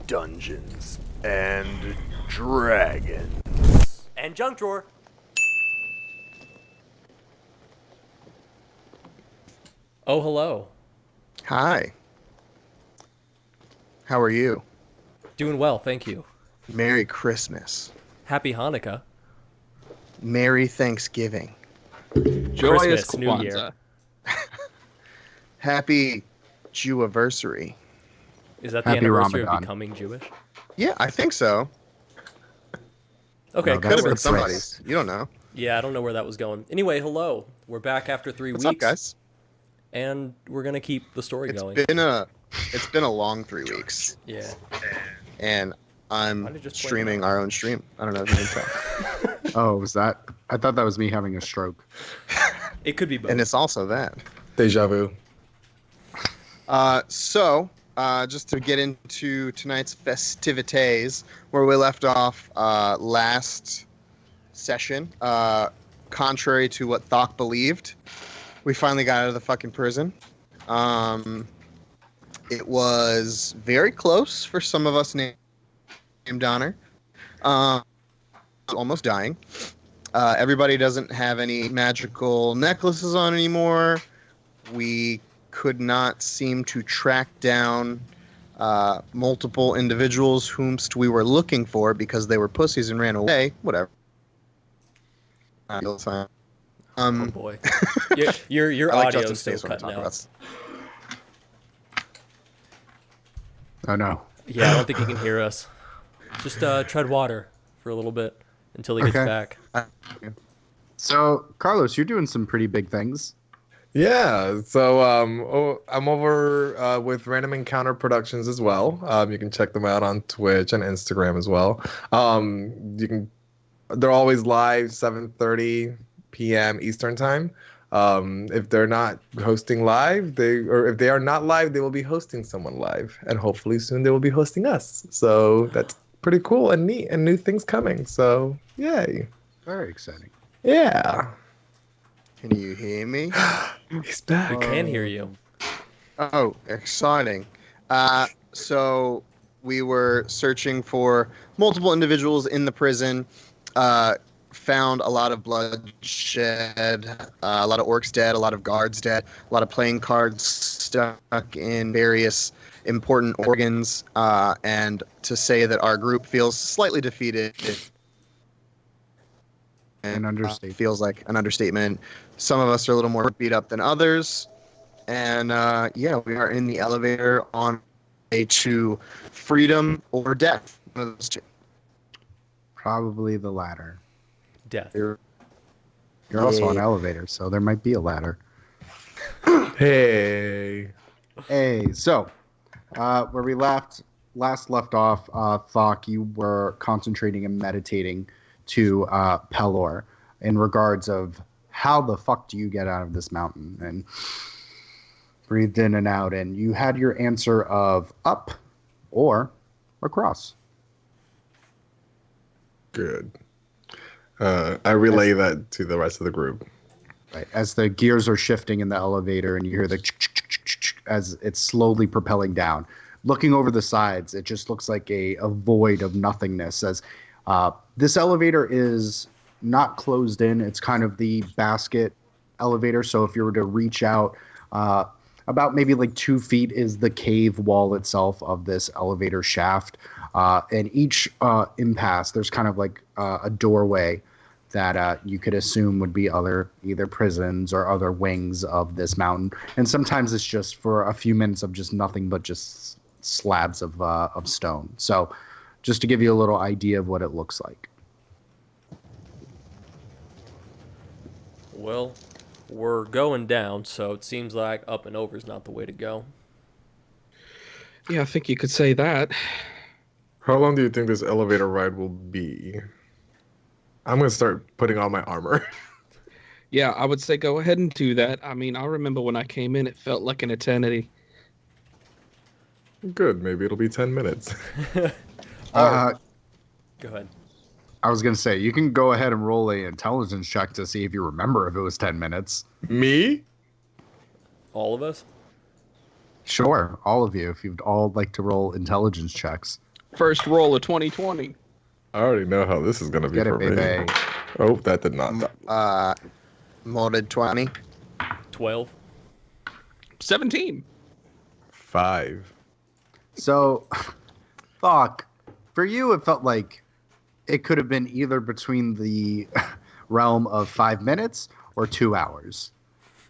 Dungeons and Dragons. And junk drawer. Oh, hello. Hi. How are you? Doing well, thank you. Merry Christmas. Happy Hanukkah. Merry Thanksgiving. Joyous Christmas, New Year. Kwanzaa. Happy Jewiversary. Is that the Happy anniversary Ramadan. of becoming Jewish? Yeah, I think so. Okay, No, Could have That's been the somebody's. You don't know. Yeah, I don't know where that was going. Anyway, hello. We're back after 3 What's up, weeks. guys? And we're going to keep the story It's going. been a long 3 weeks, Yeah. and Why I'm don't you just play streaming now? our own stream. I don't know if you can tell. Oh, was that? I thought that was me having a stroke. It could be both. And it's also that. Deja vu. Just to get into tonight's festivities, where we left off last session, contrary to what Thok believed, we finally got out of the fucking prison. It was very close for some of us named Donner. Almost dying. Everybody doesn't have any magical necklaces on anymore. We could not seem to track down multiple individuals whomst we were looking for because they were pussies and ran away. Whatever. It's fine. Oh boy. Your I like audio's Justin's still face when I cutting talk out. about Oh no. Yeah, I don't think he can hear us. Just tread water for a little bit until he gets Okay. back. So, Carlos, you're doing some pretty big things. Yeah, so I'm over with Random Encounter Productions as well. You can check them out on Twitch and Instagram as well. They're always live 7:30 p.m. Eastern time. If they're not hosting live, if they are not live, they will be hosting someone live, and hopefully soon they will be hosting us. So that's pretty cool and neat, and new things coming. So yay! Very exciting. Yeah, Can you hear me? he's back. We can hear you. Oh, exciting. So we were searching for multiple individuals in the prison, found a lot of bloodshed, a lot of orcs dead, a lot of guards dead, a lot of playing cards stuck in various important organs, and to say that our group feels slightly defeated An understatement. feels like an understatement. Some of us are a little more beat up than others. And we are in the elevator on way to freedom or death. One of those two. Probably the latter. Death. You're also on Yeah. elevator, so there might be a ladder. Hey. Hey, so where we last left off, Thok, you were concentrating and meditating to Pelor in regards of how the fuck do you get out of this mountain, and breathed in and out, and you had your answer of up or across. Good. I relay that to the rest of the group. Right. As the gears are shifting in the elevator and you hear the as it's slowly propelling down. Looking over the sides, it just looks like a void of nothingness. As this elevator is not closed in, it's kind of the basket elevator. So if you were to reach out, about maybe like 2 feet is the cave wall itself of this elevator shaft. And each impasse, there's kind of like a doorway that you could assume would be either prisons or other wings of this mountain. And sometimes it's just for a few minutes of just nothing but just slabs of stone. So just to give you a little idea of what it looks like. Well, we're going down, so it seems like up and over is not the way to go. Yeah, I think you could say that. How long do you think this elevator ride will be? I'm going to start putting on my armor. Yeah, I would say go ahead and do that. I mean, I remember when I came in, it felt like an eternity. Good, maybe it'll be 10 minutes. Go ahead. I was going to say, you can go ahead and roll a intelligence check to see if you remember if it was 10 minutes. Me? All of us? Sure, all of you, if you'd all like to roll intelligence checks. First roll of 2020. I already know how this is gonna be Get it, for me. baby. Oh, that did not. Molded 20. 12. 17. 5. So, fuck. For you, it felt like it could have been either between the realm of 5 minutes or 2 hours.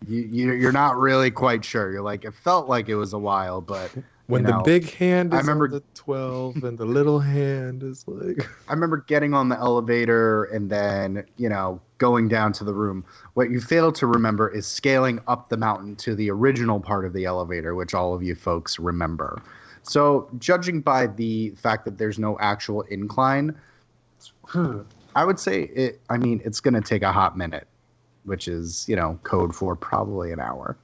You're not really quite sure. You're like, it felt like it was a while, but When you the know, big hand I is remember- on the 12 and the little hand is like. I remember getting on the elevator and then, going down to the room. What you fail to remember is scaling up the mountain to the original part of the elevator, which all of you folks remember. So, judging by the fact that there's no actual incline, I would say it's going to take a hot minute, which is, code for probably an hour.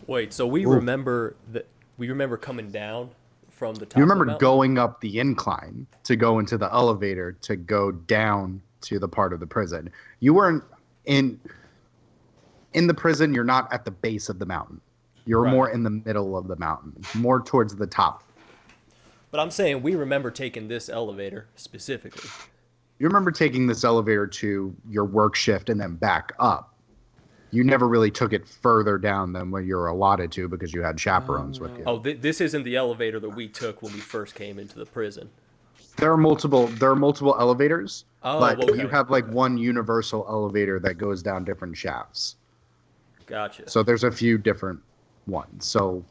Wait, so we remember coming down from the top You of the remember mountain? going up the incline to go into the elevator to go down to the part of the prison. You weren't in the prison. You're not at the base of the mountain. You're Right. more in the middle of the mountain, more towards the top. But I'm saying we remember taking this elevator specifically. You remember taking this elevator to your work shift and then back up. You never really took it further down than what you were allotted to because you had chaperones with you. Oh, this isn't the elevator that we took when we first came into the prison. There are multiple elevators, Oh, but okay. you have like one universal elevator that goes down different shafts. Gotcha. So there's a few different ones. So,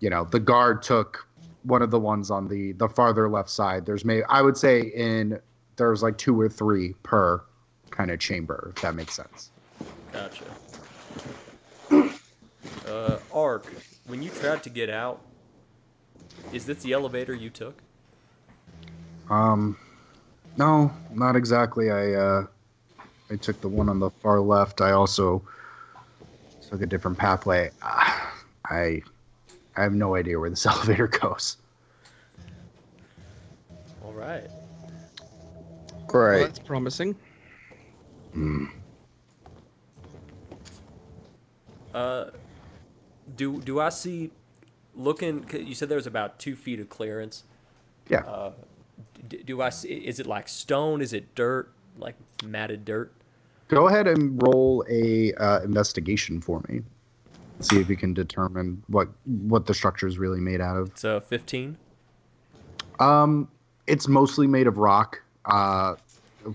the guard took one of the ones on the farther left side. I would say there's like 2 or 3 per kind of chamber, if that makes sense. Gotcha. Ark, when you tried to get out, is this the elevator you took? No, not exactly. I took the one on the far left. I also took a different pathway. I have no idea where this elevator goes. All right. Well, Great. that's promising. Do I see looking? You said there was about 2 feet of clearance. Yeah. Do I see? Is it like stone? Is it dirt? Like matted dirt? Go ahead and roll a investigation for me. See if you can determine what the structure is really made out of. It's a 15. It's mostly made of rock.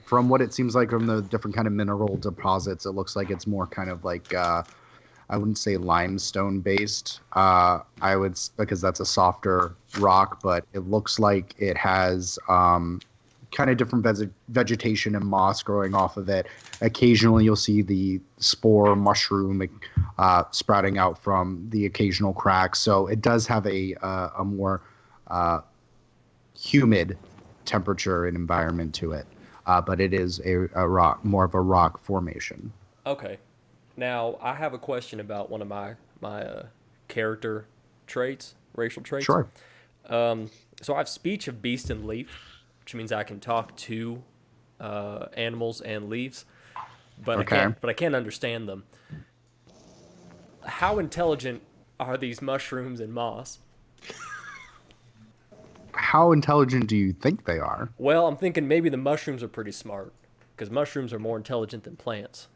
From what it seems like from the different kind of mineral deposits, it looks like it's more kind of like I wouldn't say limestone based. Because that's a softer rock, but it looks like it has kind of different vegetation and moss growing off of it. Occasionally, you'll see the spore mushroom sprouting out from the occasional cracks. So it does have a more humid temperature and environment to it, but it is a rock, more of a rock formation. Okay. Now I have a question about one of my character traits, racial traits. Sure. So I have speech of beast and leaf, which means I can talk to animals and leaves, but Okay. I can't understand them. How intelligent are these mushrooms and moss? How intelligent do you think they are? Well, I'm thinking maybe the mushrooms are pretty smart, because mushrooms are more intelligent than plants.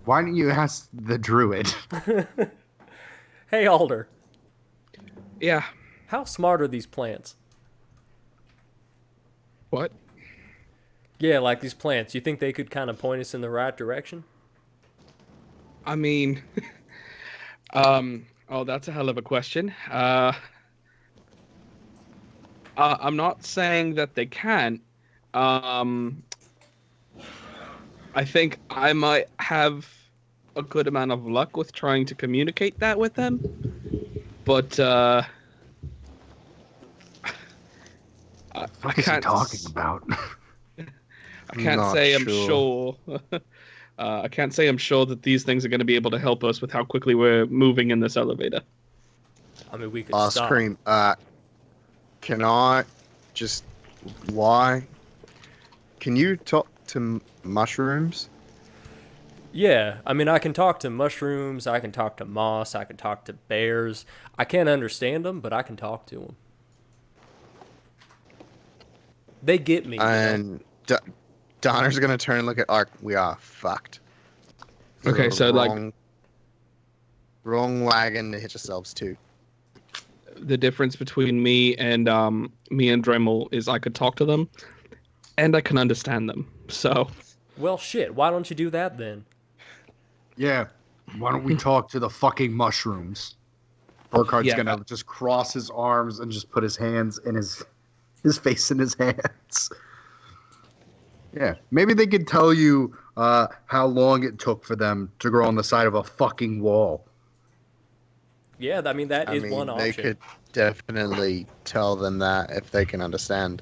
Why don't you ask the druid? Hey, Alder, Yeah. how smart are these plants? What? Yeah, like these plants. You think they could kind of point us in the right direction? I mean, oh, that's a hell of a question. I'm not saying that they can't. I think I might have a good amount of luck with trying to communicate that with them, but I What is he can't talking about? I can't Not say I'm sure. sure. I can't say I'm sure that these things are going to be able to help us with how quickly we're moving in this elevator. I mean, we could Boss stop. Cream, can I just why? Can you talk to mushrooms? Yeah, I mean, I can talk to mushrooms, I can talk to moss, I can talk to bears. I can't understand them, but I can talk to them. They get me. You know? And Donner's gonna turn and look at Ark. We are fucked. Okay, so like wrong wagon to hitch ourselves to. the difference between me and Dremel is I could talk to them, and I can understand them. So Well, shit. Why don't you do that then? Yeah. Why don't we talk to the fucking mushrooms? Burkhardt's Yeah. gonna just cross his arms and just put his hands in his face in his hands. Yeah. Maybe they could tell you how long it took for them to grow on the side of a fucking wall. Yeah, I mean that is one they option. could definitely tell them that if they can understand.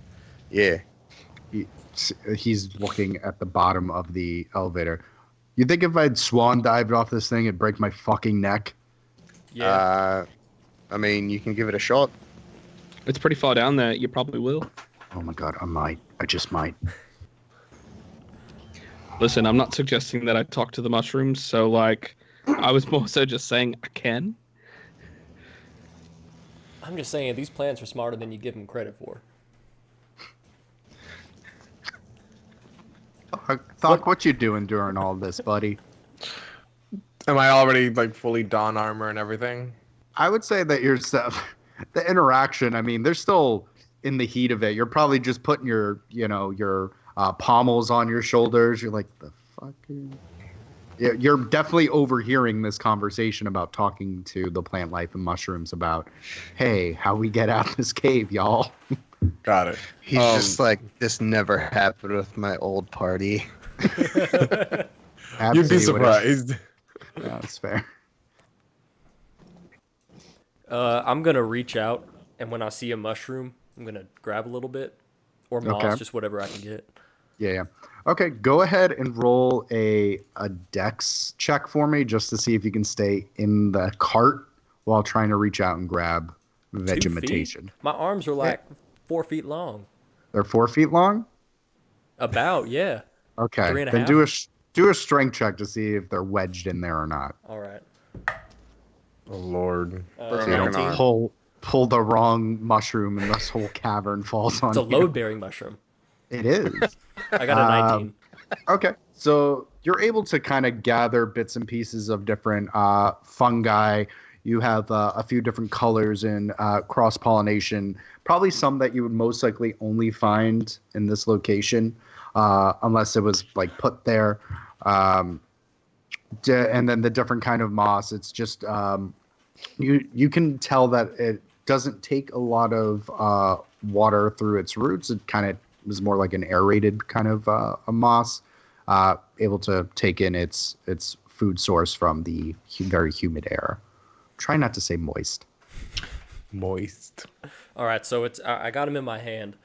Yeah. He's looking at the bottom of the elevator. You think if I'd swan dived off this thing, it'd break my fucking neck? Yeah. I mean, you can give it a shot. it's pretty far down there. You probably will. Oh my god, I might. I just might. Listen, I'm not suggesting that I talk to the mushrooms. So like, I was more so just saying I can. I'm just saying these plants are smarter than you give them credit for. Thok, what you doing during all this, buddy? Am I already like fully Dawn armor and everything? I would say that your stuff, the interaction. I mean, they're still in the heat of it. You're probably just putting your pommels on your shoulders. You're like, the fuck. Yeah, you're definitely overhearing this conversation about talking to the plant life and mushrooms about, hey, how we get out this cave, y'all. Got it. He's just like, this never happened with my old party. You'd be surprised. Yeah, that's fair. I'm gonna reach out, and when I see a mushroom, I'm gonna grab a little bit, or moss, Okay. just whatever I can get. Yeah. Okay, go ahead and roll a dex check for me just to see if you can stay in the cart while trying to reach out and grab 2 vegetation. feet? My arms are like 4 feet long. They're 4 feet long? About, yeah. Okay. 3.5? Then do a strength check to see if they're wedged in there or not. All right. Oh Lord. So you don't 19. Pull the wrong mushroom and this whole cavern falls on It's a you. load-bearing mushroom. It is. I got a 19. Okay, so you're able to kind of gather bits and pieces of different fungi. You have a few different colors in cross-pollination, probably some that you would most likely only find in this location, unless it was like put there. And then the different kind of moss. It's just you can tell that it doesn't take a lot of water through its roots. It kind of is more like an aerated kind of a moss, able to take in its food source from the very humid air. Try not to say moist. Moist. All right, so I got him in my hand,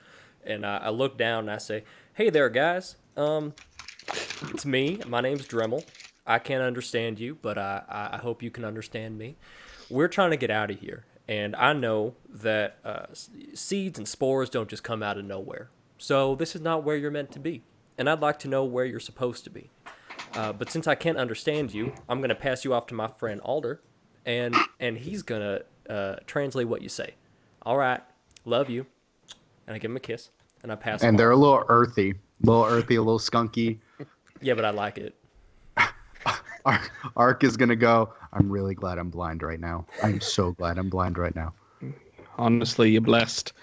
and I look down and I say, "Hey there, guys. It's me. My name's Dremel. I can't understand you, but I hope you can understand me. We're trying to get out of here, and I know that seeds and spores don't just come out of nowhere. So this is not where you're meant to be, and I'd like to know where you're supposed to be. But since I can't understand you, I'm gonna pass you off to my friend Alder, and he's gonna translate what you say. All right, love you." And I give him a kiss, and I pass him And they're a off. little earthy, a little skunky. Yeah, but I like it. Ark is gonna go, I'm really glad I'm blind right now. I'm so glad I'm blind right now. Honestly, you're blessed.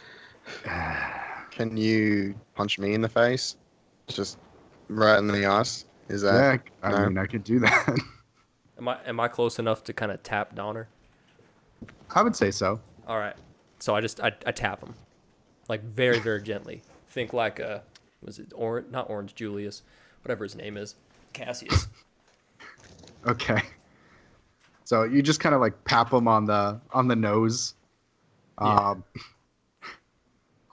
Can you punch me in the face? Just right in the ass? Is that? Yeah, I no? mean, I could do that. Am I close enough to kind of tap Donner? I would say so. All right. So I tap him, like very very gently. Think like was it not Orange Julius, whatever his name is, Cassius. Okay. So you just kind of like pap him on the nose. Yeah.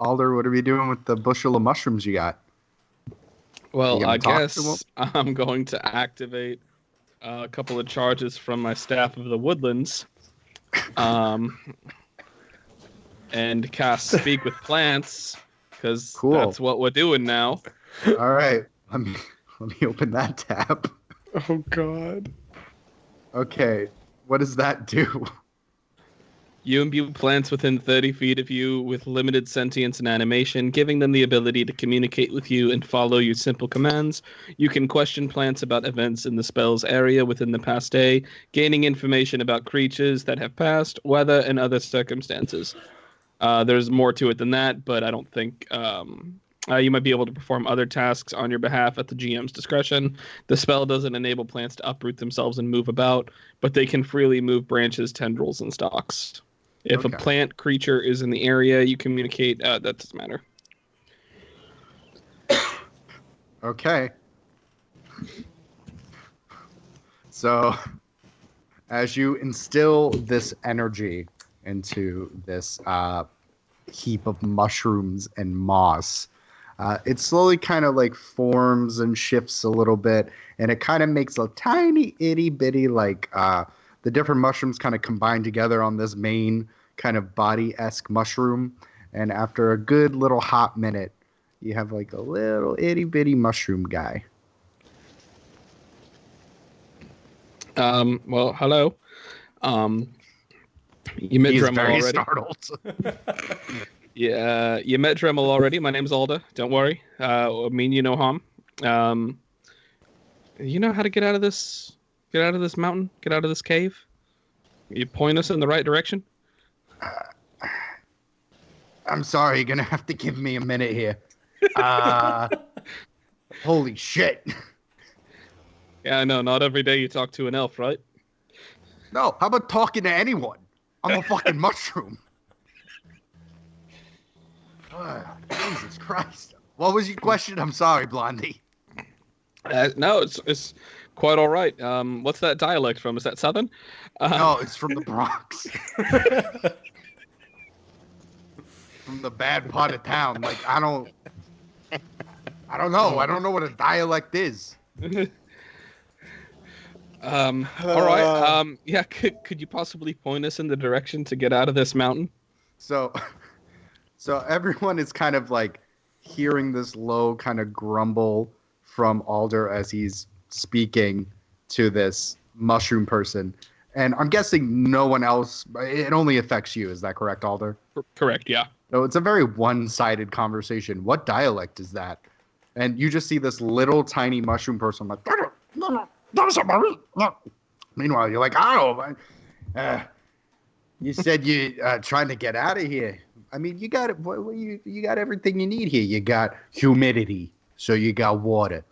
Alder, what are we doing with the bushel of mushrooms you got? Well, You I gonna talk to guess I'm going to activate a couple of charges from my Staff of the Woodlands, and cast Speak with Plants, because Cool. that's what we're doing now. All right. Let me open that tab. Oh God. Okay. What does that do? You imbue plants within 30 feet of you with limited sentience and animation, giving them the ability to communicate with you and follow your simple commands. You can question plants about events in the spell's area within the past day, gaining information about creatures that have passed, weather, and other circumstances. There's more to it than that, but I don't think... you might be able to perform other tasks on your behalf at the GM's discretion. The spell doesn't enable plants to uproot themselves and move about, but they can freely move branches, tendrils, and stalks. If a plant creature is in the area, you communicate. That doesn't matter. Okay. So, as you instill this energy into this heap of mushrooms and moss, it slowly kind of like forms and shifts a little bit, and it kind of makes a tiny itty bitty like the different mushrooms kind of combine together on this main kind of body-esque mushroom. And after a good little hot minute, you have like a little itty bitty mushroom guy. Well, hello. You met He's Dremel very already. startled. Yeah, you met Dremel already. My name's Alda. Don't worry. You no harm. You know how to get out of this? Get out of this mountain? Get out of this cave? You point us in the right direction? I'm sorry, you're gonna have to give me a minute here. Holy shit. Yeah, I know. Not every day you talk to an elf, right? No, how about talking to anyone? I'm a fucking mushroom. Jesus Christ. What was your question? I'm sorry, Blondie. No, it's quite all right. What's that dialect from? Is that Southern? No, it's from the Bronx. From the bad part of town. Like, I don't know. I don't know what a dialect is. All right. Yeah. Could you possibly point us in the direction to get out of this mountain? So everyone is kind of like hearing this low kind of grumble from Alder as he's speaking to this mushroom person. And I'm guessing no one else, it only affects you. Is that correct, Alder? Correct, yeah. No, it's a very one-sided conversation. What dialect is that? And you just see this little tiny mushroom person like, no. Meanwhile, you're like, oh, you said you're trying to get out of here. I mean, you got it. You got everything you need here. You got humidity, so you got water.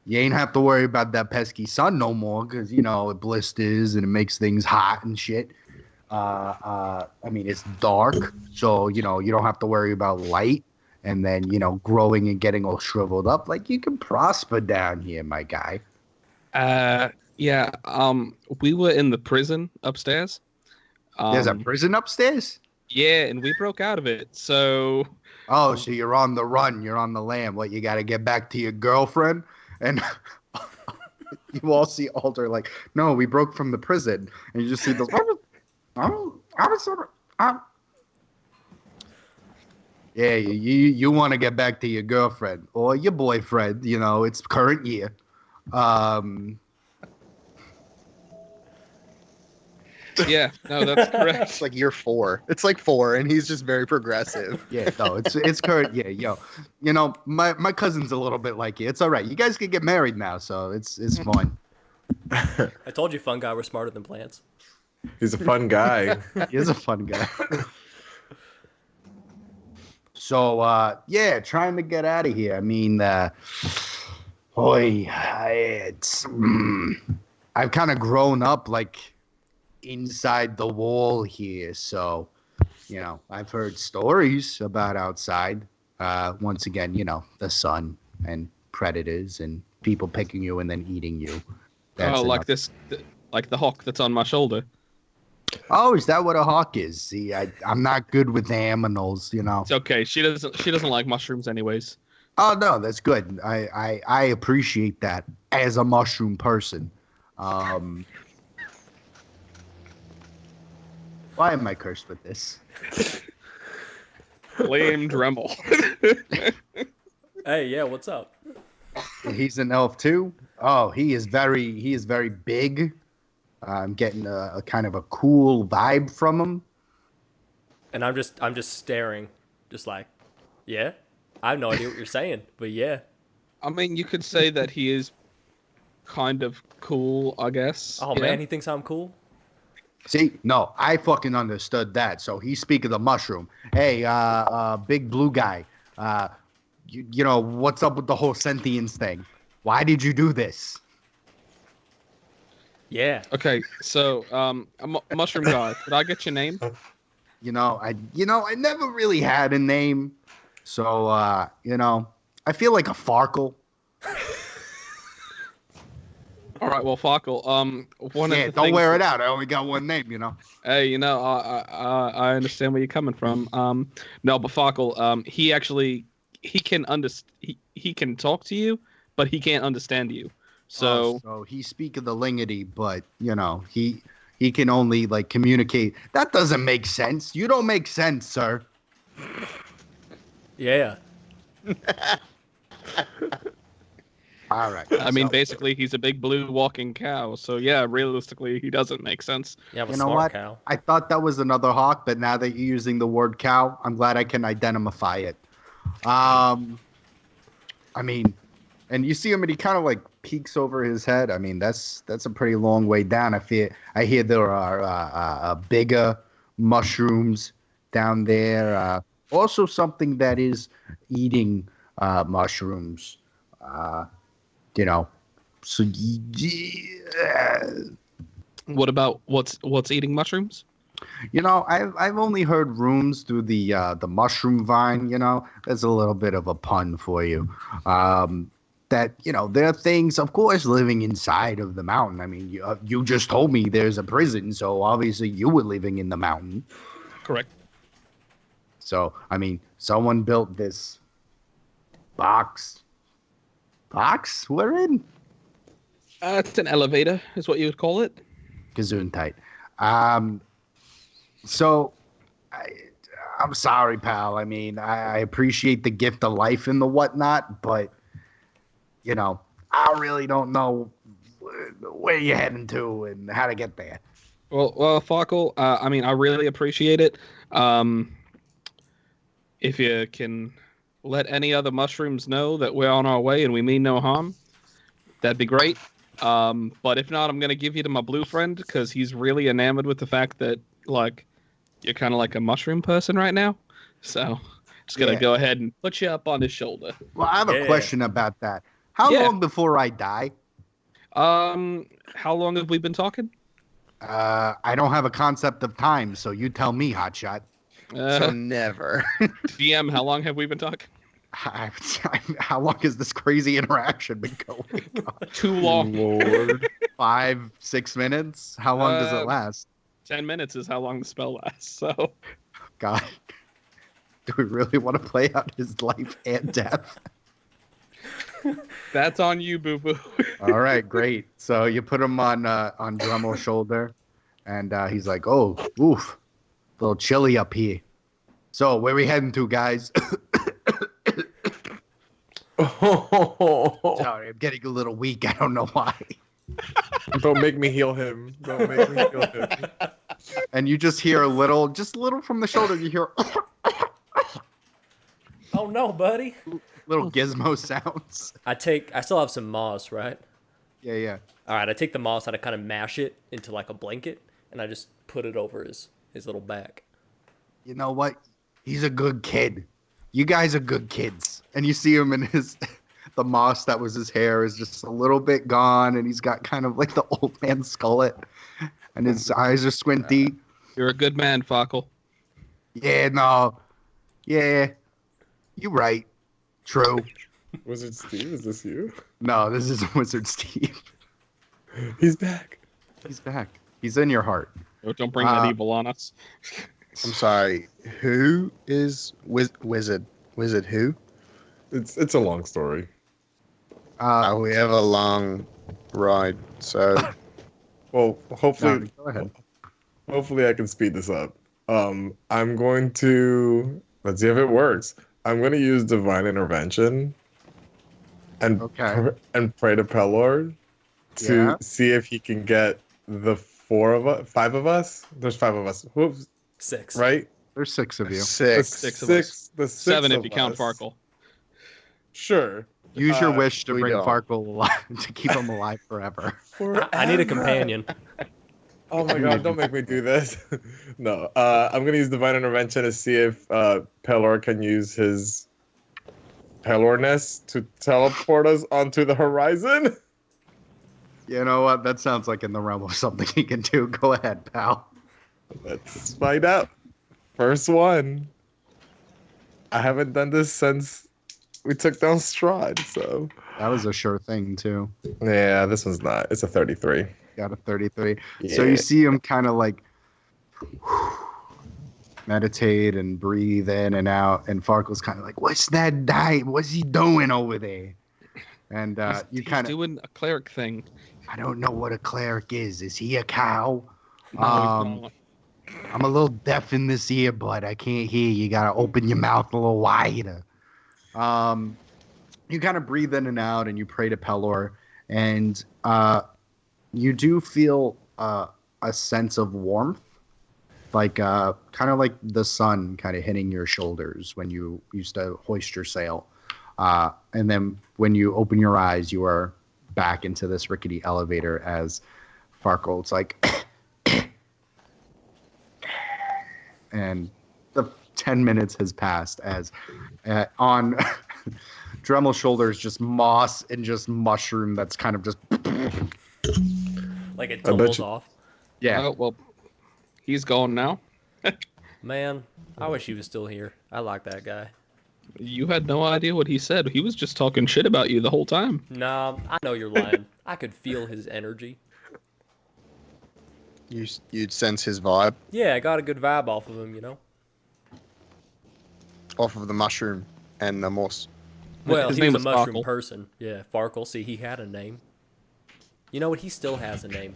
You ain't have to worry about that pesky sun no more because, you know, it blisters and it makes things hot and shit. I mean, it's dark, so, you know, you don't have to worry about light and then, you know, growing and getting all shriveled up. Like, you can prosper down here, my guy. Yeah, we were in the prison upstairs. There's a prison upstairs? Yeah, and we broke out of it, so... Oh, so you're on the run. You're on the lam. What, you got to get back to your girlfriend? And you all see Alder like, no, we broke from the prison. And you just see those... Yeah, you want to get back to your girlfriend or your boyfriend. You know, it's current year. Yeah, no, that's correct. It's like year 4. It's like 4, and he's just very progressive. Yeah, no, it's current. Yeah, you know, my cousin's a little bit like you. It's all right. You guys can get married now, so it's fine. I told you fun guy were smarter than plants. He's a fun guy. He is a fun guy. So, yeah, trying to get out of here. I mean, I've kind of grown up like inside the wall here, so you know, I've heard stories about outside. Once again, you know, the sun and predators and people picking you and then eating you. That's like like the hawk that's on my shoulder. Oh, is that what a hawk is? See, I'm not good with animals, you know. It's okay. She doesn't like mushrooms anyways. Oh no, that's good. I appreciate that as a mushroom person. Why am I cursed with this? Blame Dremel. Hey, yeah, what's up? He's an elf too. Oh, he is very big. I'm getting a kind of a cool vibe from him. And I'm just staring, just like, yeah. I have no idea what you're saying, but yeah. I mean, you could say that he is kind of cool, I guess. Oh yeah. man, he thinks I'm cool. See, no, I fucking understood that. So he speak of the mushroom. Hey, big blue guy. You know what's up with the whole sentience thing? Why did you do this? Yeah. Okay, so mushroom guy, could I get your name? I never really had a name, so I feel like a Farkle. All right, well, Farkle. One of the Don't things wear it out. I only got one name. Hey, I understand where you're coming from. No, but Farkle, he can talk to you, but he can't understand you. So he speak of the lingity, but he can only like communicate. That doesn't make sense. You don't make sense, sir. Yeah. All right. I mean, basically, he's a big blue walking cow. So yeah, realistically, he doesn't make sense. Yeah, I'm a You know smart what? cow. I thought that was another hawk, but now that you're using the word cow, I'm glad I can identify it. I mean, and you see him, and he kind of like peeks over his head. I mean, that's a pretty long way down. I hear there are bigger mushrooms down there. Also, something that is eating mushrooms. So What about what's eating mushrooms? I've only heard rooms through the mushroom vine. There's a little bit of a pun for you. That there are things, of course, living inside of the mountain. I mean, you just told me there's a prison, so obviously you were living in the mountain. Correct. So I mean, someone built this box. We're in. It's an elevator, is what you would call it. Gesundheit. So I'm sorry, pal. I mean, I appreciate the gift of life and the whatnot, but I really don't know where you're heading to and how to get there. Well, Farkle, I mean, I really appreciate it. If you can let any other mushrooms know that we're on our way and we mean no harm, that'd be great. But if not, I'm gonna give you to my blue friend because he's really enamored with the fact that like you're kind of like a mushroom person right now. So just gonna go ahead and put you up on his shoulder. Well, I have a question about that. How long before I die? How long have we been talking? I don't have a concept of time, so you tell me, hotshot. So never. DM, how long have we been talking? How long has this crazy interaction been going? Too long. Lord. 5-6 minutes? How long does it last? 10 minutes is how long the spell lasts. So, God, do we really want to play out his life and death? that's on you, boo boo. All right, great. So you put him on Drummel's shoulder, and he's like, "Oh, oof, a little chilly up here." So where we heading to, guys? Sorry, I'm getting a little weak. I don't know why. Don't make me heal him. Don't make me heal him. And you just hear just a little from the shoulder. You hear Oh no, buddy. little gizmo sounds. I still have some moss, right? Yeah. All right, I take the moss and I kind of mash it into like a blanket, and I just put it over his little back. You know what? He's a good kid. You guys are good kids. And you see him in the moss that was his hair is just a little bit gone, and he's got kind of like the old man skullet, and his eyes are squinty. You're a good man, Farkle. Yeah, no. Yeah. You're right. True. Wizard Steve, is this you? No, this is Wizard Steve. He's back. He's back. He's in your heart. Oh, don't bring that evil on us. I'm sorry. Who is Wizard? Wizard who? It's a long story. We have a long ride, so Well, hopefully, No, go ahead. hopefully I can speed this up. I'm going to let's see if it works. I'm going to use Divine Intervention and and pray to Pelor to see if he can get the 5 of us. There's 5 of us. Whoops, 6. right? There's 6 of you. The Six. Six of us. The six 7 if of you count us. Farkle. Sure. Use your wish to we bring don't. Farkle alive, to keep him alive forever. I need a companion. Oh my god, don't make me do this. No, I'm gonna use Divine Intervention to see if Pelor can use his Pelorness to teleport us onto the horizon. You know what? That sounds like in the realm of something he can do. Go ahead, pal. Let's find out. First one. I haven't done this since we took down Strahd, so. That was a sure thing, too. Yeah, this one's not. It's a 33. Got a 33. Yeah. So you see him kind of like meditate and breathe in and out, and Farkle's kind of like, "What's that guy? What's he doing over there?" And you He's kind of, doing a cleric thing. I don't know what a cleric is. Is he a cow? No, he's not. I'm a little deaf in this ear, but I can't hear. You gotta open your mouth a little wider. You kind of breathe in and out, and you pray to Pelor, and you do feel a sense of warmth, like kind of like the sun kind of hitting your shoulders when you used to hoist your sail. And then when you open your eyes, you are back into this rickety elevator as Farkle. It's like, and the 10 minutes has passed as on Dremel's shoulders, just moss and just mushroom that's kind of just, Like it I bet tumbles you- off. yeah. Oh, well, he's gone now. Man, I wish he was still here. I like that guy. You had no idea what he said. He was just talking shit about you the whole time. Nah, I know you're lying. I could feel his energy. You'd sense his vibe Yeah, I got a good vibe off of him, you know? off of the mushroom and the moss. Well, His he name was a was mushroom Farkle. person. Yeah, Farkle. See, he had a name. You know what? He still has a name.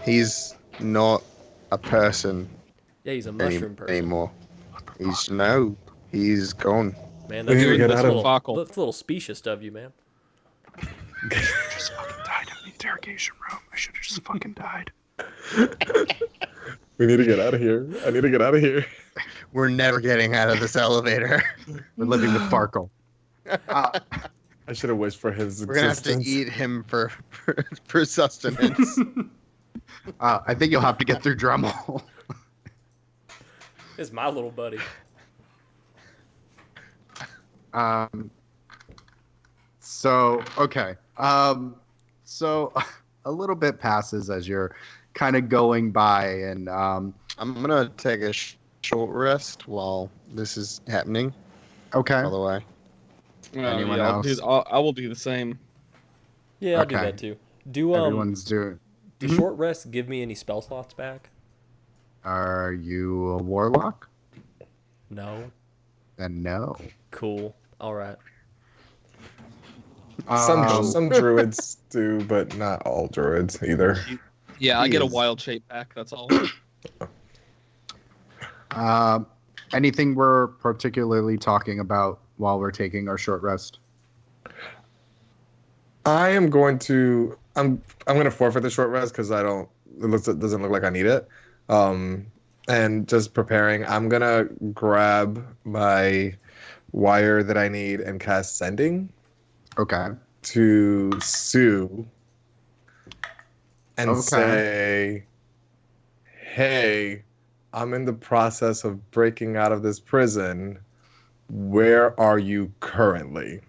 He's not a person Yeah, he's a mushroom person. anymore. He's gone. Man, We that's, need to get that's out of- little, Farkle. that's a little specious of you, man. Just fucking died in the interrogation room. I should have just fucking died. We need to get out of here. I need to get out of here. We're never getting out of this elevator. We're living with Farkle. I should have wished for his We're gonna have to existence. eat him for sustenance. I think you'll have to get through Dremel. It's my little buddy. So okay. So a little bit passes as you're kind of going by, and I'm gonna take a short rest while this is happening. okay. By the way, Anyone yeah, else? I will do the same. Yeah, I'll do Okay. that too. Do Everyone's doing. do short rests give me any spell slots back? Are you a warlock? No. Then no. Cool. All right. Some druids do, but not all druids either. Yeah, I get a Jeez. wild shape back. That's all. Anything we're particularly talking about while we're taking our short rest? I am going to. I'm going to forfeit the short rest because it doesn't look like I need it. And just preparing. I'm gonna grab my wire that I need and cast sending Okay. to Sue and Okay. say, "Hey, I'm in the process of breaking out of this prison. Where are you currently?"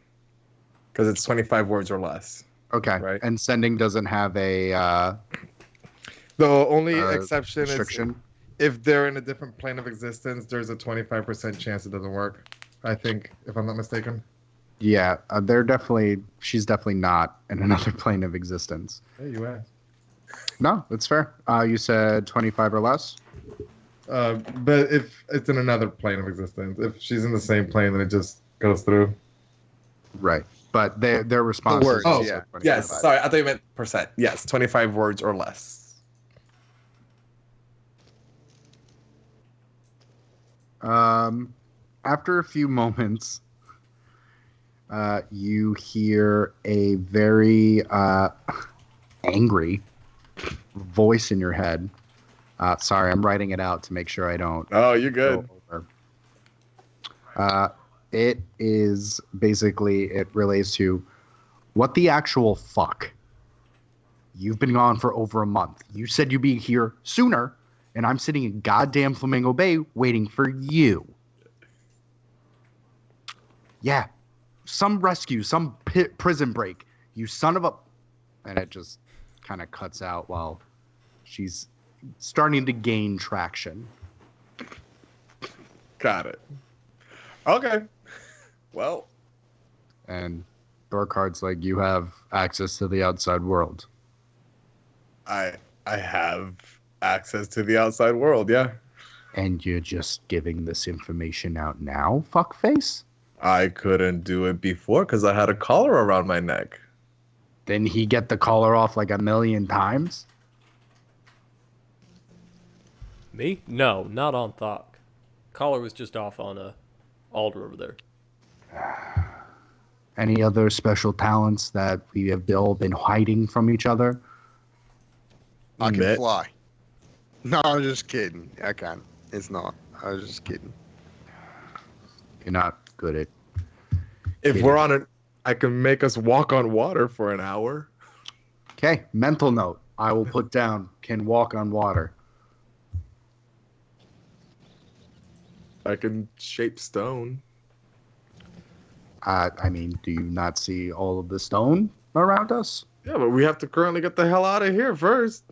Because it's 25 words or less. Okay. Right. And sending doesn't have a The only Uh, exception is restriction. if they're in a different plane of existence, there's a 25% chance it doesn't work. I think, if I'm not mistaken. Yeah, she's definitely not in another plane of existence. Hey, you asked. No, that's fair. You said 25 or less? But if it's in another plane of existence, if she's in the same plane, then it just goes through. Right. But their response words, is also yeah. 25. Yes, sorry, I thought you meant percent. Yes, 25 words or less. After a few moments, you hear a very angry voice in your head Sorry, I'm writing it out to make sure I don't Oh, you're go good. over. It is basically, it relates to what the actual fuck. You've been gone for over a month. You said you'd be here sooner, and I'm sitting in goddamn Flamingo Bay waiting for you. Yeah, some rescue, some prison break. You son of a... And it just kind of cuts out while she's starting to gain traction. Got it. Okay. Well, And Burkhardt's like, you have access to the outside world. I have access to the outside world, yeah. And you're just giving this information out now, fuckface? I couldn't do it before because I had a collar around my neck. Didn't he get the collar off like 1,000,000 times? Me? No, not on Thok. Collar was just off on a altar over there. Any other special talents that we have all been hiding from each other? I can Met- fly. No, I'm just kidding. I can. It's not. I was just kidding. You're not good at... If we're on it, I can make us walk on water for an hour. Okay, mental note. I will put down, can walk on water. I can shape stone. I mean, do you not see all of the stone around us? Yeah, but we have to currently get the hell out of here first.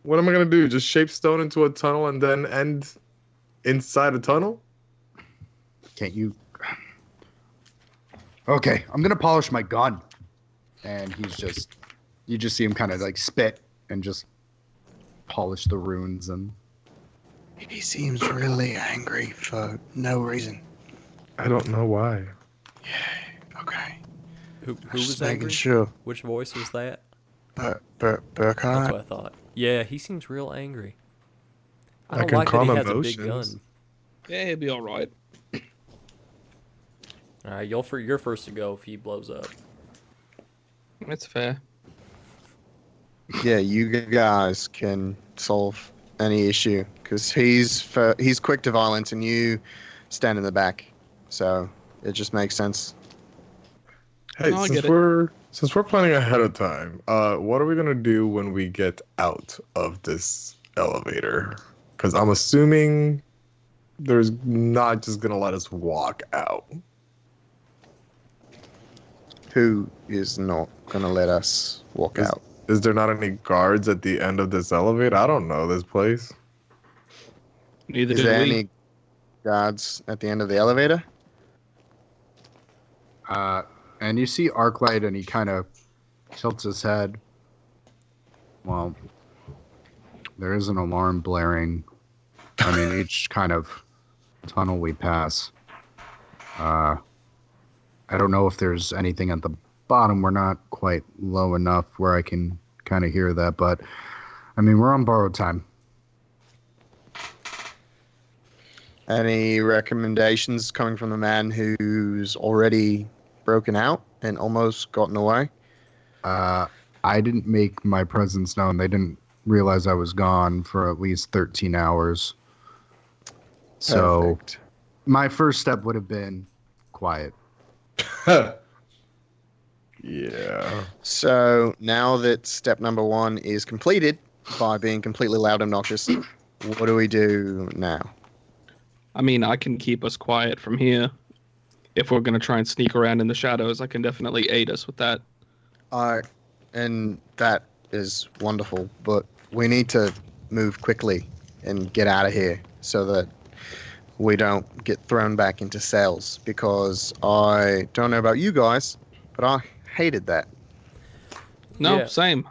What am I going to do? Just shape stone into a tunnel and then end inside a tunnel? Can't you... Okay, I'm going to polish my gun. And he's just... You just see him kind of like spit and just polish the runes and... He seems really angry for no reason. I don't know why. Okay. Who Just was making angry? sure. Which voice was that? That's Burkhart. what I thought. Yeah, he seems real angry. I I don't can like that he calm has a big emotions. gun. Yeah, he'll be all right. All right, you're first to go if he blows up. That's fair. Yeah, you guys can solve any issue because he's quick to violence and you stand in the back, so it just makes sense. Hey, No, I since get it. we're planning ahead of time, what are we gonna do when we get out of this elevator? Because I'm assuming there's not just gonna let us walk out. Who is not gonna let us walk out? Is there not any guards at the end of this elevator? I don't know this place. Neither Is did there we. any guards at the end of the elevator? And you see Arclight, and he kind of tilts his head. Well, there is an alarm blaring. I mean, each kind of tunnel we pass. I don't know if there's anything at the bottom. We're not quite low enough where I can kind of hear that, but I mean, we're on borrowed time. Any recommendations coming from the man who's already broken out and almost gotten away? I didn't make my presence known. They didn't realize I was gone for at least 13 hours. So Perfect. my first step would have been quiet. Yeah. So now that step number 1 is completed by being completely loud and obnoxious, what do we do now? I mean, I can keep us quiet from here. If we're going to try and sneak around in the shadows, I can definitely aid us with that. And that is wonderful, but we need to move quickly and get out of here so that we don't get thrown back into cells, because I don't know about you guys, but I hated that. No, Yeah. same.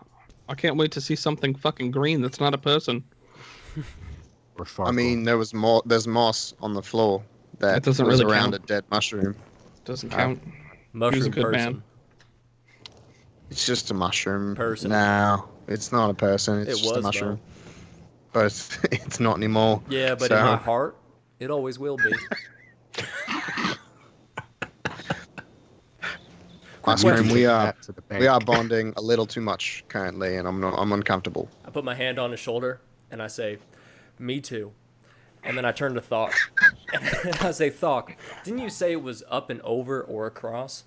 I can't wait to see something fucking green that's not a person. Or far I mean, there's moss on the floor that That doesn't was really around count. a dead mushroom. Doesn't count. Mushroom good person. man. It's just a mushroom. Person. No, it's not a person. It's It just was, a mushroom. But it's not anymore. Yeah, but So- in my heart, it always will be. Mushroom, we to the bank. are bonding a little too much currently, and I'm uncomfortable. I put my hand on his shoulder. and I say, "Me too." And then I turn to Thok, and I say, "Thok, didn't you say it was up and over or across?"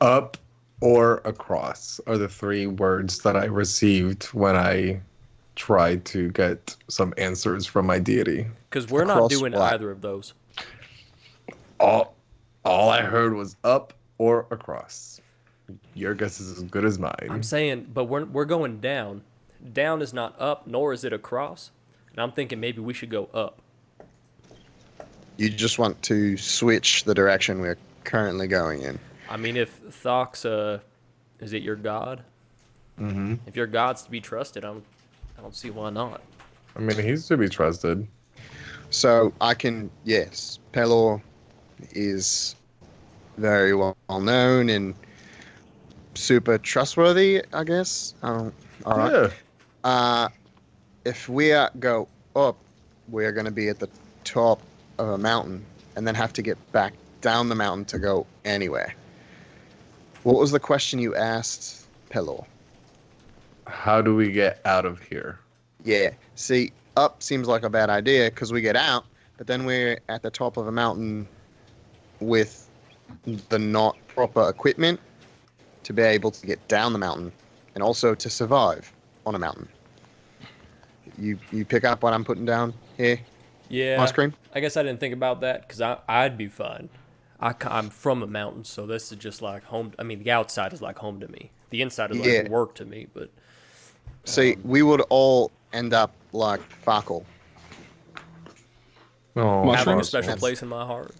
Up or across are the three words that I received when I tried to get some answers from my deity. Because we're not Across doing what? either of those. All I heard was up or across. Your guess is as good as mine. I'm saying, but we're going down. Down is not up, nor is it across. And I'm thinking maybe we should go up. You just want to switch the direction we're currently going in. I mean, if Thok's, is it your god? Mm-hmm. If your god's to be trusted, I don't see why not. I mean, he's to be trusted. So I can, yes, Pelor is very well known and super trustworthy, I guess. All right. Yeah. If we go up, we're going to be at the top of a mountain and then have to get back down the mountain to go anywhere. What was the question you asked, Pelor? How do we get out of here? Yeah, see, up seems like a bad idea because we get out, but then we're at the top of a mountain with the not proper equipment to be able to get down the mountain and also to survive on a mountain. You pick up what I'm putting down here Yeah. on screen? I guess I didn't think about that because I'd be fine. I'm from a mountain, so this is just like home. I mean, the outside is like home to me. The inside is like Yeah. work to me, but See, we would all end up like Farkle. Oh, having a Mushrooms? special place in my heart.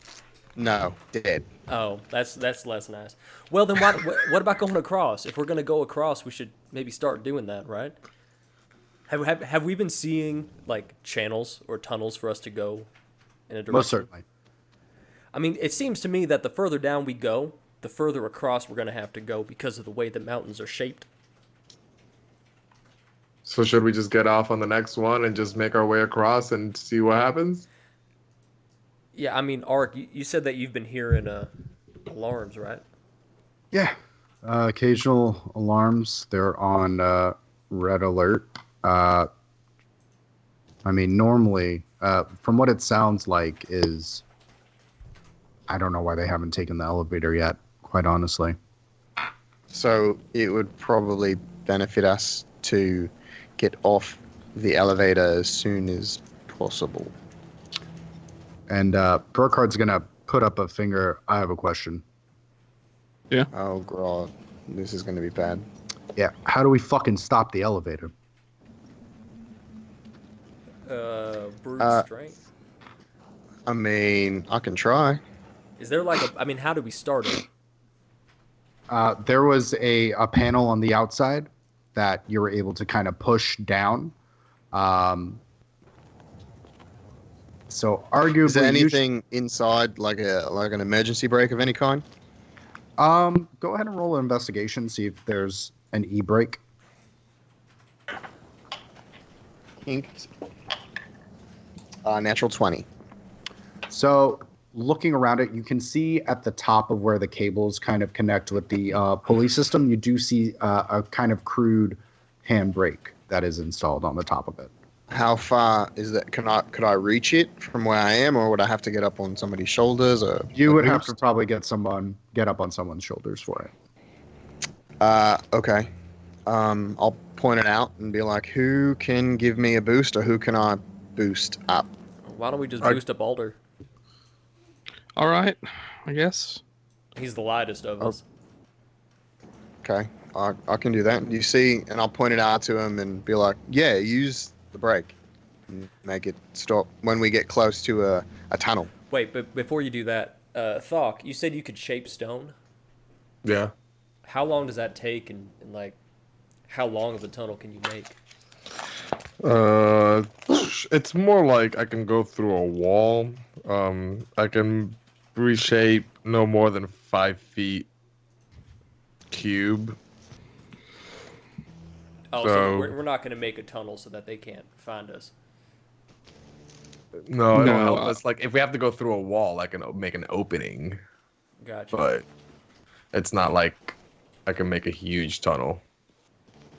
No, dead. Oh, that's less nice. Well, then what about going across? If we're gonna go across, we should maybe start doing that, right? Have we been seeing like channels or tunnels for us to go in a direction? Most certainly. I mean, it seems to me that the further down we go, the further across we're gonna have to go because of the way the mountains are shaped. So should we just get off on the next one and just make our way across and see what happens? Yeah, I mean, Ark, you said that you've been hearing alarms, right? Yeah. Occasional alarms. They're on red alert. I mean, normally, from what it sounds like, is I don't know why they haven't taken the elevator yet, quite honestly. So it would probably benefit us to get off the elevator as soon as possible. And Burkhard's going to put up a finger. I have a question. Oh, God. This is going to be bad. Yeah. How do we fucking stop the elevator? Brute strength. I mean, I can try. Is there like I mean, how do we start it? There was a panel on the outside that you were able to kind of push down. So arguably, Is there anything inside, like an emergency brake of any kind? go ahead and roll an investigation. See if there's an e-brake. Inked. Natural 20. So looking around it, you can see at the top of where the cables kind of connect with the pulley system, you do see a kind of crude handbrake that is installed on the top of it. How far is that? Could I reach it from where I am, or would I have to get up on somebody's shoulders? Or You a would have boost? to probably get up on someone's shoulders for it. Okay. I'll point it out and be like, who can give me a boost, or who can I boost up? Why don't we just boost up Alder? All right, I guess. He's the lightest of us. Okay, I can do that. You see, and I'll point it out to him and be like, yeah, use the brake and make it stop when we get close to a tunnel. Wait, but before you do that, Thok, you said you could shape stone. Yeah. How long does that take, and like, how long of a tunnel can you make? It's more like I can go through a wall. I can reshape no more than 5 feet cube. Oh, so So- we're not going to make a tunnel so that they can't find us. No, I don't No, know. It's like if we have to go through a wall, I can make an opening, Gotcha. but it's not like I can make a huge tunnel.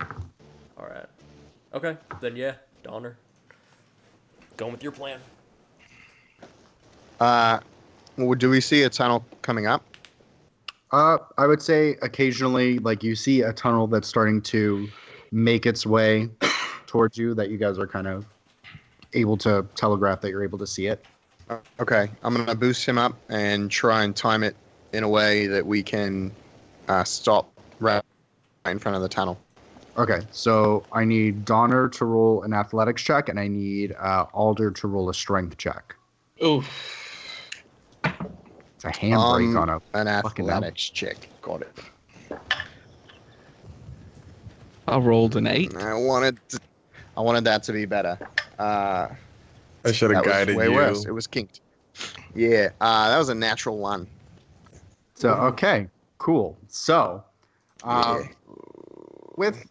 All right. Okay, then yeah, Donner. Going with your plan. Do we see a tunnel coming up? I would say occasionally, like you see a tunnel that's starting to make its way towards you that you guys are kind of able to telegraph that you're able to see it. Okay, I'm gonna boost him up and try and time it in a way that we can stop right in front of the tunnel. Okay, so I need Donner to roll an athletics check, and I need Alder to roll a strength check. Oof. It's a handbrake on a an fucking athletics check. Got it. I rolled an 8. I wanted that to be better. I should have That was guided way you. worse. It was kinked. Yeah, that was a natural 1. So okay, cool. So, Yeah. with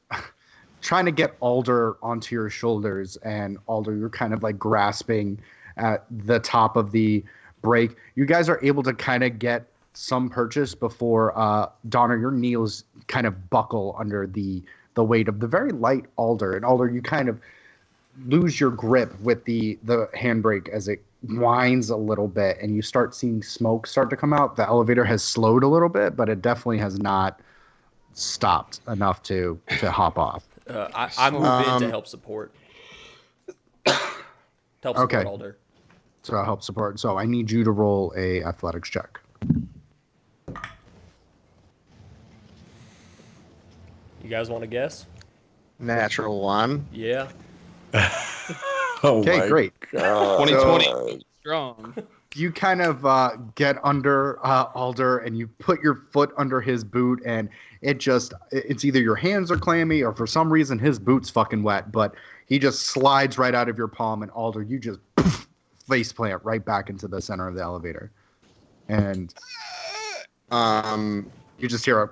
trying to get Alder onto your shoulders, and Alder, you're kind of like grasping at the top of the break. You guys are able to kind of get some purchase before Donner, your knees kind of buckle under the weight of the very light Alder, and Alder, you kind of lose your grip with the handbrake as it winds a little bit, and you start seeing smoke start to come out. The elevator has slowed a little bit, but it definitely has not stopped enough to hop off. I move in to help support. To help support Okay. Alder. So I'll help support. So I need you to roll a athletics check. You guys want to guess? Natural 1. Yeah. Oh Okay, my great. God. 2020 strong. You kind of get under Alder, and you put your foot under his boot, and it's either your hands are clammy or for some reason his boot's fucking wet, but he just slides right out of your palm, and Alder, you just face plant right back into the center of the elevator. And you just hear a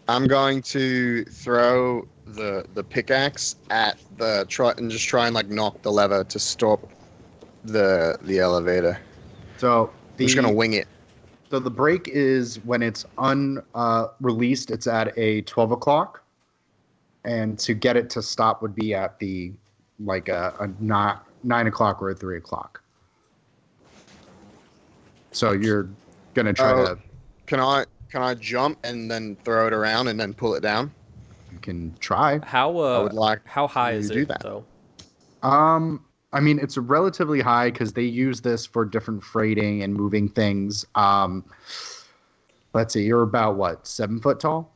I'm going to throw the pickaxe at the and just try and like knock the lever to stop the elevator. so I'm just gonna wing it. So the break is when it's released, it's at a 12 o'clock. And to get it to stop would be at the like a 9 o'clock or a 3 o'clock. So you're gonna try to Can I jump and then throw it around and then pull it down? you can try. How I would like how high to is do it that. though? I mean, it's relatively high because they use this for different freighting and moving things. Let's see, you're about what, 7 foot tall?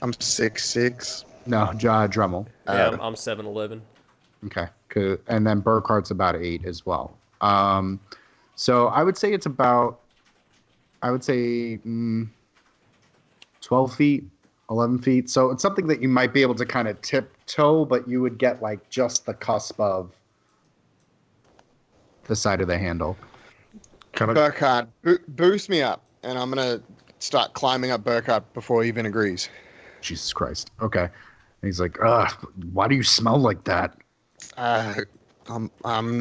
I'm 6'6". No, Dremel. Yeah, I'm 7'11". Okay, good. And then Burkhart's about 8 as well. So I would say it's about, 12 feet, 11 feet. So it's something that you might be able to kind of tiptoe, but you would get like just the cusp of the side of the handle. Burkhardt, boost me up, and I'm gonna start climbing up Burkhardt before he even agrees. Jesus Christ. Okay. And he's like, ugh, why do you smell like that? I'm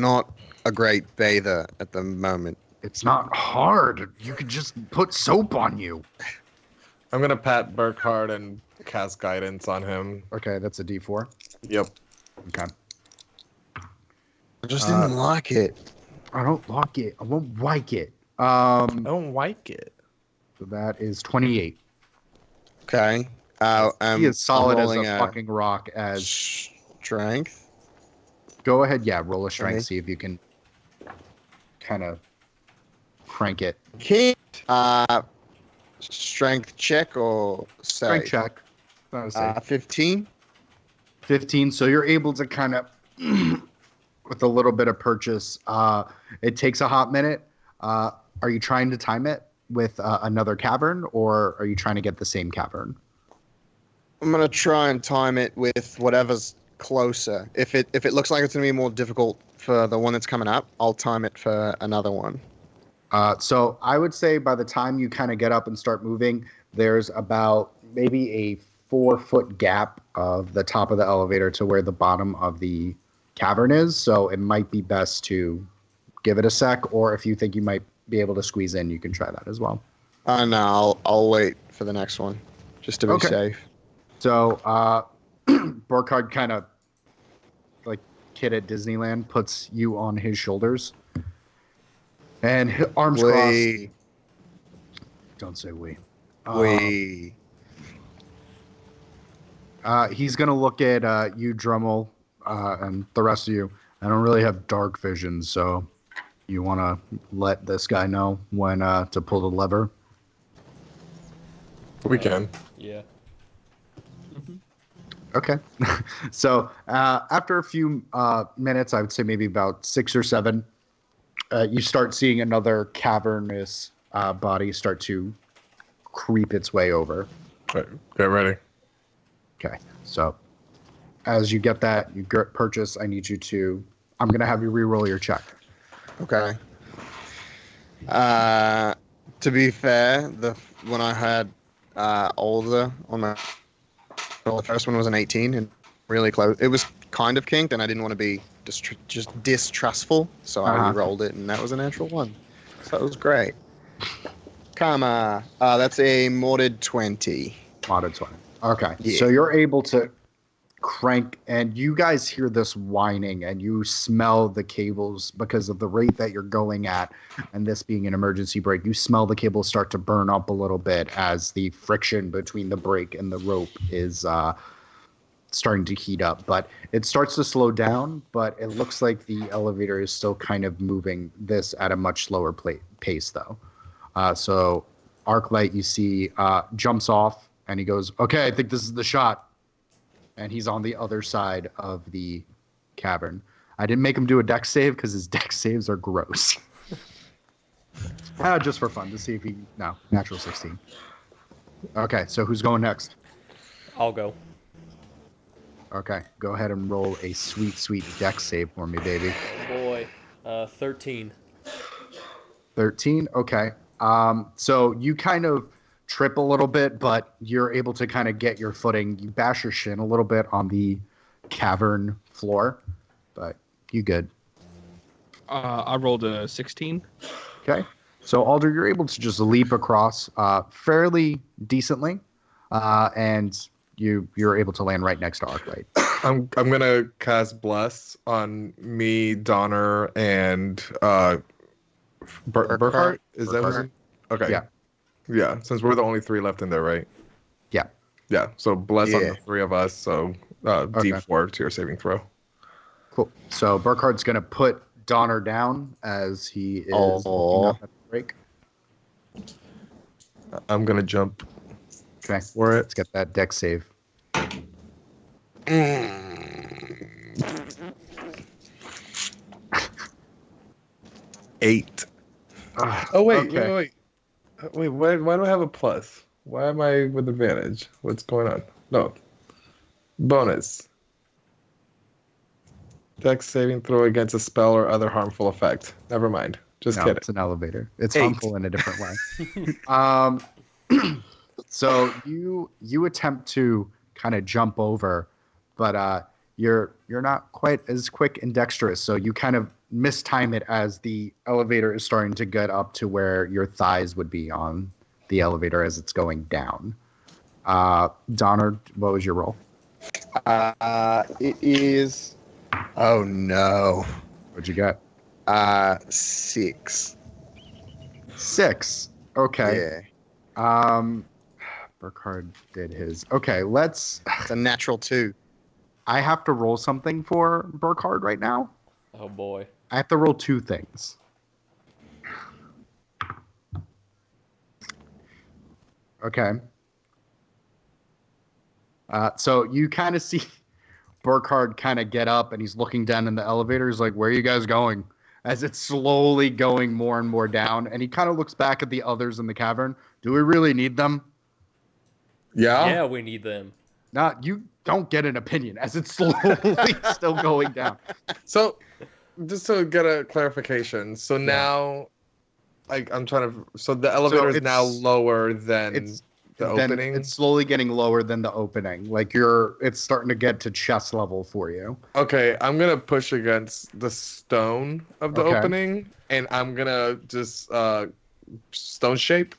not a great bather at the moment. It's not hard. You could just put soap on you. I'm gonna pat Burkhardt and cast guidance on him. Okay, that's a D4. Yep. Okay. I just didn't like it. I don't like it. I won't like it. I don't like it. So that is 28. Okay. He is solid as a rolling fucking rock. As strength. go ahead, yeah, roll a strength. Okay. See if you can kind of crank it. Can't. Strength check or Strength save? check. That was safe. 15. 15. So you're able to kind of, with a little bit of purchase. It takes a hot minute. Are you trying to time it with another cavern, or are you trying to get the same cavern? I'm gonna try and time it with whatever's closer. If it looks like it's gonna be more difficult for the one that's coming up, I'll time it for another one. So I would say by the time you kind of get up and start moving, there's about maybe a 4-foot gap of the top of the elevator to where the bottom of the cavern is. So it might be best to give it a sec, or if you think you might be able to squeeze in, you can try that as well. No, I'll wait for the next one, just to be Okay. safe. So Burkhardt kind of like kid at Disneyland puts you on his shoulders. And arms We. crossed. Don't say we. We. He's going to look at you, Drummel, and the rest of you. I don't really have dark vision, so you want to let this guy know when to pull the lever? We can. Yeah. Okay. So after a few minutes, I would say maybe about 6 or 7, you start seeing another cavernous body start to creep its way over. Right, get ready. Okay. So as you get that, you purchase, I need you to, I'm going to have you re-roll your check. Okay. To be fair, when I had older on my, well, the first one was an 18 and really close. It was kind of kinked, and I didn't want to be just distrustful, so I re-rolled it, and that was a natural 1. So it was great. Karma. That's a modded 20. Modded 20. Okay. Yeah. So you're able to crank, and you guys hear this whining, and you smell the cables because of the rate that you're going at, and this being an emergency brake, you smell the cables start to burn up a little bit as the friction between the brake and the rope is starting to heat up. But it starts to slow down, but it looks like the elevator is still kind of moving this at a much slower pace, though. So Arclight, you see, jumps off, and he goes, "Okay, I think this is the shot." And he's on the other side of the cavern. I didn't make him do a dex save because his dex saves are gross. Just for fun, to see if he... No, natural 16. Okay, so who's going next? I'll go. Okay, go ahead and roll a sweet, sweet dex save for me, baby. Boy. 13. 13? Okay. So you kind of trip a little bit, but you're able to kind of get your footing. You bash your shin a little bit on the cavern floor, but you good. I rolled a 16. Okay. So Alder, you're able to just leap across fairly decently, and you're able to land right next to Arclight. I'm gonna cast Bless on me, Donner, and Burkhart. Is that who's in? Okay. Yeah. Yeah. Since we're the only 3 left in there, right? Yeah. Yeah. So Bless on the 3 of us. So D4 to your saving throw. Cool. So Burkhart's going to put Donner down as he is looking up at the break. I'm gonna jump Okay. for it. Let's get that dex save. Eight. Oh wait, okay. wait. Why do I have a plus? Why am I with advantage? What's going on? No. Bonus. Dex saving throw against a spell or other harmful effect. Never mind. Just No, kidding. it's an elevator. It's 8. harmful in a different way. So you attempt to kind of jump over, but you're not quite as quick and dexterous. So you kind of mistime it as the elevator is starting to get up to where your thighs would be on the elevator as it's going down. Donner, what was your roll? It is. Oh no. What'd you get? 6. 6. Okay. Yeah. Burkhard did his. Okay, let's. It's a natural 2. I have to roll something for Burkhard right now. Oh boy. I have to roll 2 things. Okay. So you kind of see Burkhard kind of get up, and he's looking down in the elevator. He's like, "Where are you guys going?" As it's slowly going more and more down, and he kind of looks back at the others in the cavern. Do we really need them? Yeah. Yeah, we need them. No, you don't get an opinion as it's slowly still going down. So, just to get a clarification, so now, like, I'm trying to. So the elevator is now lower than the opening. It's slowly getting lower than the opening. Like it's starting to get to chest level for you. Okay, I'm gonna push against the stone of the opening, and I'm gonna just stone shape.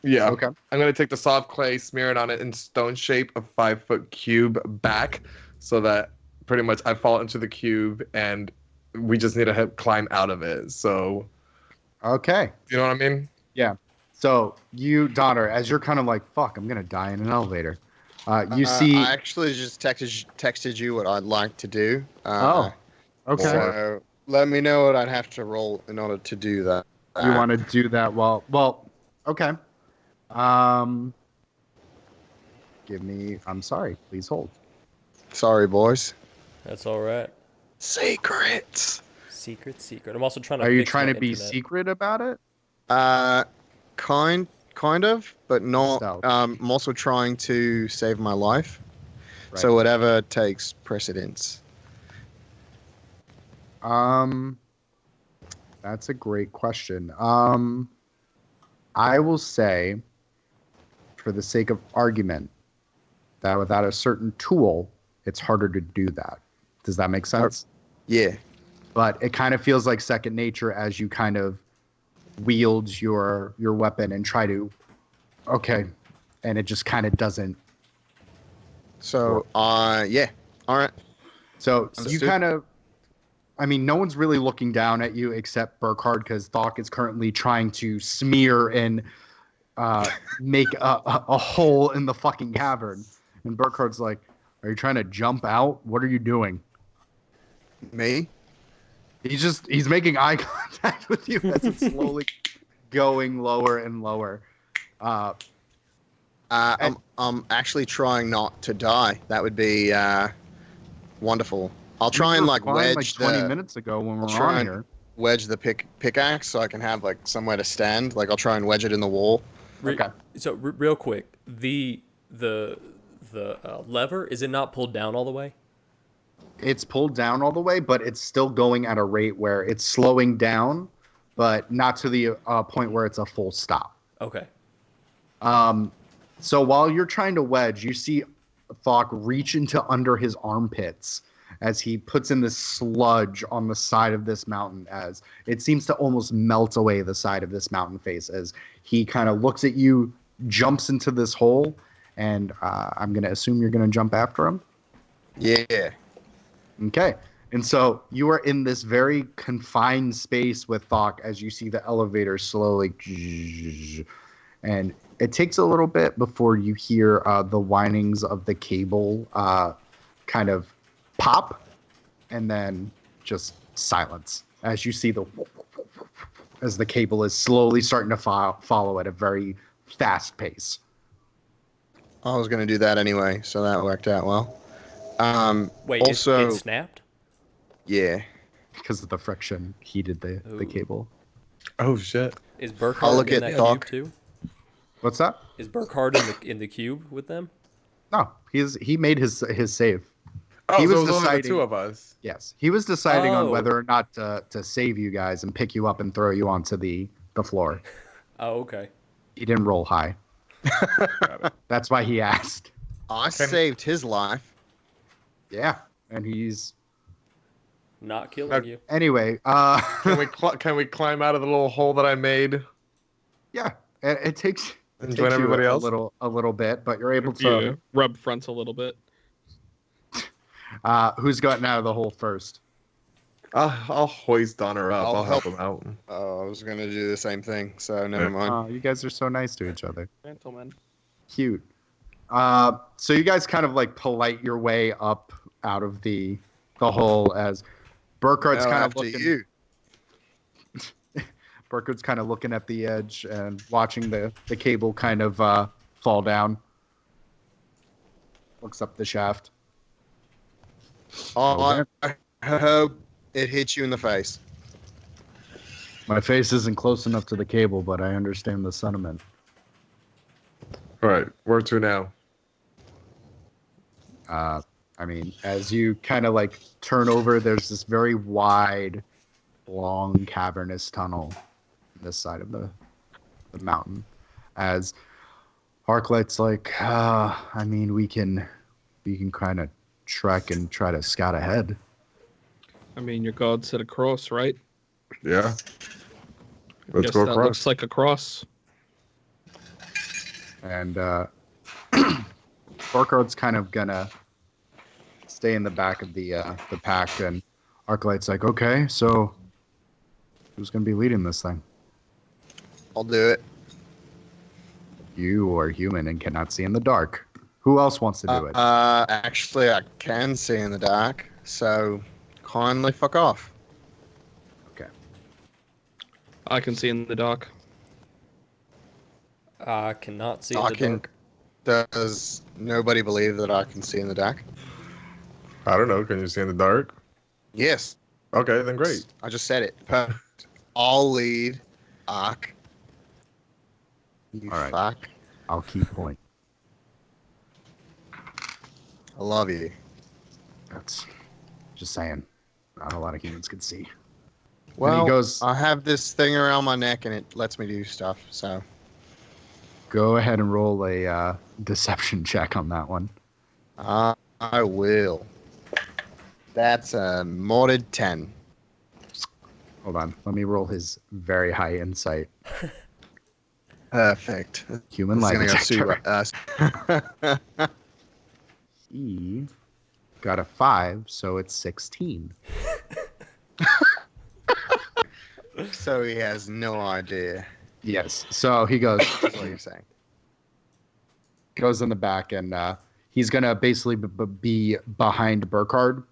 Yeah. Okay. I'm gonna take the soft clay, smear it on it in stone shape, a 5-foot cube back, so that pretty much I fall into the cube and we just need to climb out of it. So, Okay. you know what I mean? Yeah. So you, Donner, as you're kind of like, fuck, I'm gonna die in an elevator. You see. I actually just texted you what I'd like to do. Oh. Okay. So let me know what I'd have to roll in order to do that. You want to do that? Well. Okay. Give me. I'm sorry. Please hold. Sorry, boys. That's all right. Secrets. Secret. I'm also trying to. Are you fix trying my to be internet. secret about it? Kind of, but not. Stealth. I'm also trying to save my life. Right. So whatever takes precedence. That's a great question. I will say, for the sake of argument, that without a certain tool, it's harder to do that. Does that make sense? Yeah. But it kind of feels like second nature as you kind of wield your weapon and try to, okay, and it just kind of doesn't. So, yeah. All right. So you Understood. kind of, I mean, no one's really looking down at you except Burkhard because Doc is currently trying to smear and make a hole in the fucking cavern. And Burkhard's like, are you trying to jump out? What are you doing? Me? He's making eye contact with you as it's slowly going lower and lower. I'm actually trying not to die. That would be wonderful. I'll try and like wedge like 20 the minutes ago when we I'll were try on and- here. wedge the pickaxe so I can have like somewhere to stand. Like I'll try and wedge it in the wall. Okay. So real quick, the lever, is it not pulled down all the way? It's pulled down all the way, but it's still going at a rate where it's slowing down, but not to the point where it's a full stop. Okay. So while you're trying to wedge, you see Thok reach into under his armpits as he puts in this sludge on the side of this mountain, as it seems to almost melt away the side of this mountain face as he kind of looks at you, jumps into this hole, and I'm going to assume you're going to jump after him. Yeah. Okay. And so you are in this very confined space with Thok as you see the elevator slowly. And it takes a little bit before you hear the windings of the cable kind of pop and then just silence as you see as the cable is slowly starting to follow at a very fast pace. I was going to do that anyway, so that worked out well. Wait, also, it snapped? yeah. Because of the friction heated the Ooh. cable. Oh shit! Is I'll Burkhard look in at that Doc. cube too? What's that? Is Burkhard in the cube with them? No, he made his save. Oh, He so was it was only the deciding- two of us. Yes, he was deciding on Oh. whether or not to save you guys and pick you up and throw you onto the floor. Oh, okay. He didn't roll high. That's why he asked. I saved his life. Yeah, and he's Not killing Okay. you. anyway. Can we climb out of the little hole that I made? Yeah, it takes And join you everybody else? a little bit, but you're able to. You rub fronts a little bit. Who's gotten out of the hole first? I'll hoist Donner up. I'll I'll help help. him out. Oh, I was going to do the same thing, so never mind. You guys are so nice to each other. Gentlemen. Cute. So you guys kind of like polite your way up out of the hole as Burkhard's Now kind of after looking. you. Burkhard's kind of looking at the edge and watching the cable kind of fall down. Looks up the shaft. Oh, I hope it hits you in the face. My face isn't close enough to the cable, but I understand the sentiment. All right, where to now? I mean, as you kind of like turn over, there's this very wide, long, cavernous tunnel on this side of the mountain. As Arclight's like, I mean, we can kind of trek and try to scout ahead. I mean, your god said a cross, right? Yeah. Let's Guess go that across. looks like a cross. And Burkhard's kind of gonna stay in the back of the pack, and Arclight's like, okay, so who's gonna be leading this thing? I'll do it. You are human and cannot see in the dark. Who else wants to do it? Actually, I can see in the dark, so kindly fuck off. Okay. I can see in the dark. I cannot see in I the can- dark. Does nobody believe that I can see in the dark? I don't know. Can you see in the dark? Yes. Okay, then great. I just said it. Perfect. I'll lead Ark. You All right. fuck. I'll keep point. I love you. That's just saying. Not a lot of humans can see. Well, goes- I have this thing around my neck and it lets me do stuff, so. Go ahead and roll a deception check on that one. I will. That's a modded 10. Hold on. Let me roll his very high insight. Perfect. Human This is lie gonna go detector. us. He got a 5, so it's 16. So he has no idea. Yes. So he goes That's what you're saying. goes in the back, and he's gonna basically be behind Burkhard.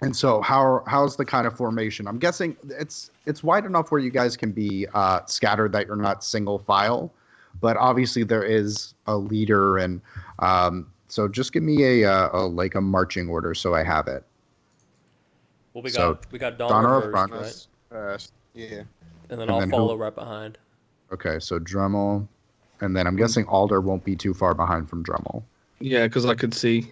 And so how's the kind of formation? I'm guessing it's wide enough where you guys can be scattered, that you're not single file, but obviously there is a leader, and so just give me a marching order so I have it. Well, we So, got Donner Donner up first, front. right? First, yeah. And then And I'll then who- follow right behind. Okay, so Dremel, and then I'm guessing Alder won't be too far behind from Dremel. Yeah, because I could see.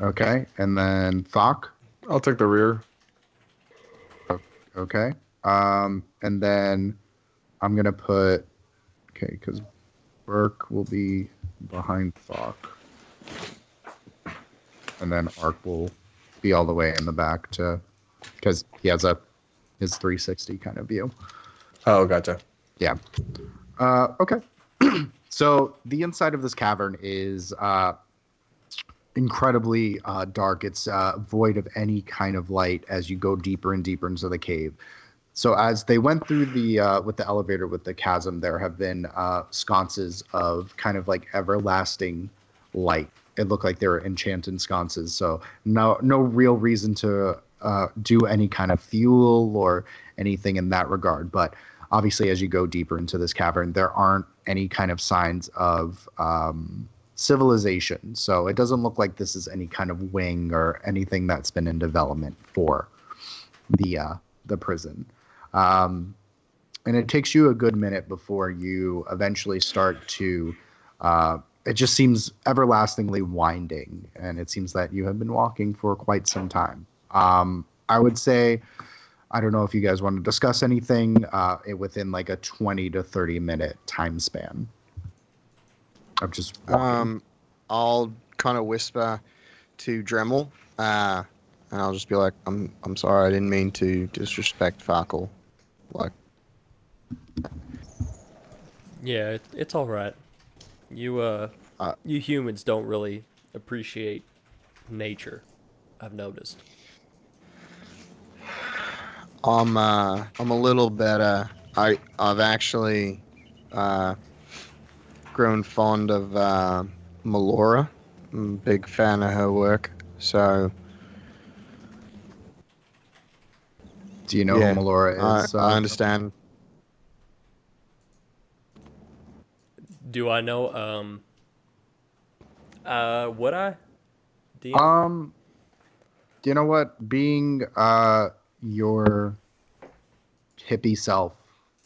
Okay, and then Thok. I'll take the rear. Okay, and then I'm gonna put because Burke will be behind Thok, and then Ark will be all the way in the back because he has his 360 kind of view. Oh, gotcha. Yeah. Okay. So the inside of this cavern is incredibly dark. It's void of any kind of light as you go deeper and deeper into the cave. So as they went through with the elevator with the chasm, there have been sconces of kind of like everlasting light. It looked like they were enchanted sconces. So no real reason to do any kind of fuel or anything in that regard. But obviously, as you go deeper into this cavern, there aren't any kind of signs of civilization. So it doesn't look like this is any kind of wing or anything that's been in development for the prison. And it takes you a good minute before you eventually start to. It just seems everlastingly winding, and it seems that you have been walking for quite some time. I would say, I don't know if you guys want to discuss anything within like a 20 to 30 minute time span of just walking. I'll kind of whisper to Dremel, and I'll just be like, I'm sorry, I didn't mean to disrespect Farkle. Like, Yeah, it's all right. You humans don't really appreciate nature, I've noticed. I'm a little better. I've actually grown fond of Melora. I'm a big fan of her work. So Do you know yeah, who Melora is? I understand. Do I know? Would I? Do you? You know what? Being your hippie self,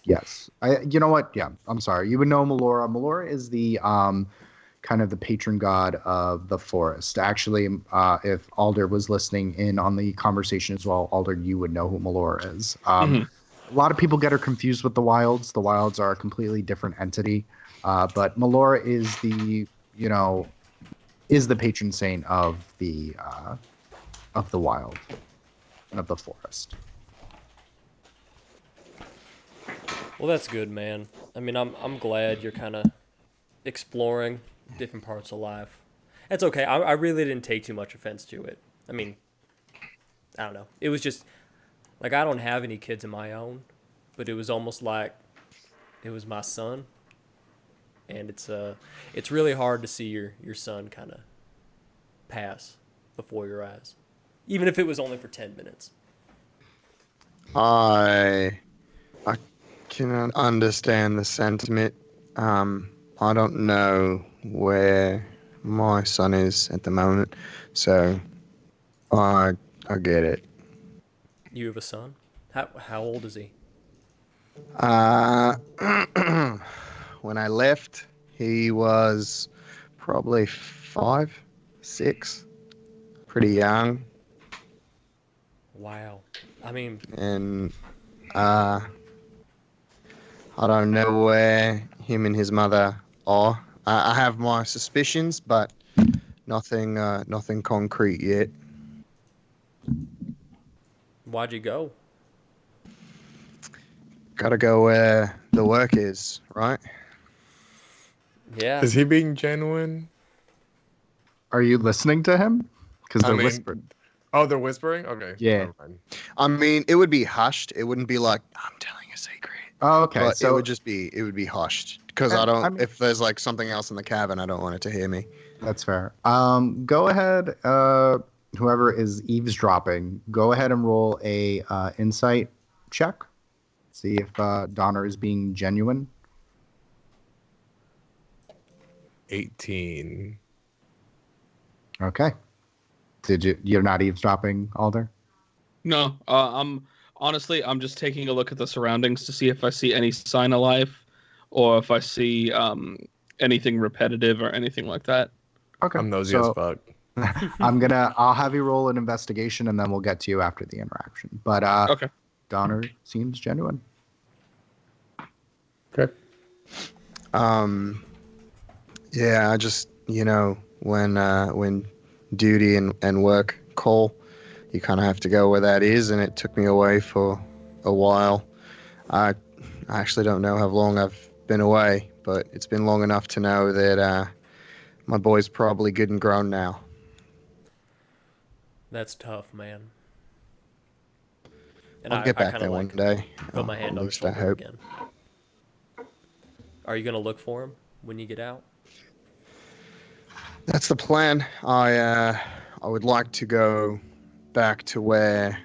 yes. You know what? Yeah, I'm sorry. You would know Melora. Melora is the kind of the patron god of the forest. Actually, if Alder was listening in on the conversation as well, Alder, you would know who Melora is. A lot of people get her confused with the wilds. The wilds are a completely different entity. But Melora is the patron saint of the wild and of the forest. Well, that's good, man. I mean, I'm glad you're kind of exploring different parts of life. That's okay. I really didn't take too much offense to it. I mean, I don't know. It was just like I don't have any kids of my own, but it was almost like it was my son, and it's really hard to see your son kind of pass before your eyes, even if it was only for 10 minutes. I can understand the sentiment. I don't know where my son is at the moment, so I get it. You have a son? How old is he? Uh, when I left, he was probably 5, 6, pretty young, Wow. I mean, and I don't know where him and his mother are. I have my suspicions, but nothing concrete yet. why'd you go? Gotta go where the work is, right? Yeah. Is he being genuine? Are you listening to him? Because I they're mean- whispering. Oh, they're whispering? Okay. Yeah. Never mind. I mean, it would be hushed. It wouldn't be like I'm telling a secret. Oh, okay. But So it would be hushed because And, I don't. I mean- if there's like something else in the cabin, I don't want it to hear me. that's fair. Go ahead. Whoever is eavesdropping, go ahead and roll a insight check. See if Donner is being genuine. 18. Okay. You're not eavesdropping, Alder? No, I'm just taking a look at the surroundings to see if I see any sign of life, or if I see anything repetitive or anything like that. Okay. I'm nosy as fuck. I'll have you roll an investigation and then we'll get to you after the interaction. But Okay. Donner seems genuine. Okay. Yeah, I just when duty and work call, you kind of have to go where that is, and it took me away for a while. I actually don't know how long I've been away, but it's been long enough to know that my boy's probably good and grown now. That's tough, man. And I'll get back kinda there one day. put my hand At on his least I shoulder hope. again. Are you gonna look for him when you get out? That's the plan. I would like to go back to where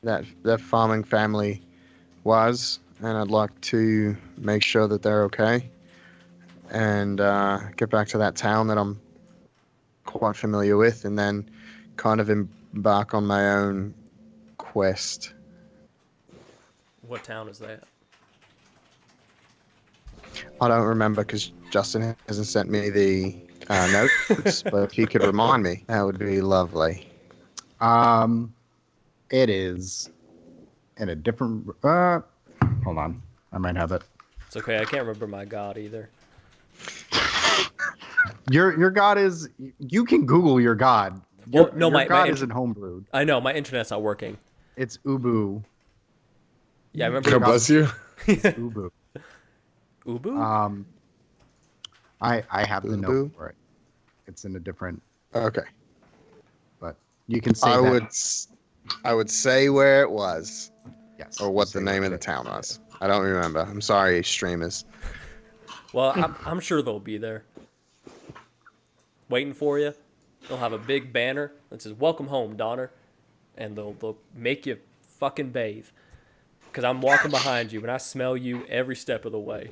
that farming family was, and I'd like to make sure that they're okay, and get back to that town that I'm quite familiar with, and then kind of embark on my own quest. What town is that? I don't remember because Justin hasn't sent me the notes, but if he could remind me, that would be lovely. It is in a different. Hold on, I might have it. It's okay. I can't remember my god either. Your god is. You can Google your god. Your, Well, no, your my god int- isn't homebrewed. I know my internet's not working. It's Ubu. Yeah, I remember. God bless you. Ubu. Ubu. I have the Ubu? note for it. It's in a different. Okay. But you can say I that. would say where it was Yes. or what say the name of the town was. I don't remember. I'm sorry, streamers. Well, I'm sure they'll be there, waiting for you. They'll have a big banner that says "Welcome home, Donner," and they'll make you fucking bathe. Because I'm walking behind you and I smell you every step of the way.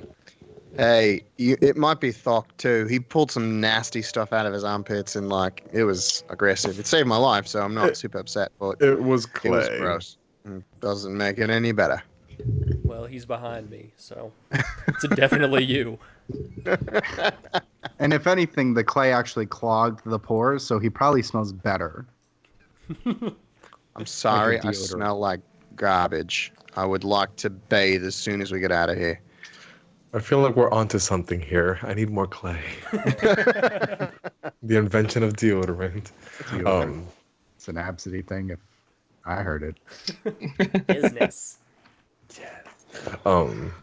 Hey, it might be Thok too. He pulled some nasty stuff out of his armpits and it was aggressive. It saved my life, so I'm not super upset. But It was it Clay. was gross. Doesn't make it any better. Well, he's behind me, so it's definitely you. And if anything, the clay actually clogged the pores, so he probably smells better. I'm sorry, I deodorant. smell like garbage. I would like to bathe as soon as we get out of here. I feel like we're onto something here. I need more clay. The invention of deodorant. Deodorant. It's an Absidy thing. If I heard it. Business. Um,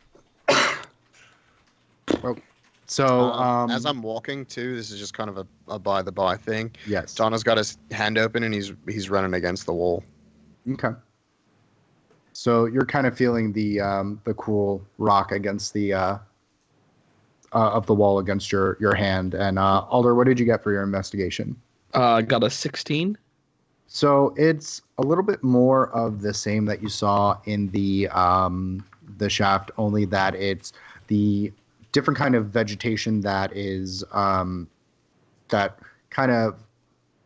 So, as I'm walking too, this is just kind of a by the by thing. yes. Donna's got his hand open and he's running against the wall. Okay. So you're kind of feeling the cool rock against the of the wall against your hand. And Alder, what did you get for your investigation? Got a 16. So it's a little bit more of the same that you saw in the shaft, only that it's the different kind of vegetation that is that kind of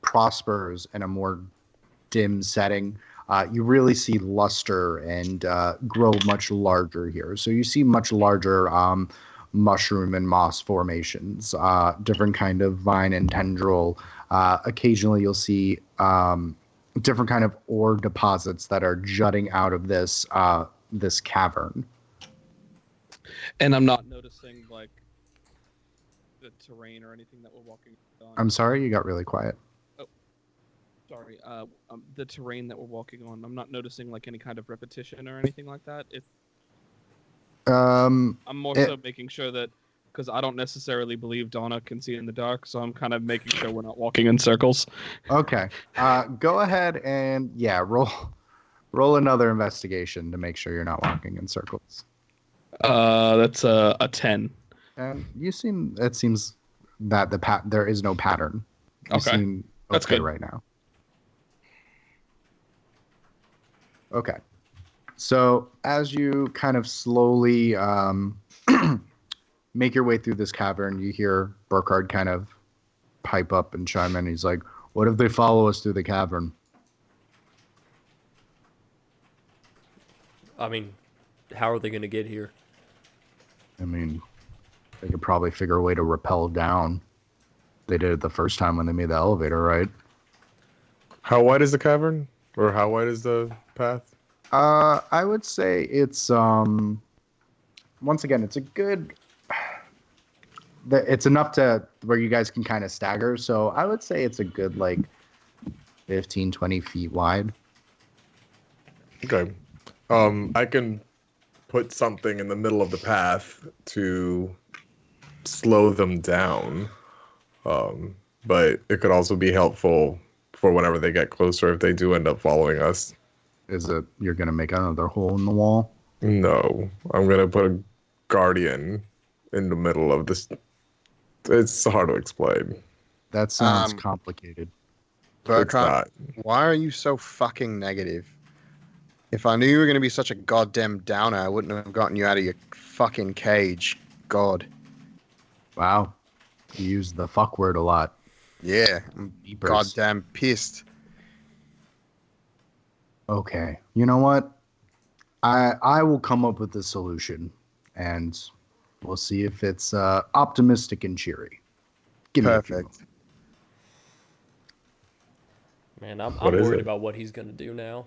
prospers in a more dim setting. You really see luster and grow much larger here. So you see much larger mushroom and moss formations, different kind of vine and tendril. Occasionally you'll see different kind of ore deposits that are jutting out of this this cavern. And I'm not noticing like the terrain or anything that we're walking on. I'm sorry, you got really quiet. Sorry. The terrain that we're walking on. I'm not noticing like any kind of repetition or anything like that. I'm more so making sure that, because I don't necessarily believe Donna can see in the dark, so I'm kind of making sure we're not walking in circles. Okay. Go ahead and roll another investigation to make sure you're not walking in circles. That's a 10. And it seems that there is no pattern. You Okay. seem That's okay good. right now. Okay. So as you kind of slowly make your way through this cavern, you hear Burkhard kind of pipe up and chime in. He's like, "What if they follow us through the cavern?" I mean, how are they going to get here? I mean, they could probably figure a way to rappel down. They did it the first time when they made the elevator, right? How wide is the cavern? Or how wide is the path? I would say it's once again, it's a good. It's enough to where you guys can kind of stagger. So I would say it's a good like 15, 20 feet wide. Okay. I can put something in the middle of the path to slow them down. But it could also be helpful for whenever they get closer if they do end up following us. Is it you're gonna make another hole in the wall? No, I'm gonna put a guardian in the middle of this. It's hard to explain. That sounds complicated. Burkhard, It's why are you so fucking negative? If I knew you were going to be such a goddamn downer, I wouldn't have gotten you out of your fucking cage. God. Wow, you use the fuck word a lot. Yeah, I'm Beepers. goddamn pissed. Okay, you know what? I will come up with a solution, and we'll see if it's optimistic and cheery. Give me a few Perfect. Man, I'm What is worried it? about what he's going to do now.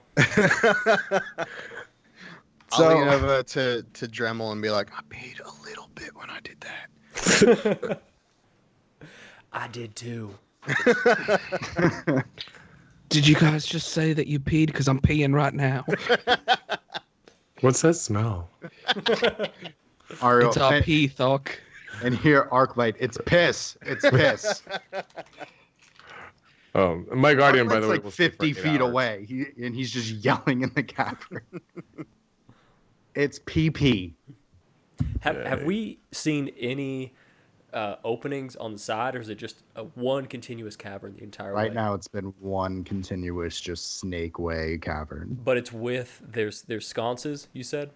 I'll lean over to Dremel and be like, I paid a little bit when I did that. I did too. Did you guys just say that you peed? Because I'm peeing right now. What's that smell? Ariel, It's our pee, Thok. and here, Arclight, it's piss. It's piss. My guardian, by Arclight's the way, like will stay for 50 8 feet hours. away, and he's just yelling in the cavern. It's PP. Have we seen any openings on the side, or is it just one continuous cavern the entire way? Right now, it's been one continuous, just snake way cavern. But it's with there's sconces, you said?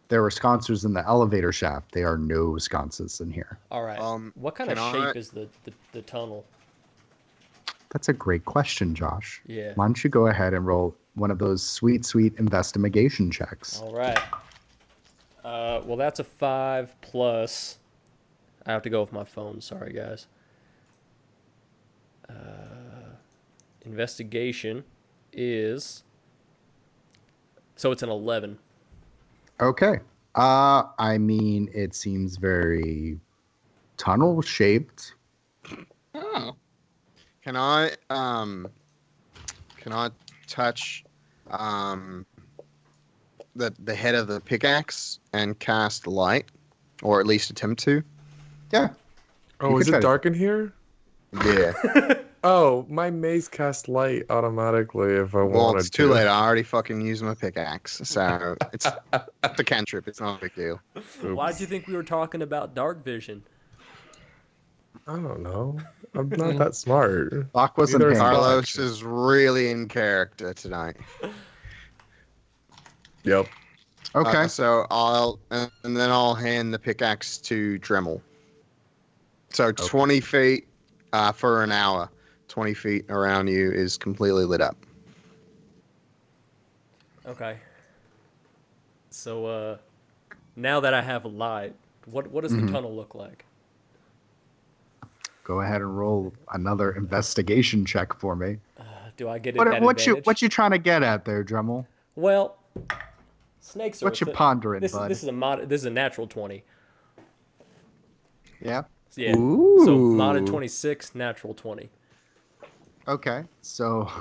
There were sconces in the elevator shaft. There are no sconces in here. All right. What kind of can shape I- is the tunnel? That's a great question, Josh. Yeah. Why don't you go ahead and roll one of those sweet investigation checks? All right. Well, that's a 5 plus. I have to go with my phone. Sorry, guys. Investigation is. So it's an 11. Okay. I mean, it seems very tunnel shaped. Oh. Can I touch the head of the pickaxe and cast light, or at least attempt to? Yeah. Oh, You is could try it to- dark in here? Yeah. Oh, my maze cast light automatically if I Well, wanted it's too to. late. I already fucking used my pickaxe, so it's the cantrip. It's not a big deal. Why'd you think we were talking about dark vision? I don't know. I'm not that smart. Bach wasn't Neither is paying Bach. Carlos is really in character tonight. Yep. Okay. So and then I'll hand the pickaxe to Dremel. So 20 feet for an hour. 20 feet around you is completely lit up. Okay. So now that I have a light, what does the tunnel look like? Go ahead and roll another investigation check for me. Do I get it What at what advantage? you trying to get at there, Dremel? Well, snakes are. What you pondering, bud? This is a natural 20. Yeah. Yeah. So modded 26, natural 20. Okay. So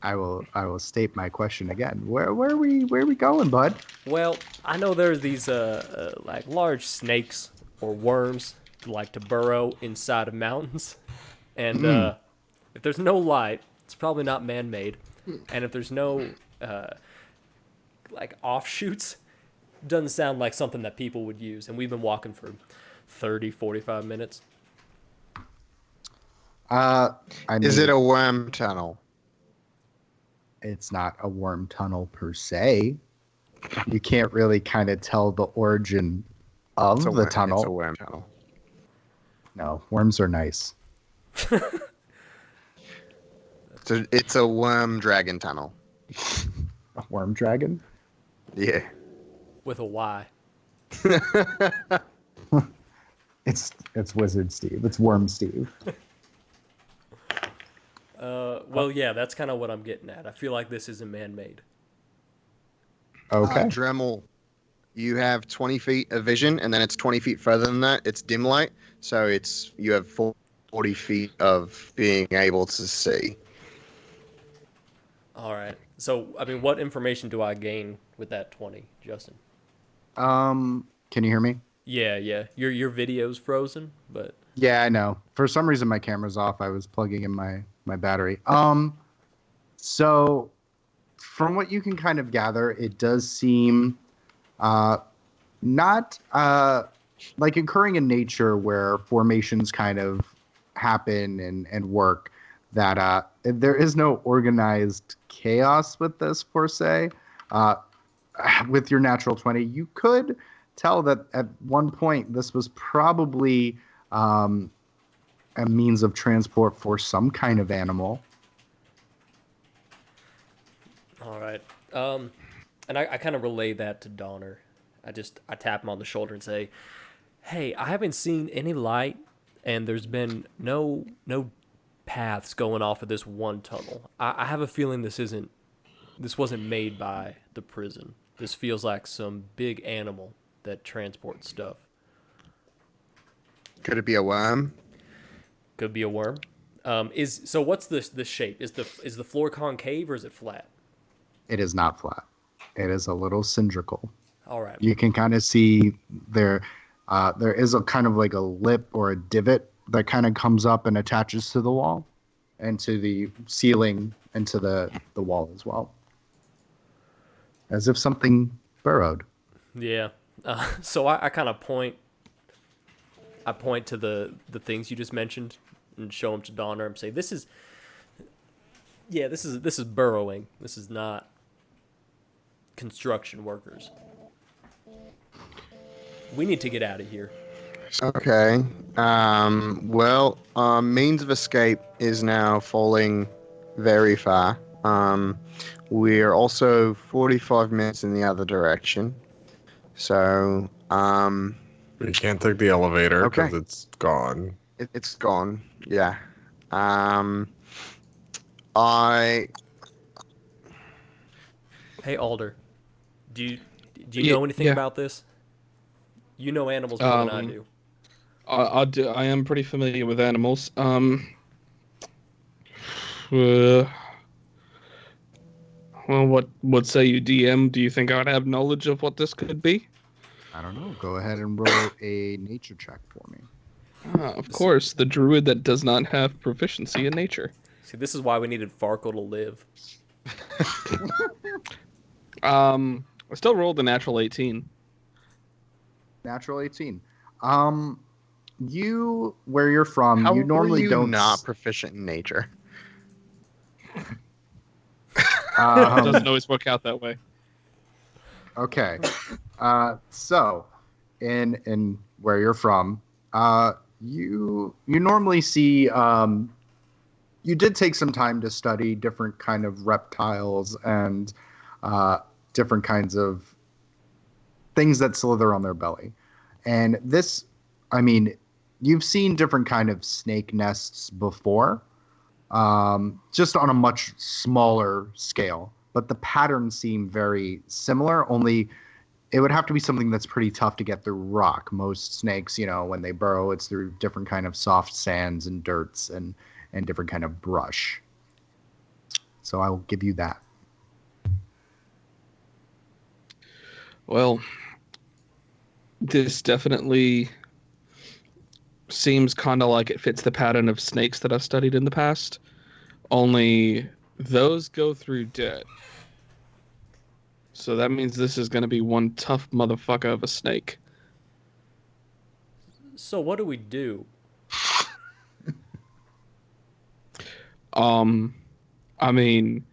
I will state my question again. Where are we going, bud? Well, I know there's these like large snakes or worms that like to burrow inside of mountains, and if there's no light, it's probably not man-made, and if there's no like offshoots, doesn't sound like something that people would use. And we've been walking for 30, 45 minutes. Is it a worm tunnel? It's not a worm tunnel per se. You can't really kind of tell the origin of the tunnel. It's a worm tunnel. No, worms are nice. It's a worm dragon tunnel. A worm dragon? Yeah. With a Y. It's Wizard Steve. It's Worm Steve. Well, yeah, that's kind of what I'm getting at. I feel like this isn't man-made. Okay. Dremel, you have 20 feet of vision, and then it's 20 feet further than that. It's dim light, so you have 40 feet of being able to see. All right. So, I mean, what information do I gain with that 20, Justin? Can you hear me? Yeah. Your video's frozen, but Yeah, I know. For some reason my camera's off. I was plugging in my battery. So from what you can kind of gather, it does seem not like occurring in nature where formations kind of happen and work, that there is no organized chaos with this per se. With your natural 20, you could tell that at one point this was probably a means of transport for some kind of animal. all right. And I kind of relay that to Donner. I tap him on the shoulder and say, "Hey, I haven't seen any light, and there's been no paths going off of this one tunnel. I have a feeling this wasn't made by the prison. This feels like some big animal that transports stuff. Could it be a worm? Could be a worm. So what's the shape? Is the floor concave or is it flat? It is not flat. It is a little cylindrical. All right. You can kind of see there is a kind of like a lip or a divot that kind of comes up and attaches to the wall and to the ceiling and to the wall as well. As if something burrowed. Yeah. So I kind of point. I point to the things you just mentioned and show them to Donner and say, "This is burrowing. This is not construction workers. We need to get out of here." Okay. Well, means of escape is now falling very far. We're also 45 minutes in the other direction. So, We can't take the elevator because Okay. it's gone. it's gone. Yeah. Hey Alder, do you know anything yeah. about this? You know animals more than I do. I am pretty familiar with animals. Well, what say you, DM? Do you think I would have knowledge of what this could be? I don't know. Go ahead and roll a nature check for me. Of course, the druid that does not have proficiency in nature. See, this is why we needed Farkle to live. I still rolled a natural 18. Natural 18. You, where you're from, How you normally are you don't. not proficient in nature? It doesn't always work out that way. Okay. So, in where you're from, you normally see. You did take some time to study different kind of reptiles and different kinds of things that slither on their belly, and this, I mean, you've seen different kind of snake nests before, just on a much smaller scale. But the patterns seem very similar, only it would have to be something that's pretty tough to get through rock. Most snakes, when they burrow, it's through different kind of soft sands and dirts and different kind of brush. So I will give you that. Well, this definitely seems kind of like it fits the pattern of snakes that I've studied in the past. Only those go through dirt. So that means this is going to be one tough motherfucker of a snake. So what do we do? I mean,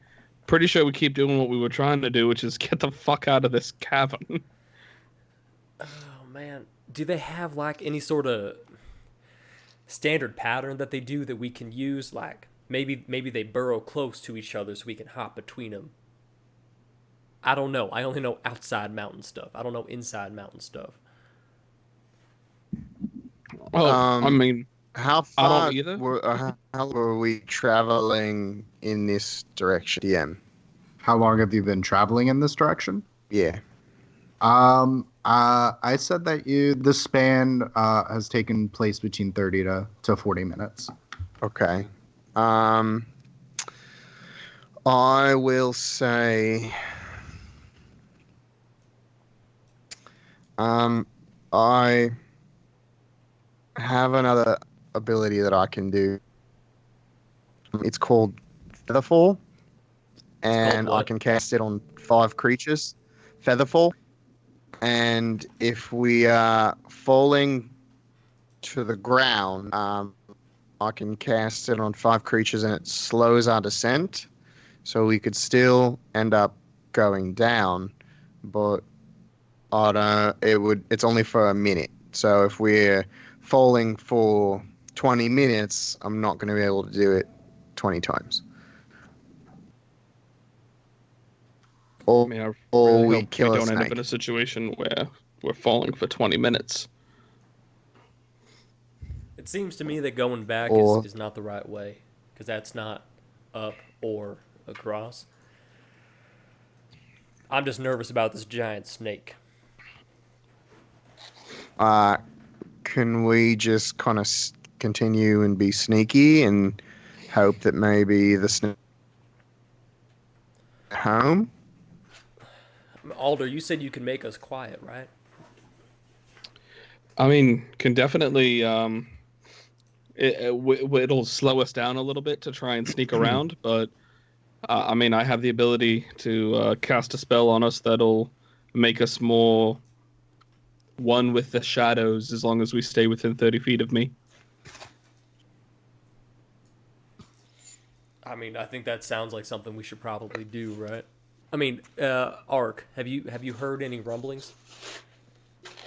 pretty sure we keep doing what we were trying to do, which is get the fuck out of this cavern. Oh man, do they have like any sort of standard pattern that they do that we can use? Like maybe they burrow close to each other so we can hop between them. I don't know. I only know outside mountain stuff. I don't know inside mountain stuff. Well, I mean, How I far don't either. how were we traveling in this direction? DM. How long have you been traveling in this direction? Yeah. I said that the span has taken place between 30 to 40 minutes. Okay. I will say. I have another ability that I can do. It's called Featherfall, and I what? can cast it on 5 creatures. Featherfall, and if we are falling to the ground, I can cast it on 5 creatures, and it slows our descent, so we could still end up going down, but it's only for a minute. So if we're falling for 20 minutes, I'm not going to be able to do it 20 times. I Or, mean, I or really we hope we kill a don't end up snake. in a situation where we're falling for 20 minutes. It seems to me that going back Or- is not the right way, because that's not up or across. I'm just nervous about this giant snake. Can we just kind of continue and be sneaky and hope that maybe the snake at home? Alder, you said you could make us quiet, right? I mean, can definitely it'll slow us down a little bit to try and sneak around, but I mean, I have the ability to cast a spell on us that'll make us more one with the shadows as long as we stay within 30 feet of me. I mean, I think that sounds like something we should probably do, right? I mean, Ark, have you heard any rumblings?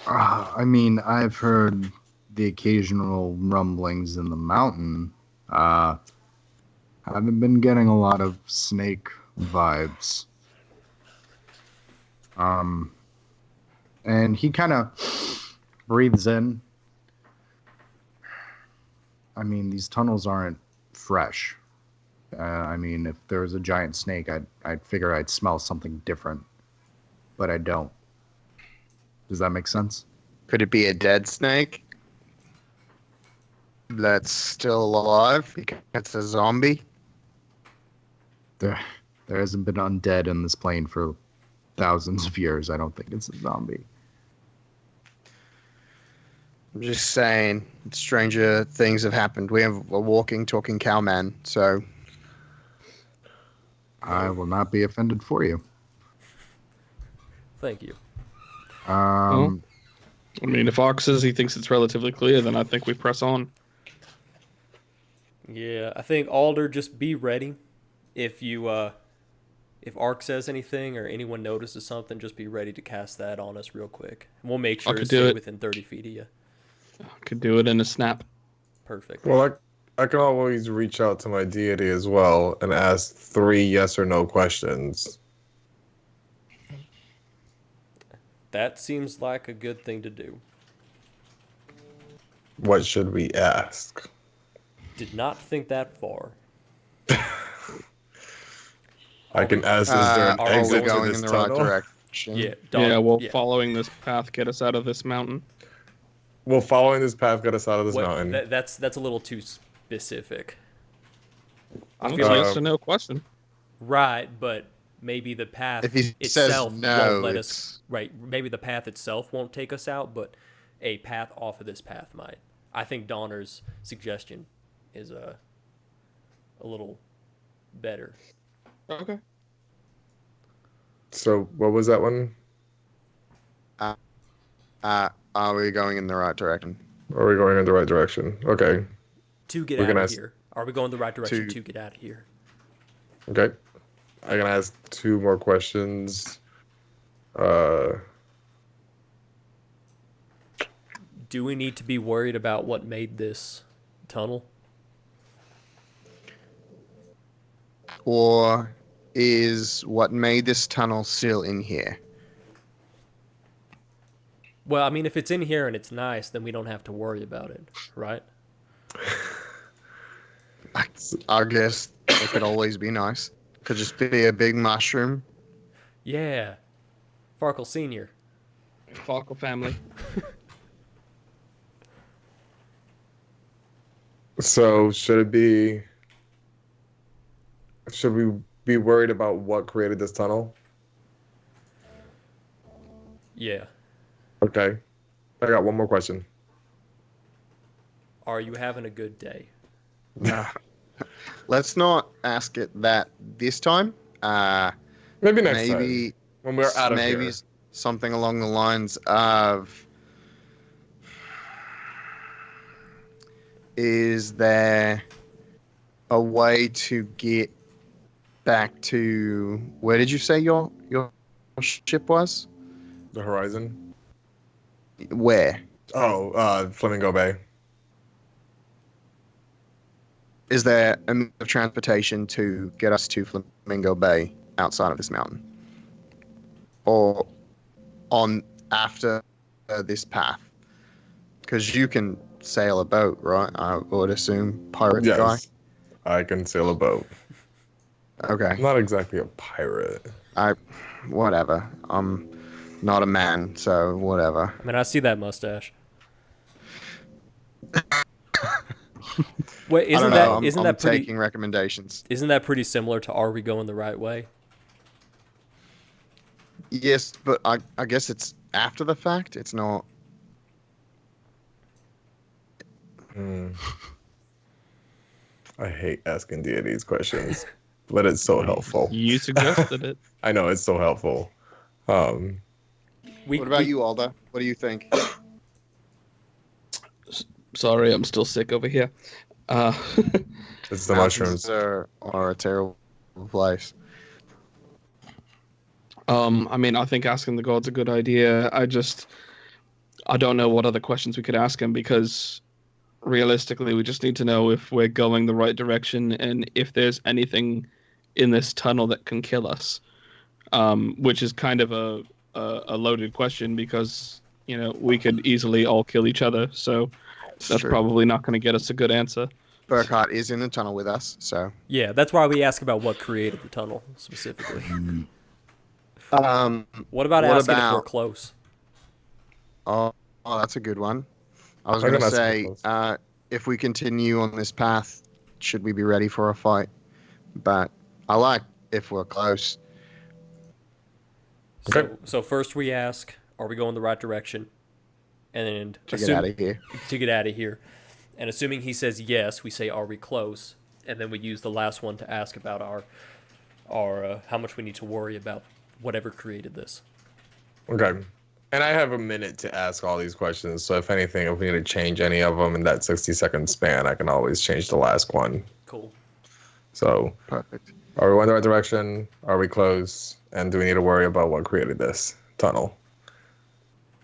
I mean, I've heard the occasional rumblings in the mountain. Haven't been getting a lot of snake vibes. And he kind of breathes in. I mean, these tunnels aren't fresh. I mean, if there was a giant snake, I'd figure I'd smell something different, but I don't. Does that make sense? Could it be a dead snake that's still alive because it's a zombie? There hasn't been undead in this plane for thousands of years. I don't think it's a zombie. I'm just saying, stranger things have happened. We have a walking, talking cowman, so I will not be offended for you. Thank you. Um, I mean, if Ark says he thinks it's relatively clear, then I think we press on. Yeah, I think Alder, just be ready. If you if Ark says anything or anyone notices something, just be ready to cast that on us real quick. We'll make sure to could do stay it. within 30 feet of you. Could do it in a snap. Perfect. Well, I can always reach out to my deity as well and ask 3 yes or no questions. That seems like a good thing to do. What should we ask? Did not think that far. I can ask, is there an are we exit to going this in the right tunnel? direction? Yeah, Yeah, will following this path get us out of this mountain? Will following this path get us out of this mountain? That's a little too specific. I Well, feel it's a like yes or no question. right, but maybe the path If he itself says no, won't let us. it's Right, maybe the path itself won't take us out, but a path off of this path might. I think Donner's suggestion is a little better. Okay. So what was that one? are we going in the right direction? Are we going in the right direction? Okay. To get We're out gonna of ask- here. Are we going the right direction To- to get out of here? Okay. I can ask 2 more questions. Do we need to be worried about what made this tunnel? Or is what made this tunnel still in here? Well, I mean, if it's in here and it's nice, then we don't have to worry about it, right? I guess it could always be nice. Could just be a big mushroom. Yeah. Farkle Senior. Falco family. So should we be worried about what created this tunnel? Yeah. Okay. I got one more question. Are you having a good day? Let's not ask it that this time. Maybe next time Maybe when we're out of maybe here. something along the lines of, is there a way to get back to, where did you say your ship was? The horizon. Where? Oh, Flamingo Bay. Is there a means of transportation to get us to Flamingo Bay outside of this mountain? Or on after this path? Because you can sail a boat, right? I would assume pirate guy. Yes. I can sail a boat. Okay. I'm not exactly a pirate. Whatever. I'm not a man, so whatever. I mean, I see that mustache. Wait, I don't know. isn't I'm that pretty? taking recommendations. Isn't that pretty similar to Are We Going the Right Way? Yes, but I guess it's after the fact. It's not. I hate asking deities questions, but it's so helpful. You suggested it. I know it's so helpful. What about you, Alda? What do you think? Sorry, I'm still sick over here. It's the mushrooms. Are a terrible place. I mean, I think asking the god's a good idea. I don't know what other questions we could ask him, because realistically, we just need to know if we're going the right direction and if there's anything in this tunnel that can kill us. Which is kind of a loaded question, because we could easily all kill each other. So that's True. probably not going to get us a good answer. Burkhart is in the tunnel with us, so. Yeah, that's why we ask about what created the tunnel specifically. What about asking if we're close? Oh, that's a good one. I was I'm going to gonna ask say, if we continue on this path, should we be ready for a fight? But I like if we're close. So first we ask, are we going the right direction? And To get out of here. to get out of here. And assuming he says yes, we say, "Are we close?" And then we use the last one to ask about our how much we need to worry about whatever created this. Okay. And I have a minute to ask all these questions. So if anything, if we need to change any of them in that 60-second span, I can always change the last one. Cool. So Perfect. are we going the right direction? Are we close? And do we need to worry about what created this tunnel?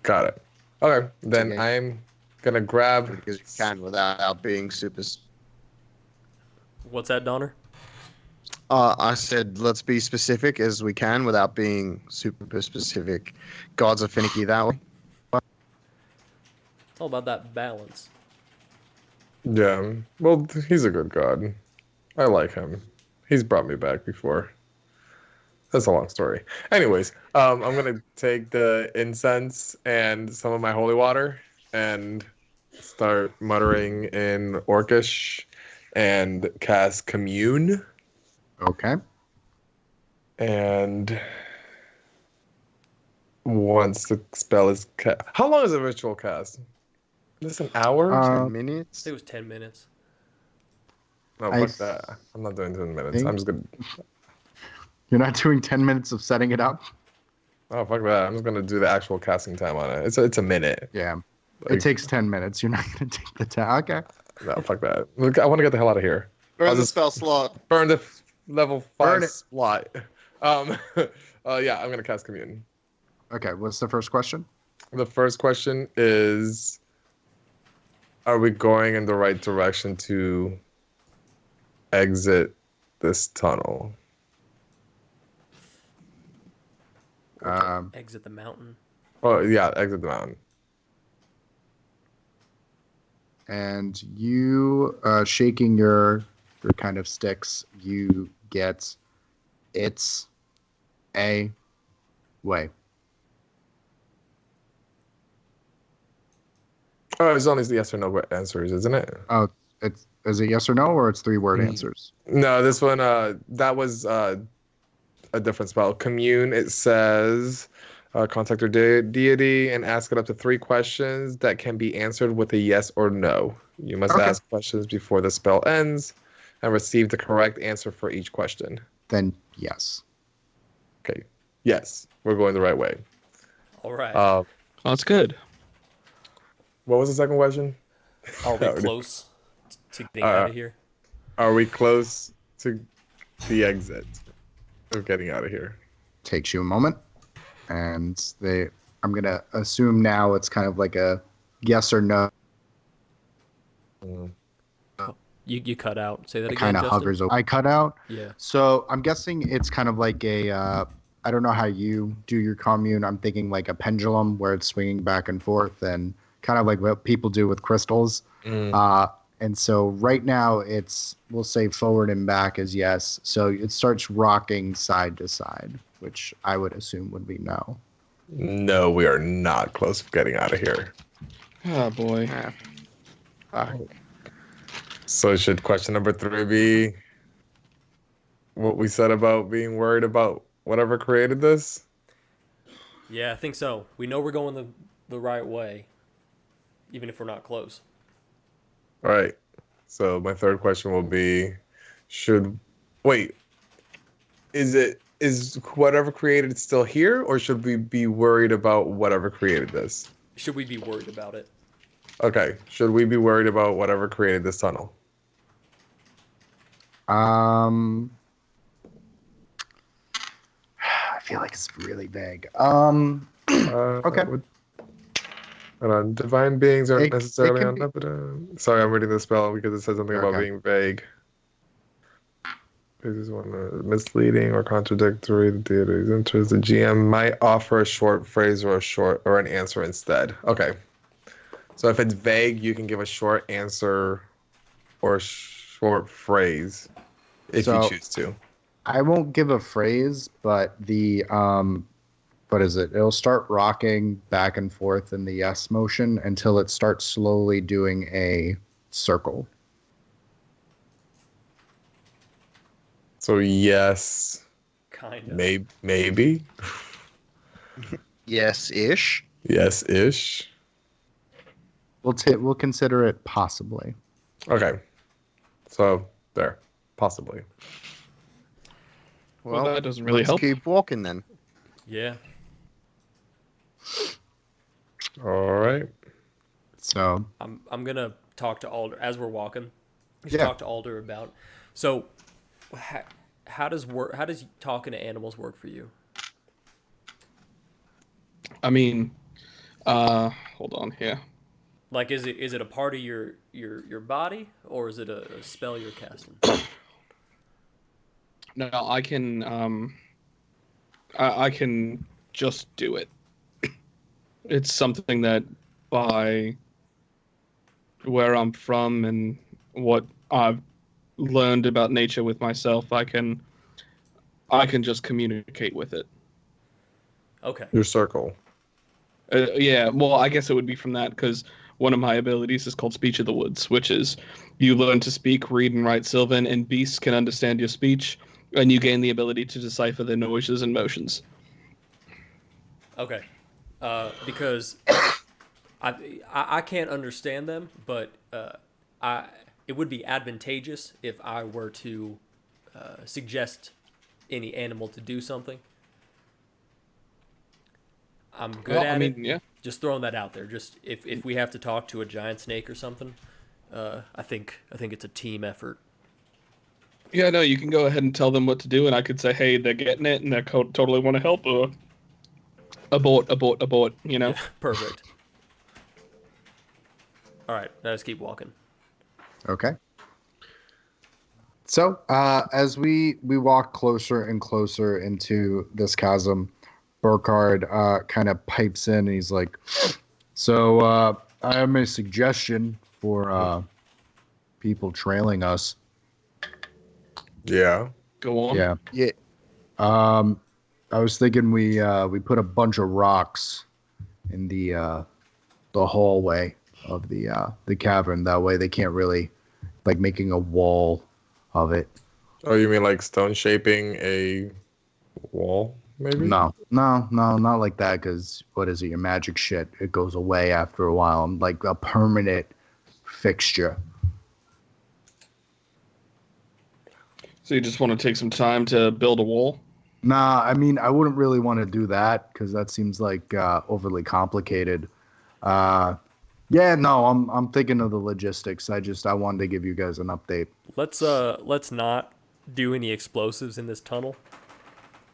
Got it. Okay. Then Okay. I'm going to grab... Because you can without being super. What's that, Donner? I said let's be specific as we can without being super specific. Gods are finicky that way. It's all about that balance. Yeah. Well, he's a good god. I like him. He's brought me back before. That's a long story. Anyways, I'm going to take the incense and some of my holy water and start muttering in Orcish and cast Commune. Okay. And once the spell is cast... How long is a ritual cast? Just an hour? 10 I minutes. think it was 10 minutes. No, I fuck that. I'm not doing 10 minutes. think- I'm just going to... You're not doing 10 minutes of setting it up? Oh, fuck that. I'm just going to do the actual casting time on it. It's a minute. Yeah. Like, It takes 10 minutes. You're not going to take the time. Okay. No, fuck that. Look, I want to get the hell out of here. Burn I'll the just- spell slot. Burn the level 5 Burn it. slot. Yeah, I'm going to cast Commune. Okay. What's the first question? The first question is, are we going in the right direction to exit this tunnel? Exit the mountain. Oh, yeah, exit the mountain. And you shaking your kind of sticks, you get it's a way. Oh, it's only the yes or no answers, isn't it? Oh, is it yes or no, or it's 3-word Mm. answers? No, this one, that was a different spell. Commune, it says, contact your deity and ask it up to 3 questions that can be answered with a yes or no. You must Okay. ask questions before the spell ends and receive the correct answer for each question. Then yes. Okay. Yes, we're going the right way. All right. Oh, that's good. What was the second question? Are we no. close to getting out of here? Are we close to the exit of getting out of here? Takes you a moment, and I'm gonna assume now it's kind of like a yes or no. You cut out. Say that It again, kind of Justin? hovers over. I cut out. Yeah. So I'm guessing it's kind of like a, I don't know how you do your commune. I'm thinking like a pendulum where it's swinging back and forth, and kind of like what people do with crystals. And so right now it's, we'll say forward and back is yes. So it starts rocking side to side, which I would assume would be no. No, we are not close to getting out of here. Oh boy. So should question number 3 be what we said about being worried about whatever created this? Yeah, I think so. We know we're going the right way, even if we're not close. All right. So my third question will be, is whatever created it still here, or should we be worried about whatever created this? Should we be worried about it? Okay. Should we be worried about whatever created this tunnel? I feel like it's really vague. Okay. Divine beings aren't It necessarily can be- omnipotent. Sorry, I'm reading the spell because it says something about Okay. being vague. This is one misleading or contradictory. The deity's interest. The GM might offer a short phrase or an answer instead. Okay. So if it's vague, you can give a short answer or a short phrase if you So- choose to. I won't give a phrase, but the what is it? It'll start rocking back and forth in the yes motion until it starts slowly doing a circle. So yes, Kind of. maybe, Yes-ish. yes-ish. We'll consider it possibly. Okay. So there, possibly. Well, that doesn't really let's help. keep walking then. Yeah. All right. So I'm gonna talk to Alder as we're walking. Just Yeah. talk to Alder about. So, how does talking to animals work for you? I mean, hold on here. Like, is it a part of your body, or is it a spell you're casting? No, I can I can just do it. It's something that by where I'm from and what I've learned about nature with myself, I can just communicate with it. Okay. Your circle. Yeah, well, I guess it would be from that because one of my abilities is called Speech of the Woods, which is you learn to speak, read, and write Sylvan, and beasts can understand your speech, and you gain the ability to decipher their noises and motions. Okay. Because I can't understand them, but it would be advantageous if I were to suggest any animal to do something. I'm good Well, at I mean, it. yeah. Just throwing that out there. Just if we have to talk to a giant snake or something, I think it's a team effort. Yeah, no, you can go ahead and tell them what to do, and I could say, hey, they're getting it, and they totally want to help, or abort, you know? Yeah, perfect. All right, now let's keep walking. okay. So as we walk closer and closer into this chasm, Burkhard kind of pipes in and he's like, "So I have a suggestion for people trailing us." Yeah. Go on. Yeah. Yeah. I was thinking we put a bunch of rocks in the hallway of the cavern. That way they can't really like making a wall of it. Oh, you mean like stone shaping a wall, maybe? No, not like that. Because what is it? Your magic shit. It goes away after a while. Like a permanent fixture. So you just want to take some time to build a wall? Nah, I mean I wouldn't really want to do that because that seems like overly complicated. Yeah, no, I'm thinking of the logistics. I wanted to give you guys an update. Let's not do any explosives in this tunnel.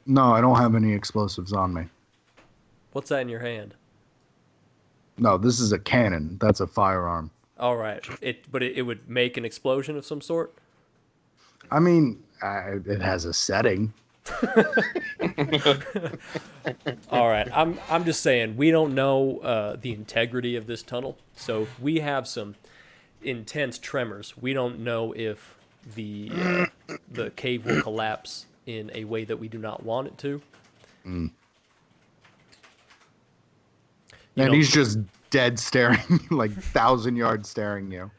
No, I don't have any explosives on me. What's that in your hand? No, this is a cannon. That's a firearm. All right. But it would make an explosion of some sort. I mean, it has a setting. All right. I'm just saying we don't know the integrity of this tunnel. So if we have some intense tremors, we don't know if the cave will collapse in a way that we do not want it to. Mm. You And know- he's just dead staring, like 1,000 yards staring you.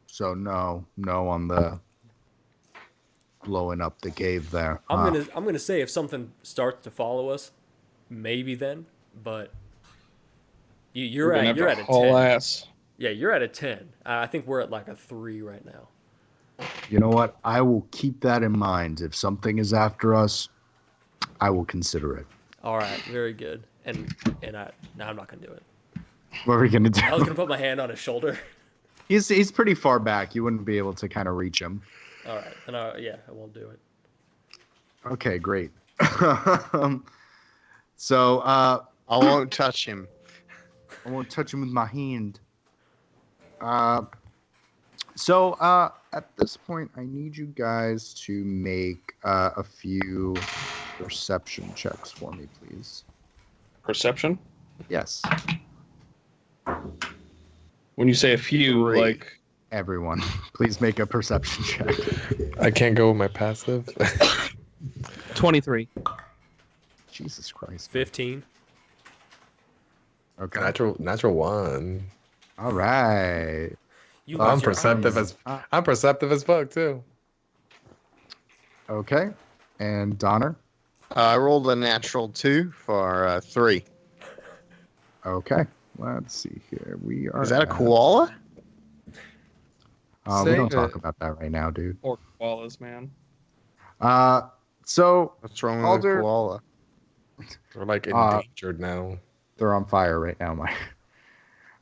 So no on the blowing up the cave there. I'm gonna say if something starts to follow us, maybe then. But you're We're gonna at have to a haul 10. ass. Yeah, you're at a 10. I think we're at like a 3 right now. You know what? I will keep that in mind. If something is after us, I will consider it. All right, very good. And I'm not gonna do it. What are we gonna do? I was gonna put my hand on his shoulder. He's pretty far back. You wouldn't be able to kind of reach him. All right, and I won't do it. Okay, great. So I won't touch him. I won't touch him with my hand. So at this point, I need you guys to make a few perception checks for me, please. Perception? Yes, When you say a few, Three. like everyone, please make a perception check. I can't go with my passive. 23. Jesus Christ. 15. Okay. Natural one. All right. You I'm lost your perceptive eyes. I'm perceptive as fuck too. Okay. And Donner? I rolled a natural 2 for 3. Okay. Let's see here. We are. Is that a at- koala? we Say don't talk it. about that right now, dude. Or koalas, man. So What's wrong with Alder- a koala? They're like Uh, endangered now. they're on fire right now, Mike.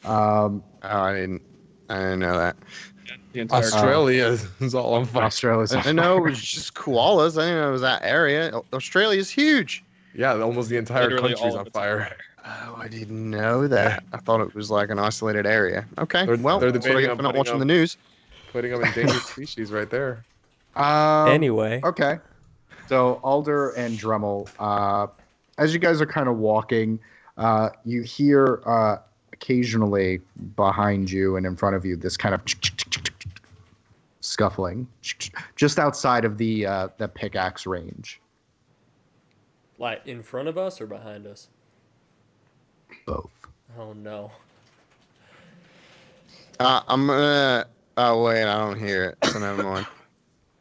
Oh, I didn't know that. The entire Australia is all on fire. Australia's. I know it was just koalas. I didn't know it was that area. Australia's huge. Yeah, almost the entire Literally country's all on of it's on fire. Oh, I didn't know that. I thought it was like an isolated area. Okay, well, they're that's what I debating get on for not putting watching up- the news. Putting them endangered species right there. Anyway, Okay. So Alder and Dremel, as you guys are kind of walking, you hear occasionally behind you and in front of you this kind of scuffling just outside of the pickaxe range. like in front of us or behind us? Both. Oh no. I'm gonna. Oh wait, I don't hear it. So never mind.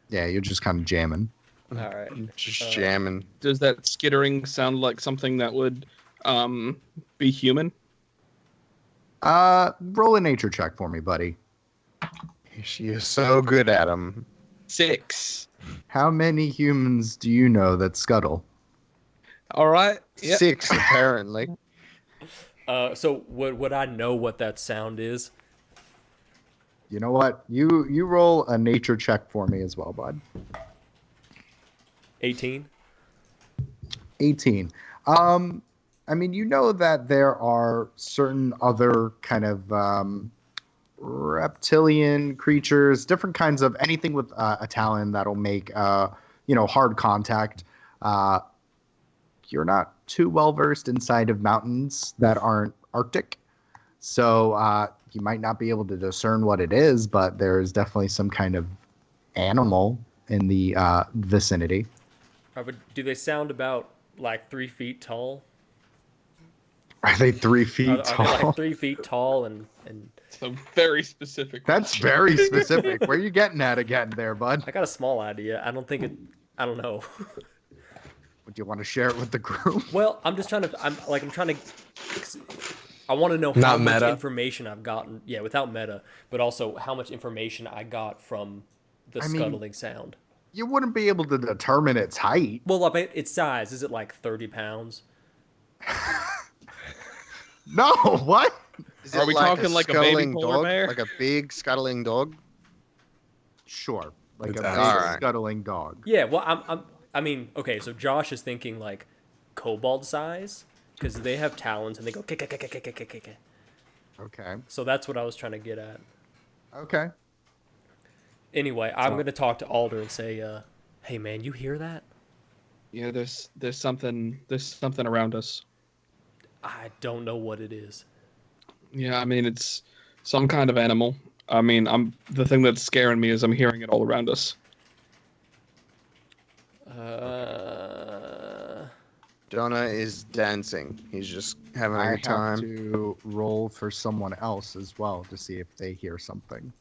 Yeah, you're just kind of jamming. All right. Just jamming. Does that skittering sound like something that would be human? Roll a nature check for me, buddy. She is so good at them. 6. How many humans do you know that scuttle? All right. Yep. 6 apparently. So would I know what that sound is? You know what? You roll a nature check for me as well, bud. 18. 18. I mean, you know that there are certain other kind of reptilian creatures, different kinds of anything with a talon that'll make hard contact. You're not too well versed inside of mountains that aren't Arctic, so you might not be able to discern what it is, but there is definitely some kind of animal in the vicinity. But do they sound about like 3 feet tall? Are they 3 feet Are tall? they like 3 feet tall and So very specific. That's very specific. Where are you getting at again there, bud? I got a small idea. I don't think it. I don't know. Would you want to share it with the group? Well, I'm just trying to. I'm trying to. I want to know how Not much meta. information I've gotten. Yeah, without meta, but also how much information I got from the I mean- scuttling sound. You wouldn't be able to determine its height. Well, I bet its size. Is it like 30 pounds? No, what? Is Are it we talking a like a baby scuttling polar dog? bear? Like a big scuttling dog? Sure, like It's a big alright. scuttling dog. Yeah. Well, I mean, okay. So Josh is thinking like kobold size because they have talons and they go kick, kick, kick, kick, kick, kick, kick. Okay. So that's what I was trying to get at. Okay. Anyway, I'm gonna talk to Alder and say, "Hey, man, you hear that? Yeah, there's something around us. I don't know what it is." Yeah, I mean it's some kind of animal. I mean, the thing that's scaring me is I'm hearing it all around us. Donna is dancing. He's just having I a have good time. to roll for someone else as well to see if they hear something.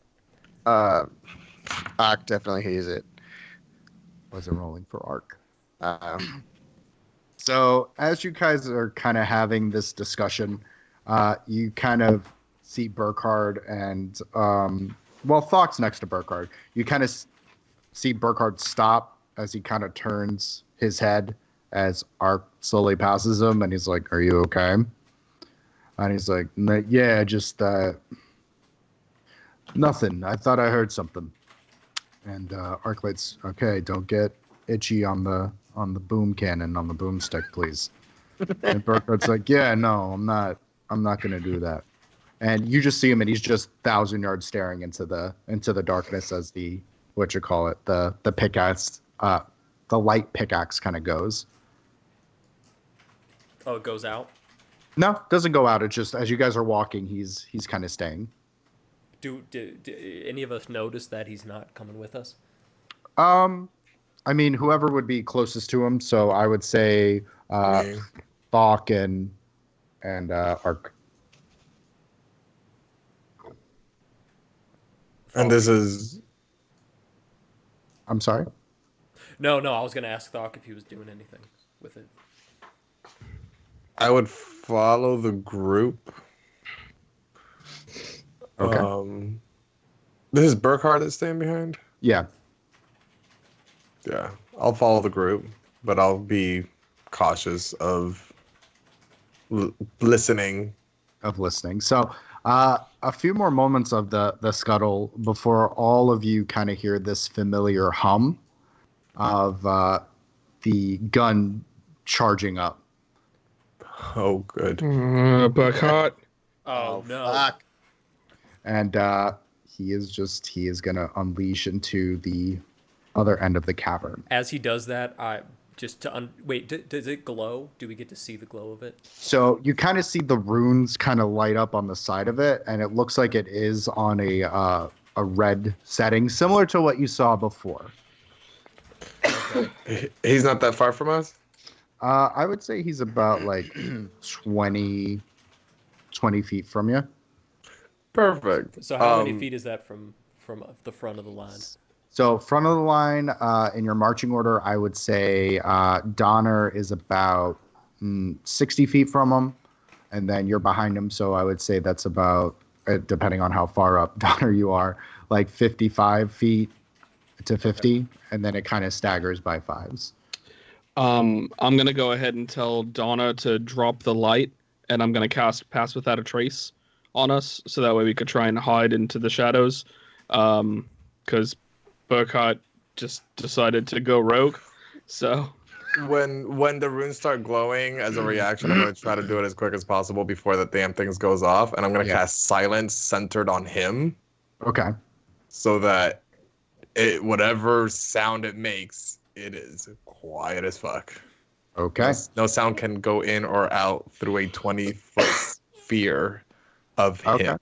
Ark definitely hears it. Wasn't rolling for Arc. Um, So as you guys are kind of having this discussion, you kind of see Burkhard and Thock's next to Burkhard. You kind of see Burkhard stop as he kind of turns his head as Ark slowly passes him, and he's like, "Are you okay?" And he's like, "Yeah, just nothing. I thought I heard something." And Arclight's, "Okay, don't get itchy on the boom cannon, on the boomstick, please." And Burkhard's like, "Yeah, no, I'm not gonna do that." And you just see him, and he's just 1,000 yards staring into the darkness as the pickaxe, the light pickaxe kind of goes. Oh, it goes out. No, doesn't go out. It's just as you guys are walking, he's kind of staying. Do any of us notice that he's not coming with us? I mean, whoever would be closest to him. So I would say Me. Thock and Ark. And this is I'm sorry. No, I was gonna ask Thok if he was doing anything with it. I would follow the group. Okay. This is Burkhardt that's staying behind? Yeah. Yeah. I'll follow the group, but I'll be cautious of listening. So, a few more moments of the scuttle before all of you kind of hear this familiar hum of the gun charging up. Oh, good. Burkhardt. Oh, no. Fuck. And he is going to unleash into the other end of the cavern. As he does that, wait, does it glow? Do we get to see the glow of it? So you kind of see the runes kind of light up on the side of it, and it looks like it is on a red setting, similar to what you saw before. He's not that far from us? I would say he's about like 20 feet from you. Perfect. So how many feet is that from the front of the line? So front of the line, in your marching order, I would say Donner is about 60 feet from him, and then you're behind him. So I would say that's about, depending on how far up Donner you are, like 55 feet to 50, and then it kind of staggers by fives. I'm gonna go ahead and tell Donna to drop the light, and I'm gonna cast Pass Without a Trace on us, so that way we could try and hide into the shadows. Because Burkhardt just decided to go rogue. So When the runes start glowing as a reaction, I'm going to try to do it as quick as possible before that damn thing goes off, and I'm going to cast Silence centered on him. Okay. So that whatever sound it makes, it is quiet as fuck. Okay. No sound can go in or out through a 20-foot sphere of him.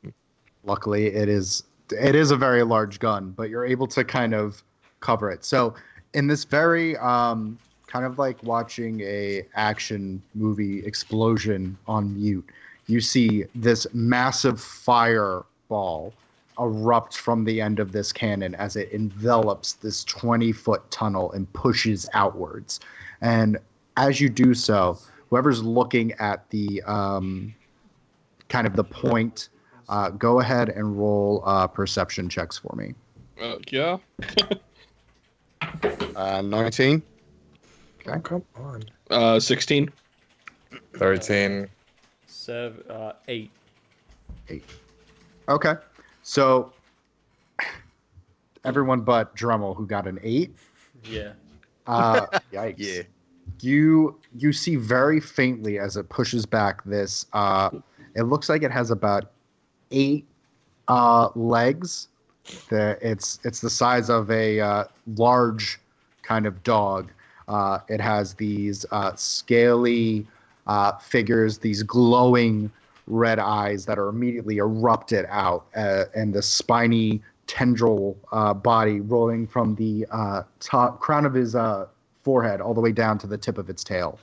Luckily, it is a very large gun, but you're able to kind of cover it. So in this very kind of like watching a action movie explosion on mute, you see this massive fireball erupt from the end of this cannon as it envelops this 20-foot tunnel and pushes outwards. And as you do so, whoever's looking at the kind of the point, go ahead and roll perception checks for me. yeah. 19. Oh, come on. 16. 13. 8. 8. Okay. So everyone but Drummel, who got an 8. Yeah. Yikes. Yeah. You see very faintly as it pushes back this. It looks like it has about 8 legs. It's the size of a large kind of dog. It has these scaly figures, these glowing red eyes that are immediately erupted out, and the spiny tendril body rolling from the top crown of his forehead all the way down to the tip of its tail.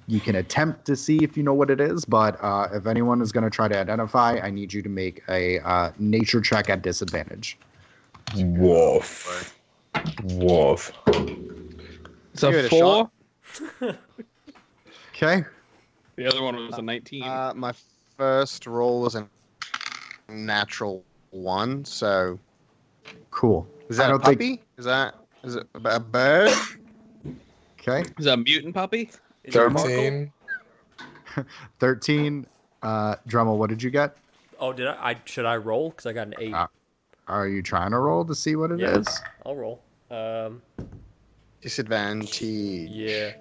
You can attempt to see if you know what it is, but if anyone is going to try to identify, I need you to make a nature check at disadvantage. Woof. Woof. It's Give it a a 4. Okay. The other one was a 19. My first roll was a natural 1, so Cool. is that I a don't think- puppy? Is it a bird? Okay. Is that a mutant puppy? Is it Markle? 13. 13. Drummel, what did you get? Oh, did I? Should I roll? Because I got an 8. Are you trying to roll to see what it is? I'll roll. Disadvantage. Yeah.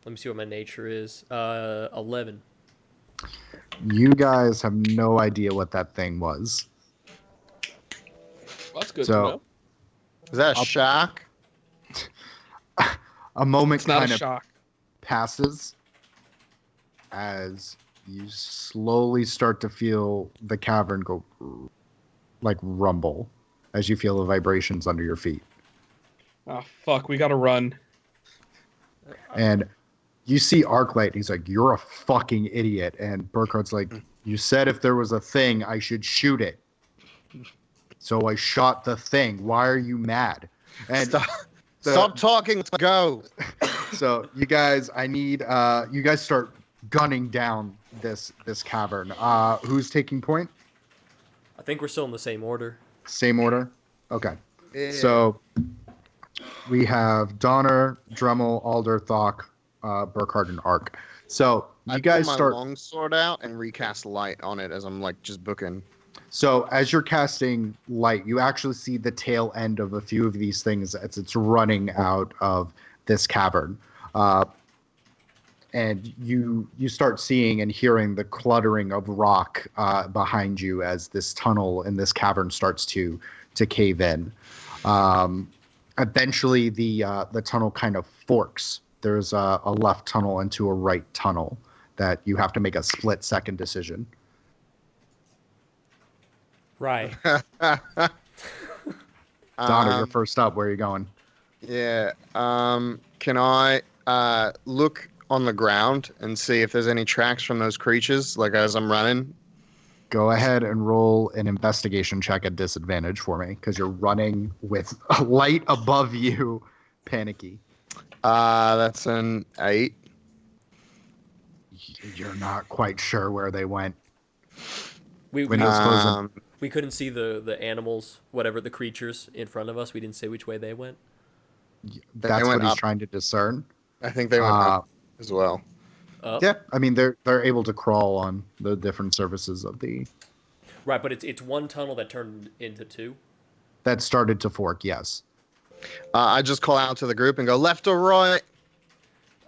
Let me see what my nature is. 11. You guys have no idea what that thing was. Well, that's good So- to know. Is that a shark? A moment It's not kind a of shock. passes as you slowly start to feel the cavern go like rumble as you feel the vibrations under your feet. Oh, fuck. We gotta run. And you see Arclight. He's like, "You're a fucking idiot." And Burkhardt's like, "You said if there was a thing, I should shoot it. So I shot the thing. Why are you mad?" And Stop talking. Let's go. So you guys, I need you guys start gunning down this cavern. Who's taking point? I think we're still in the same order. Same order. Okay. Yeah. So we have Donner, Dremel, Alder, Thok, Burkhardt, and Ark. So you I guys pull my start. long sword out and recast light on it as I'm like just booking. So as you're casting light, you actually see the tail end of a few of these things as it's running out of this cavern. And you start seeing and hearing the cluttering of rock behind you as this tunnel in this cavern starts to cave in. Eventually, the tunnel kind of forks. There's a left tunnel into a right tunnel that you have to make a split-second decision. Right. Donna, you're first up. Where are you going? Yeah. Can I look on the ground and see if there's any tracks from those creatures, like as I'm running? Go ahead and roll an investigation check at disadvantage for me, because you're running with a light above you, panicky. That's an 8. You're not quite sure where they went. We Windows closing. we couldn't see the animals, whatever the creatures in front of us. We didn't say which way they went. That's went what he's up. trying to discern. I think they went up as well. Up. Yeah, I mean they're able to crawl on the different surfaces of the Right, but it's one tunnel that turned into two. that started to fork. Yes. I just call out to the group and go left or right.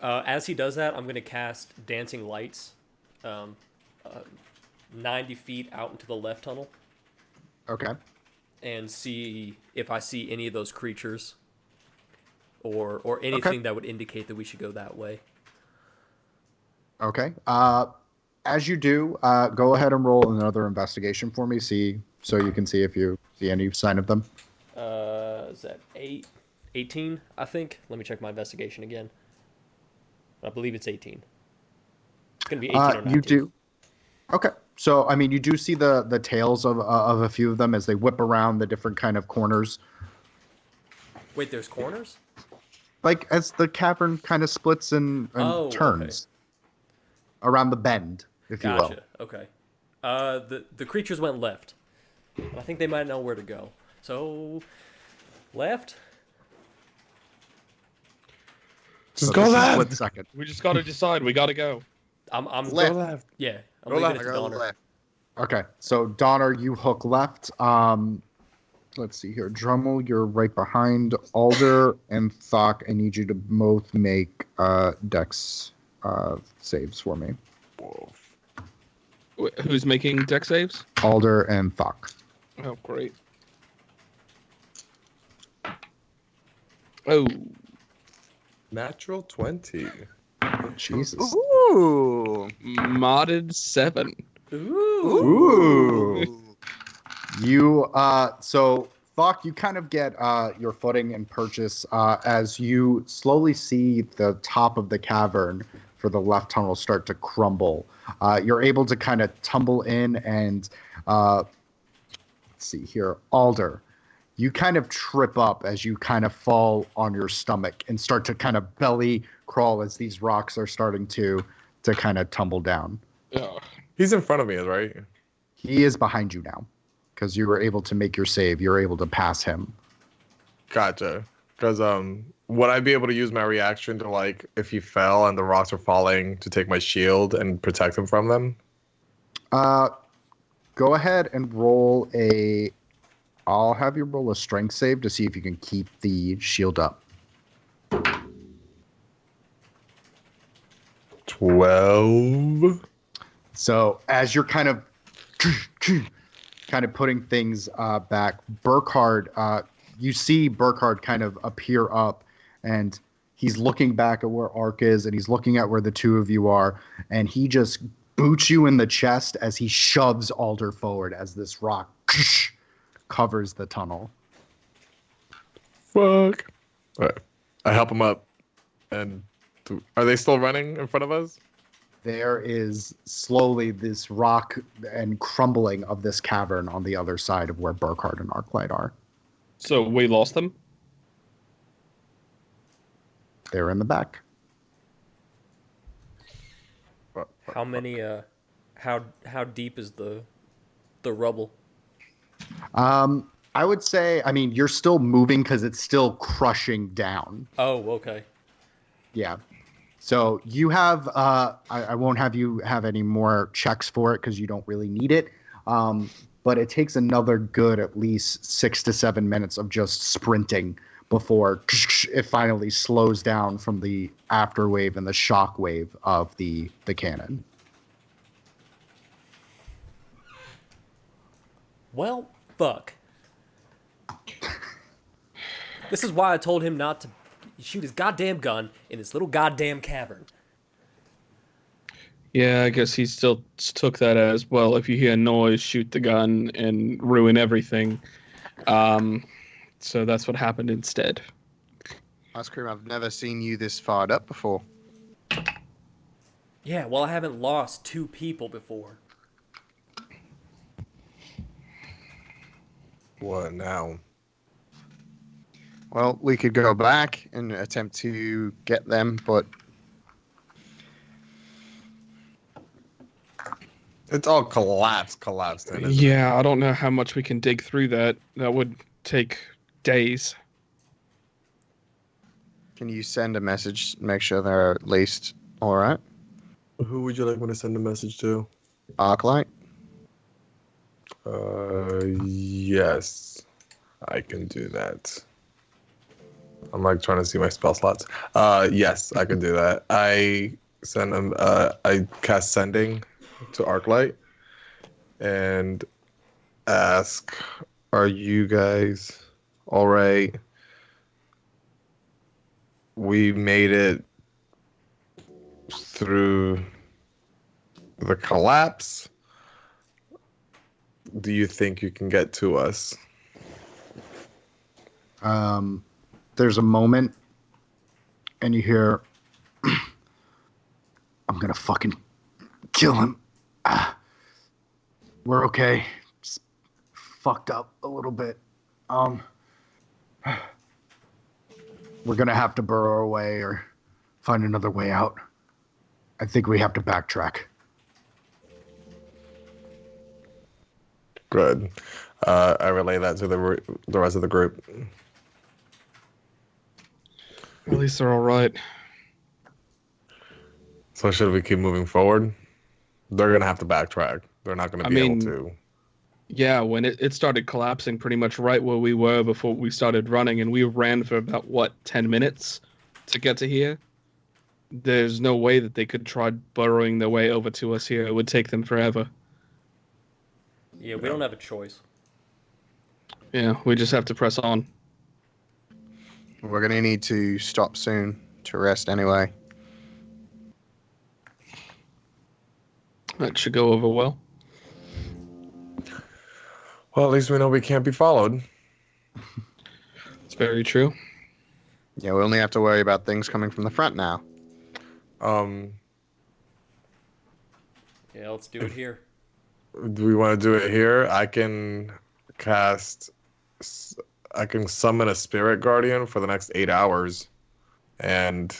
As he does that, I'm going to cast Dancing Lights 90 feet out into the left tunnel Okay. and see if I see any of those creatures or anything that would indicate that we should go that way. Okay. As you do, go ahead and roll another investigation for me. So you can see if you see any sign of them. Is that 18, I think? Let me check my investigation again. I believe it's 18. It's going to be 18 or 19. You do. Okay. So I mean, you do see the tails of a few of them as they whip around the different kind of corners. Wait, there's corners? Like as the cavern kind of splits and turns around the bend, if you will. Gotcha. Okay. The creatures went left. I think they might know where to go. So, left? Just So go this is left. split second. We just gotta decide. We gotta go. I'm Left. Go left. Yeah. I'm Go leaving left. it to Go Donner. left. Okay, so Donner, you hook left. Let's see here. Drummel, you're right behind. Alder and Thok, I need you to both make dex saves for me. Who's making deck saves? Alder and Thok. Oh, great. Oh, Natural 20. Jesus. Ooh. modded 7. Ooh. Ooh. You so Thok, you kind of get your footing and purchase as you slowly see the top of the cavern for the left tunnel start to crumble. You're able to kind of tumble in and let's see here, Alder. You kind of trip up as you kind of fall on your stomach and start to kind of belly crawl as these rocks are starting to kind of tumble down. Oh, He's in front of me, right? He is behind you now because you were able to make your save. You're able to pass him. Gotcha. Because would I be able to use my reaction to, like, if he fell and the rocks were falling, to take my shield and protect him from them? Go ahead and roll a. I'll have you roll a strength save to see if you can keep the shield up. 12. So as you're kind of putting things back, Burkhardt, you see Burkhardt kind of appear up, and he's looking back at where Ark is, and he's looking at where the two of you are, and he just boots you in the chest as he shoves Alder forward as this rock covers the tunnel. Fuck. All right. I help him up. And are they still running in front of us? There is slowly this rock and crumbling of this cavern on the other side of where Burkhardt and Arclight are. so we lost them? They're in the back. How many? How deep is the rubble? I would say, I mean, you're still moving because it's still crushing down. Oh, okay. Yeah. So you have, I won't have you have any more checks for it because you don't really need it. But it takes another good at least 6 to 7 minutes of just sprinting before it finally slows down from the afterwave and the shock wave of the cannon. Well, fuck. This is why I told him not to shoot his goddamn gun in this little goddamn cavern. Yeah, I guess he still took that as, well, if you hear noise, shoot the gun and ruin everything. So that's what happened instead. Ice Cream, I've never seen you this fired up before. Yeah, well, I haven't lost 2 people before. What now? Well, we could go back and attempt to get them, but It's all collapsed. Then, isn't it? Yeah, I don't know how much we can dig through that. That would take days. can you send a message, make sure they're at least all right? Who would you like me to send a message to? Arclight? Yes, I can do that. I'm like trying to see my spell slots. Yes, I can do that. I send them. I cast sending to Arclight and ask, "Are you guys all right? We made it through the collapse. Do you think you can get to us?" There's a moment, and you hear, "I'm gonna fucking kill him. We're okay. Just fucked up a little bit. We're gonna have to burrow our way or find another way out. I think we have to backtrack." Good. I relay that to the rest of the group. At least they're all right. So should we keep moving forward? They're gonna have to backtrack. They're not gonna be able to. Yeah, when it started collapsing pretty much right where we were before we started running, and we ran for about, 10 minutes to get to here? There's no way that they could try burrowing their way over to us here. It would take them forever. Yeah, we don't have a choice. Yeah, we just have to press on. We're going to need to stop soon to rest anyway. That should go over well. Well, at least we know we can't be followed. It's very true. Yeah, we only have to worry about things coming from the front now. Yeah, let's do it here. Do we want to do it here? I can summon a spirit guardian for the next 8 hours, and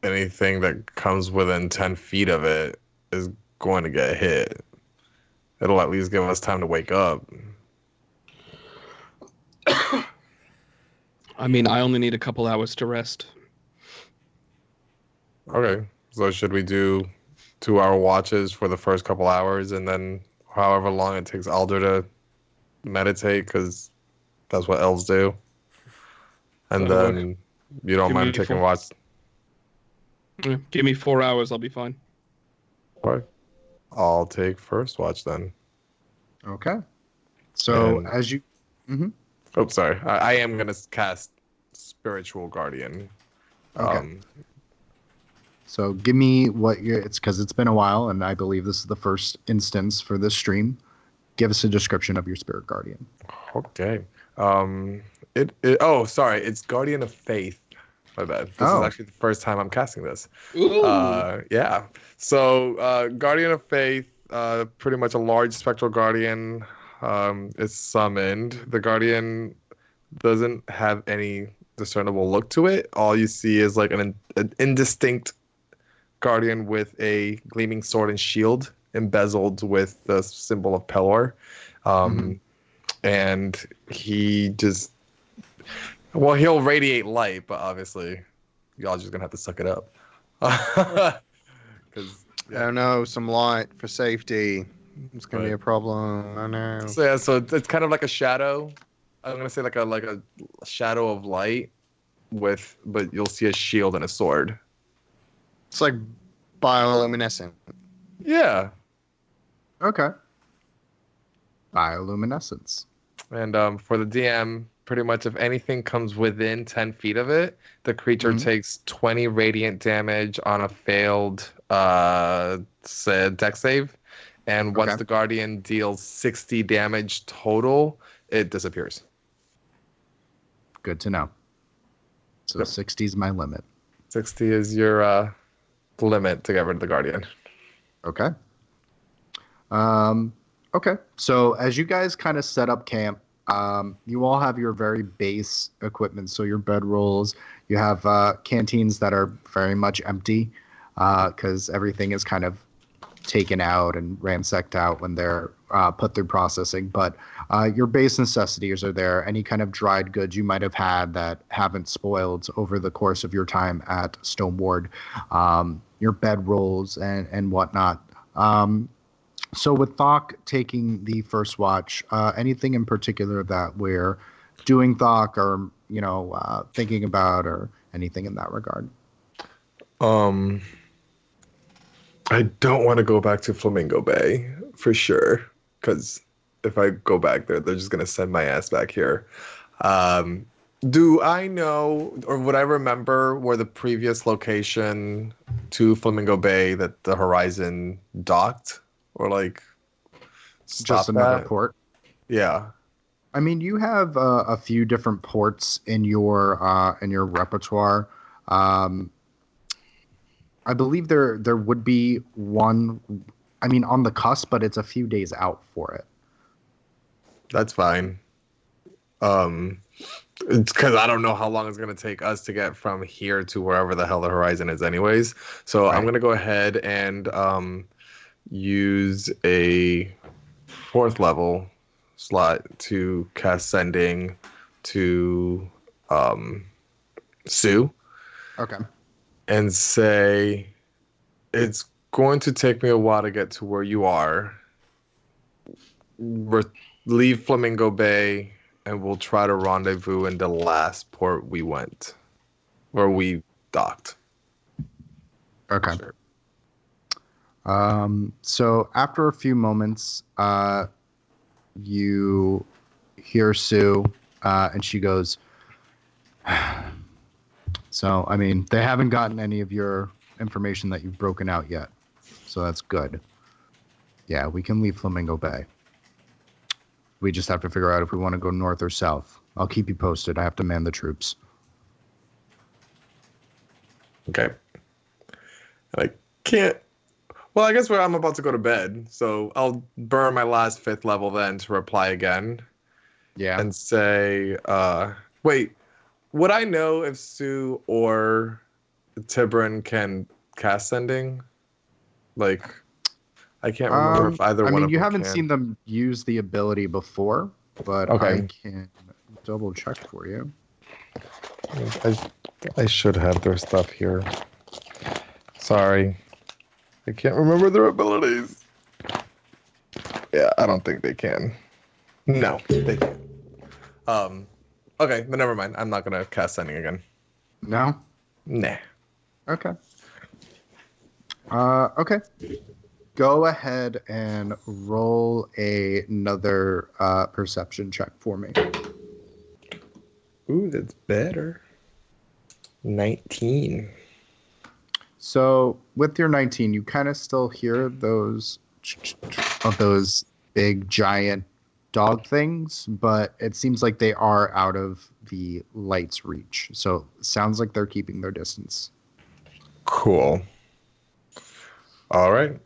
anything that comes within 10 feet of it is going to get hit. It'll at least give us time to wake up. I mean, I only need a couple hours to rest. Okay, so should we do 2-hour watches for the first couple hours, and then however long it takes Alder to meditate, because that's what elves do. And That'll then you don't Give mind me taking 4 watch. Yeah, give me 4 hours, I'll be fine. Okay. I'll take first watch then. Okay. So And- as you, Oh, sorry. I am gonna cast Spiritual Guardian. Okay. So give me it's because it's been a while, and I believe this is the first instance for this stream. Give us a description of your spirit guardian. Okay. Sorry. It's Guardian of Faith. My bad. This is actually the first time I'm casting this. Ooh. Yeah. So, Guardian of Faith, pretty much a large spectral guardian, is summoned. The guardian doesn't have any discernible look to it. All you see is like an indistinct guardian with a gleaming sword and shield embezzled with the symbol of Pelor. And he just, well, he'll radiate light, but obviously y'all just gonna have to suck it up. Because Oh no, some light for safety. It's gonna be Right. a problem. I know. So yeah, so it's kind of like a shadow. I'm gonna say like a shadow of light but you'll see a shield and a sword. It's like bioluminescent. Yeah. Okay. Bioluminescence. And for the DM, pretty much if anything comes within 10 feet of it, the creature takes 20 radiant damage on a failed dex save. And once the guardian deals 60 damage total, it disappears. Good to know. So 60 is my limit. 60 is your limit to get rid of the guardian. Okay. Okay. So as you guys kind of set up camp, you all have your very base equipment. So your bedrolls, you have canteens that are very much empty because everything is kind of taken out and ransacked out when they're put through processing. But your base necessities are there. Any kind of dried goods you might have had that haven't spoiled over the course of your time at Stoneward, your bedrolls and whatnot. So with Thok taking the first watch, anything in particular that we're doing, Thok, or thinking about, or anything in that regard? I don't want to go back to Flamingo Bay for sure, because if I go back there, they're just gonna send my ass back here. Do I know, or would I remember where the previous location to Flamingo Bay that the Horizon docked, or like stopped Just another at? port? Yeah. I mean, you have a few different ports in your repertoire. I believe there would be one. I mean, on the cusp, but it's a few days out for it. That's fine. It's because I don't know how long it's going to take us to get from here to wherever the hell the horizon is anyways. So I'm going to go ahead and use a 4th level slot to cast Sending to Sue. Okay. And say, it's going to take me a while to get to where you are. Leave Flamingo Bay, and we'll try to rendezvous in the last port we went, where we docked. Okay. Sure. So after a few moments, you hear Sue, and she goes, so, I mean, they haven't gotten any of your information that you've broken out yet. So that's good. Yeah, we can leave Flamingo Bay. We just have to figure out if we want to go north or south. I'll keep you posted. I have to man the troops. Okay. I can't. Well, I guess I'm about to go to bed, so I'll burn my last 5th level then to reply again. Yeah. And say, wait, would I know if Sue or Tibrin can cast Sending? Like, I can't remember if either one of them. I mean, you haven't can. seen them use the ability before, but Okay. I can double check for you. I should have their stuff here. Sorry. I can't remember their abilities. Yeah, I don't think they can. No, they can't. Okay, but never mind. I'm not gonna cast Sending again. No? Nah. Okay. Okay. Go ahead and roll another perception check for me. Ooh, that's better. 19. So with your 19, you kind of still hear those big giant dog things, but it seems like they are out of the light's reach. So it sounds like they're keeping their distance. Cool. All right.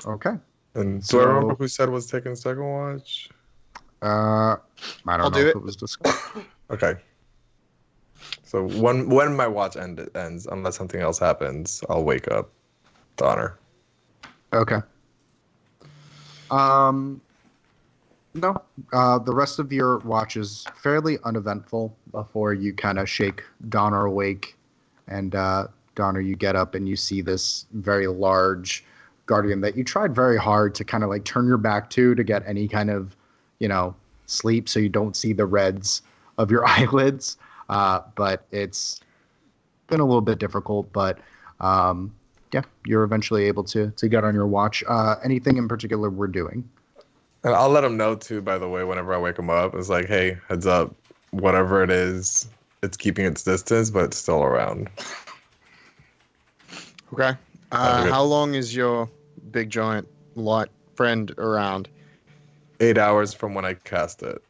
Okay. And So- do I remember who said was taking second watch? I don't I'll know do if it. it was discussed. Okay. So when my watch ends, unless something else happens, I'll wake up Donner. Okay. No. The rest of your watch is fairly uneventful before you kind of shake Donner awake, and Donner, you get up and you see this very large guardian that you tried very hard to kind of like turn your back to get any kind of, sleep, so you don't see the reds of your eyelids. But it's been a little bit difficult. But yeah, you're eventually able to get on your watch. Anything in particular we're doing? And I'll let him know too, by the way, whenever I wake him up. It's like, hey, heads up, whatever it is, it's keeping its distance, but it's still around. Okay. How long is your big giant light friend around? 8 hours from when I cast it.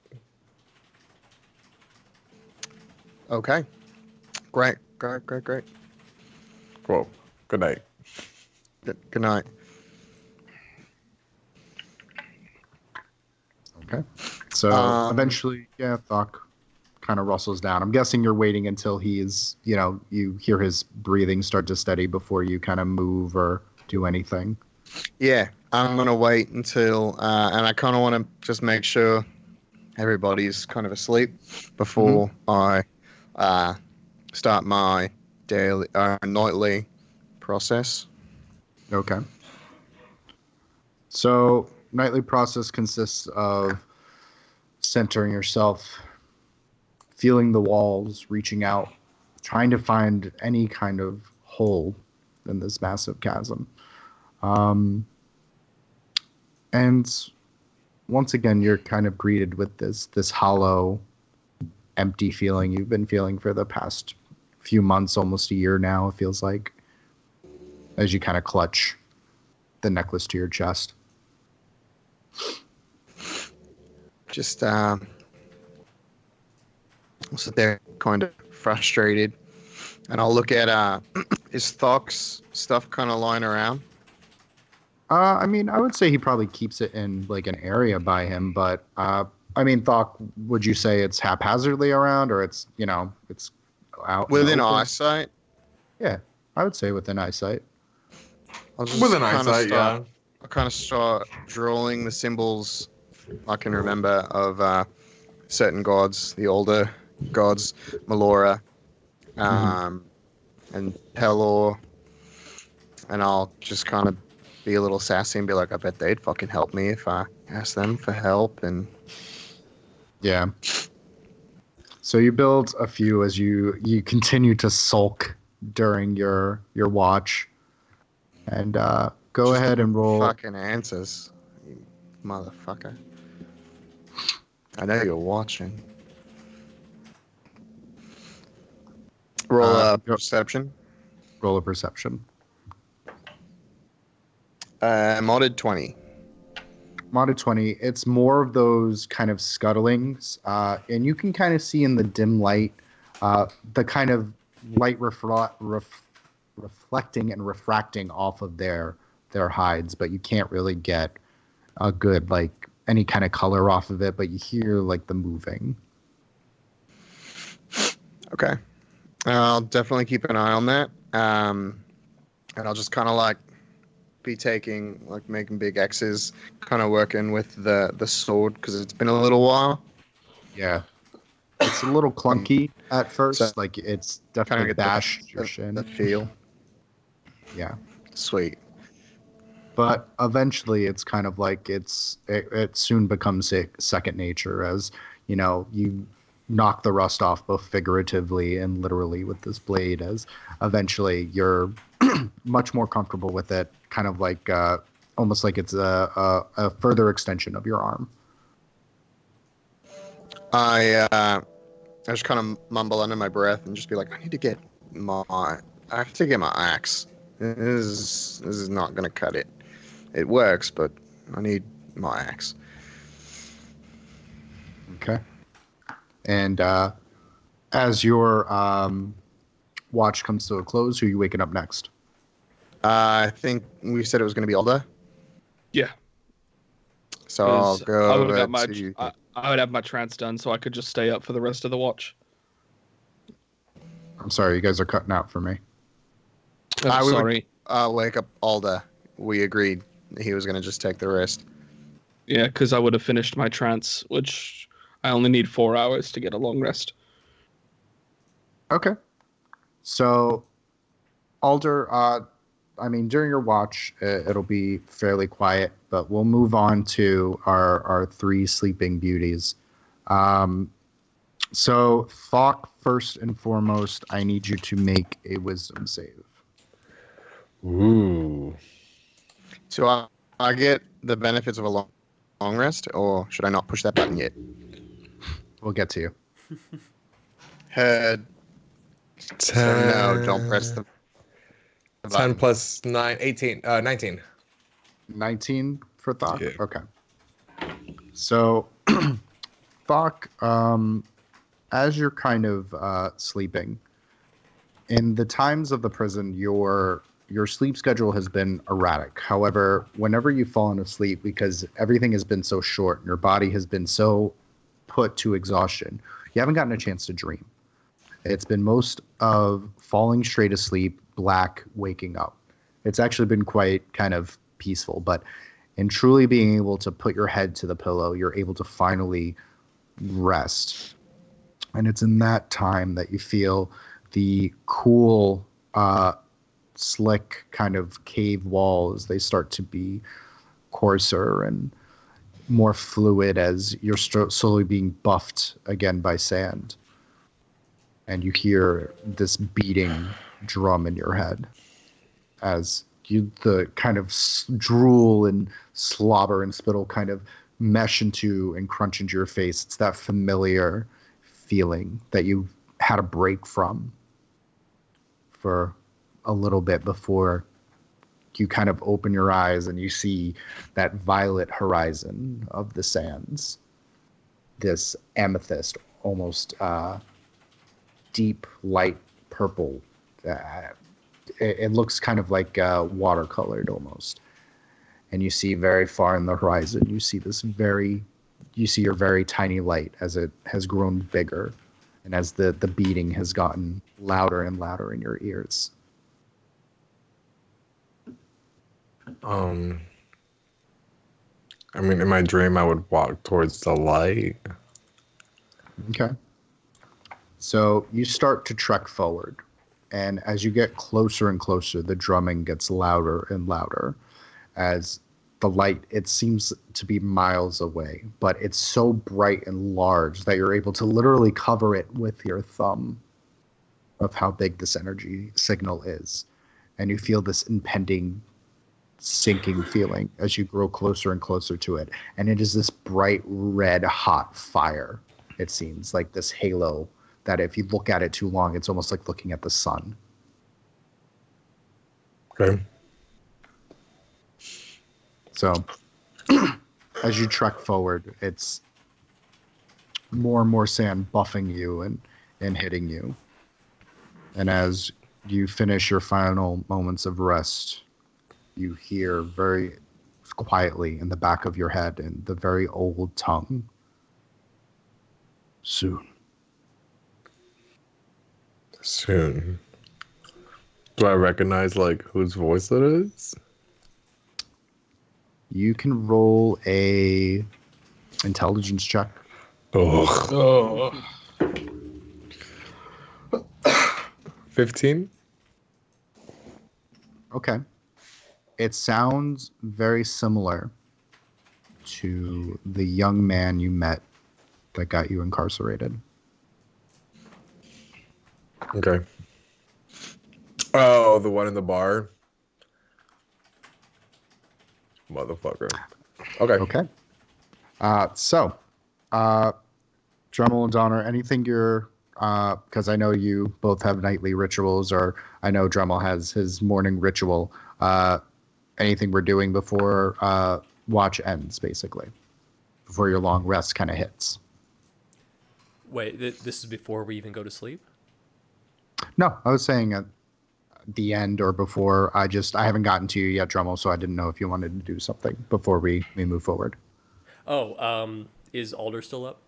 Okay. Great. Cool. Good night. Good night. Okay. So eventually, yeah, Thok kind of rustles down. I'm guessing you're waiting until he's, you hear his breathing start to steady before you kind of move or do anything. Yeah, I'm going to wait until, and I kind of want to just make sure everybody's kind of asleep before I start my nightly process. Okay. So nightly process consists of centering yourself, feeling the walls, reaching out, trying to find any kind of hole in this massive chasm. And once again, you're kind of greeted with this hollow, empty feeling you've been feeling for the past few months, almost a year now, it feels like, as you kind of clutch the necklace to your chest. Just I'll sit there kind of frustrated, and I'll look at is Thok's stuff kind of lying around. I mean, I would say he probably keeps it in like an area by him, but I mean, Thok, would you say it's haphazardly around, or it's it's out Within open? eyesight? Yeah, I would say within eyesight. I'll just Within kinda eyesight, start, I'll kind of start drawing the symbols I can remember of certain gods, the older gods, Melora, and Pelor, and I'll just kind of be a little sassy and be like, I bet they'd fucking help me if I asked them for help. And Yeah. So you build a few as you continue to sulk during your watch, and go just ahead and roll. fucking answers, you motherfucker. I know you're watching. Roll perception. Roll a perception. Modded 20. Modded 20. It's more of those kind of scuttlings, and you can kind of see in the dim light the kind of light reflecting and refracting off of their hides, but you can't really get a good like any kind of color off of it, but you hear like the moving. Okay. I'll definitely keep an eye on that. And I'll just kind of like be making big X's, kind of working with the sword because it's been a little while. Yeah. It's a little clunky at first. So, like it's Kind definitely of get bashed your shin. the feel. Yeah. Sweet. But eventually it's kind of like it soon becomes second nature as, you knock the rust off both figuratively and literally with this blade, as eventually you're much more comfortable with it, kind of like almost like it's a further extension of your arm. I just kind of mumble under my breath and just be like, I have to get my axe. This is not gonna cut it. It works, but I need my axe. Okay. And as your watch comes to a close, who are you waking up next? I think we said it was gonna be Alda. Yeah. So I'll go I would over have got to... I would have my trance done, so I could just stay up for the rest of the watch. I'm sorry, you guys are cutting out for me. Oh, I would- sorry. Wake up Alda. We agreed he was going to just take the rest. Yeah, because I would have finished my trance, which I only need 4 hours to get a long rest. Okay. So, Alder, during your watch, it'll be fairly quiet, but we'll move on to our three sleeping beauties. So, Thok, first and foremost, I need you to make a wisdom save. Ooh. So I get the benefits of a long rest, or should I not push that button yet? We'll get to you. Head. 10, So no, don't press the 10 button. plus 9, 18, 19. 19 for Thok? Yeah. Okay. So, Thok, as you're kind of sleeping, in the times of the prison, your sleep schedule has been erratic. However, whenever you've fallen asleep, because everything has been so short and your body has been so put to exhaustion, you haven't gotten a chance to dream. It's been most of falling straight asleep, black, waking up. It's actually been quite kind of peaceful, but in truly being able to put your head to the pillow, you're able to finally rest. And it's in that time that you feel the cool, slick kind of cave walls. They start to be coarser and more fluid as you're slowly being buffed again by sand. And you hear this beating drum in your head as the kind of drool and slobber and spittle kind of mesh into and crunch into your face. It's that familiar feeling that you had a break from for a little bit before you kind of open your eyes and you see that violet horizon of the sands, this amethyst, almost deep light purple. It looks kind of like watercolored almost. And you see very far in the horizon, you see your very tiny light as it has grown bigger and as the beating has gotten louder and louder in your ears. In my dream, I would walk towards the light. Okay. So you start to trek forward. And as you get closer and closer, the drumming gets louder and louder as the light, it seems to be miles away, but it's so bright and large that you're able to literally cover it with your thumb of how big this energy signal is. And you feel this impending sinking feeling as you grow closer and closer to it. And it is this bright red hot fire. It seems like this halo that if you look at it too long, it's almost like looking at the sun. Okay. So as you trek forward, it's more and more sand buffing you and hitting you. And as you finish your final moments of rest, you hear very quietly in the back of your head in the very old tongue, soon. Soon. Do I recognize whose voice it is? You can roll a intelligence check. Oh. Oh. 15? Okay. It sounds very similar to the young man you met that got you incarcerated. Okay. Oh, the one in the bar? Motherfucker. Okay. Okay. So, Dremel and Donner, anything you're, because I know you both have nightly rituals, or I know Dremel has his morning ritual. Anything we're doing before watch ends, basically, before your long rest kind of hits. Wait, this is before we even go to sleep? No, I was saying at the end or before. I haven't gotten to you yet, Dremel, so I didn't know if you wanted to do something before we move forward. Oh, is Alder still up?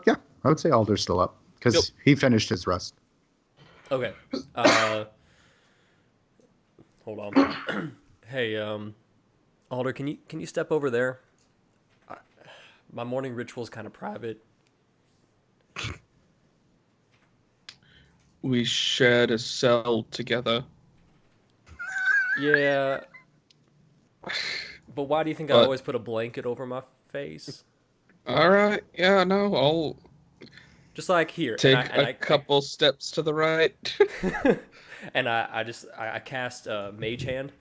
Yeah, I would say Alder's still up. because he finished his rest. Okay. Hold on. Hey, Alder, can you step over there? My morning ritual is kind of private. We shared a cell together. Yeah, but why do you think I But- always put a blanket over my face? All right. Yeah. No. I'll Just like here, take a couple steps to the right. and I cast Mage Hand,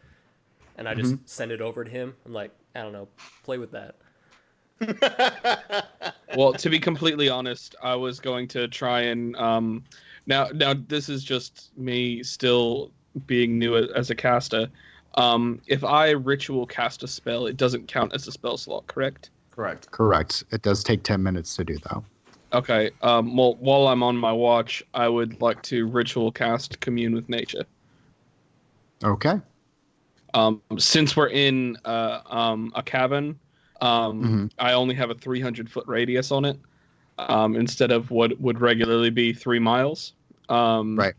and I just send it over to him. I'm like, I don't know, play with that. Well, to be completely honest, I was going to try and now this is just me still being new as a caster. If I ritual cast a spell, it doesn't count as a spell slot, correct? Correct. It does take 10 minutes to do, though. Okay. Well, while I'm on my watch, I would like to ritual cast Commune with Nature. Okay. Since we're in a cabin, I only have a 300-foot radius on it, instead of what would regularly be 3 miles. Right.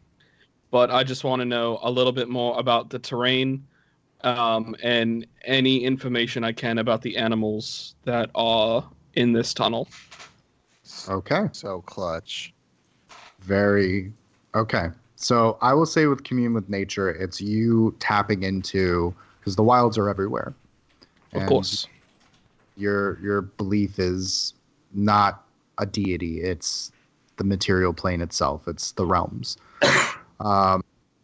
But I just want to know a little bit more about the terrain, and any information I can about the animals that are in this tunnel. Okay. So clutch. Very okay. So I will say with Commune with Nature, it's you tapping into, because the wilds are everywhere. Of course. Your belief is not a deity, it's the material plane itself, it's the realms.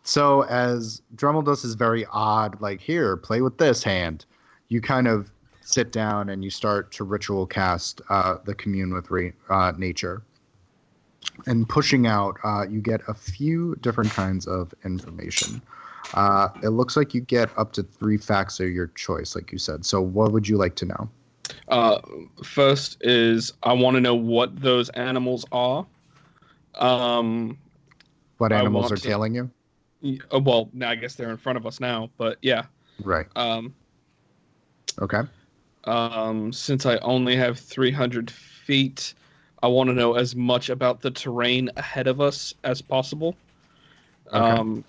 So as Dremel does his very odd, like, here, play with this hand, you kind of sit down and you start to ritual cast the Commune with Nature. And pushing out, you get a few different kinds of information. It looks like you get up to 3 facts of your choice, like you said. So what would you like to know? First is I want to know what those animals are. What I animals want are to- tailing you? Well, now I guess they're in front of us now, but yeah. Right. Okay. Since I only have 300 feet, I want to know as much about the terrain ahead of us as possible. Okay.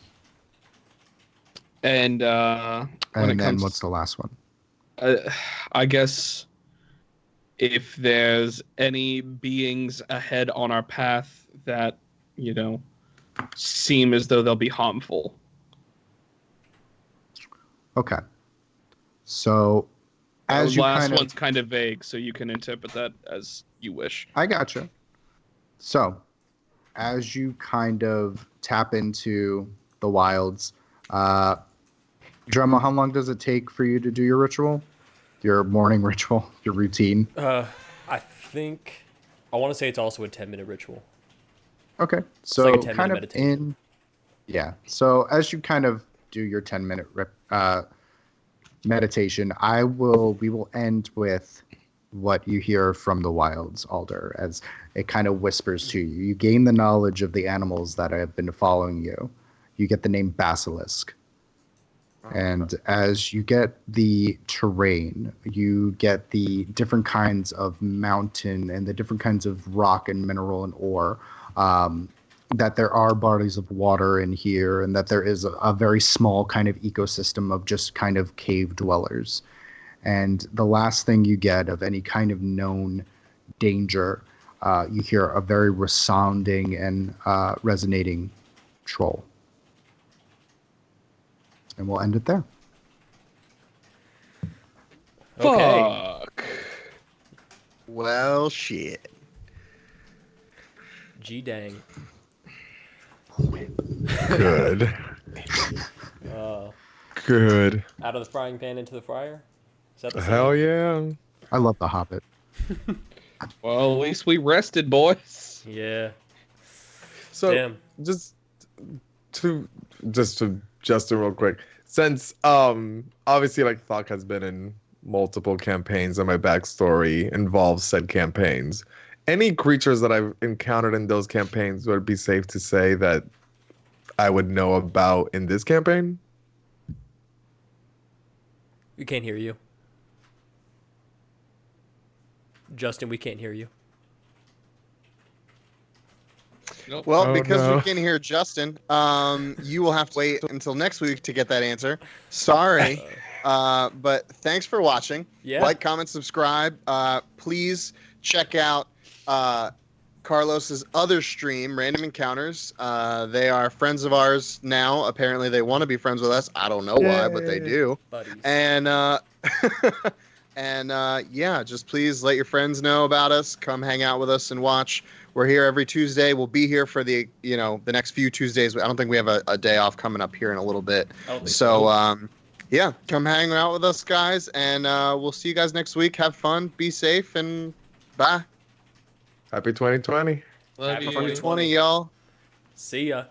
And when And it then comes, what's the last one? I guess if there's any beings ahead on our path that, seem as though they'll be harmful. Okay. So as The you last kind of... one's kind of vague, so you can interpret that as you wish. I gotcha. So as you kind of tap into the wilds, Dremel, how long does it take for you to do your ritual? Your morning ritual, your routine? I think I want to say it's also a 10-minute ritual. Okay. So like a 10-minute kind of meditation. Yeah. So as you kind of do your 10-minute meditation, we will end with what you hear from the wilds, Alder, as it kind of whispers to you. You gain the knowledge of the animals that have been following you. You get the name Basilisk. And as you get the terrain, you get the different kinds of mountain and the different kinds of rock and mineral and ore, that there are bodies of water in here, and that there is a very small kind of ecosystem of just kind of cave dwellers. And the last thing you get of any kind of known danger, you hear a very resounding and resonating troll. And we'll end it there. Okay. Fuck. Well, shit. G dang. Good. Good. Out of the frying pan into the fryer? Is that the Hell saying? yeah. I love The Hobbit. Well, at least we rested, boys. Yeah. So Damn. just to Justin real quick. Since obviously like Thok has been in multiple campaigns and my backstory involves said campaigns. Any creatures that I've encountered in those campaigns, would it be safe to say that I would know about in this campaign? We can't hear you. Justin, we can't hear you. Nope. Well, Oh, because no. we can hear Justin, you will have to wait until next week to get that answer. Sorry. But thanks for watching. Yeah. Like, comment, subscribe. Please check out Carlos's other stream, Random Encounters. They are friends of ours now. Apparently, they want to be friends with us. I don't know why, but they Yay. do. Buddies. And yeah, just please let your friends know about us. Come hang out with us and watch. We're here every Tuesday. We'll be here for the next few Tuesdays. I don't think we have a day off coming up here in a little bit. I don't think So yeah, come hang out with us, guys, and we'll see you guys next week. Have fun, be safe, and bye. Happy 2020. Love Happy you. 2020, y'all. See ya.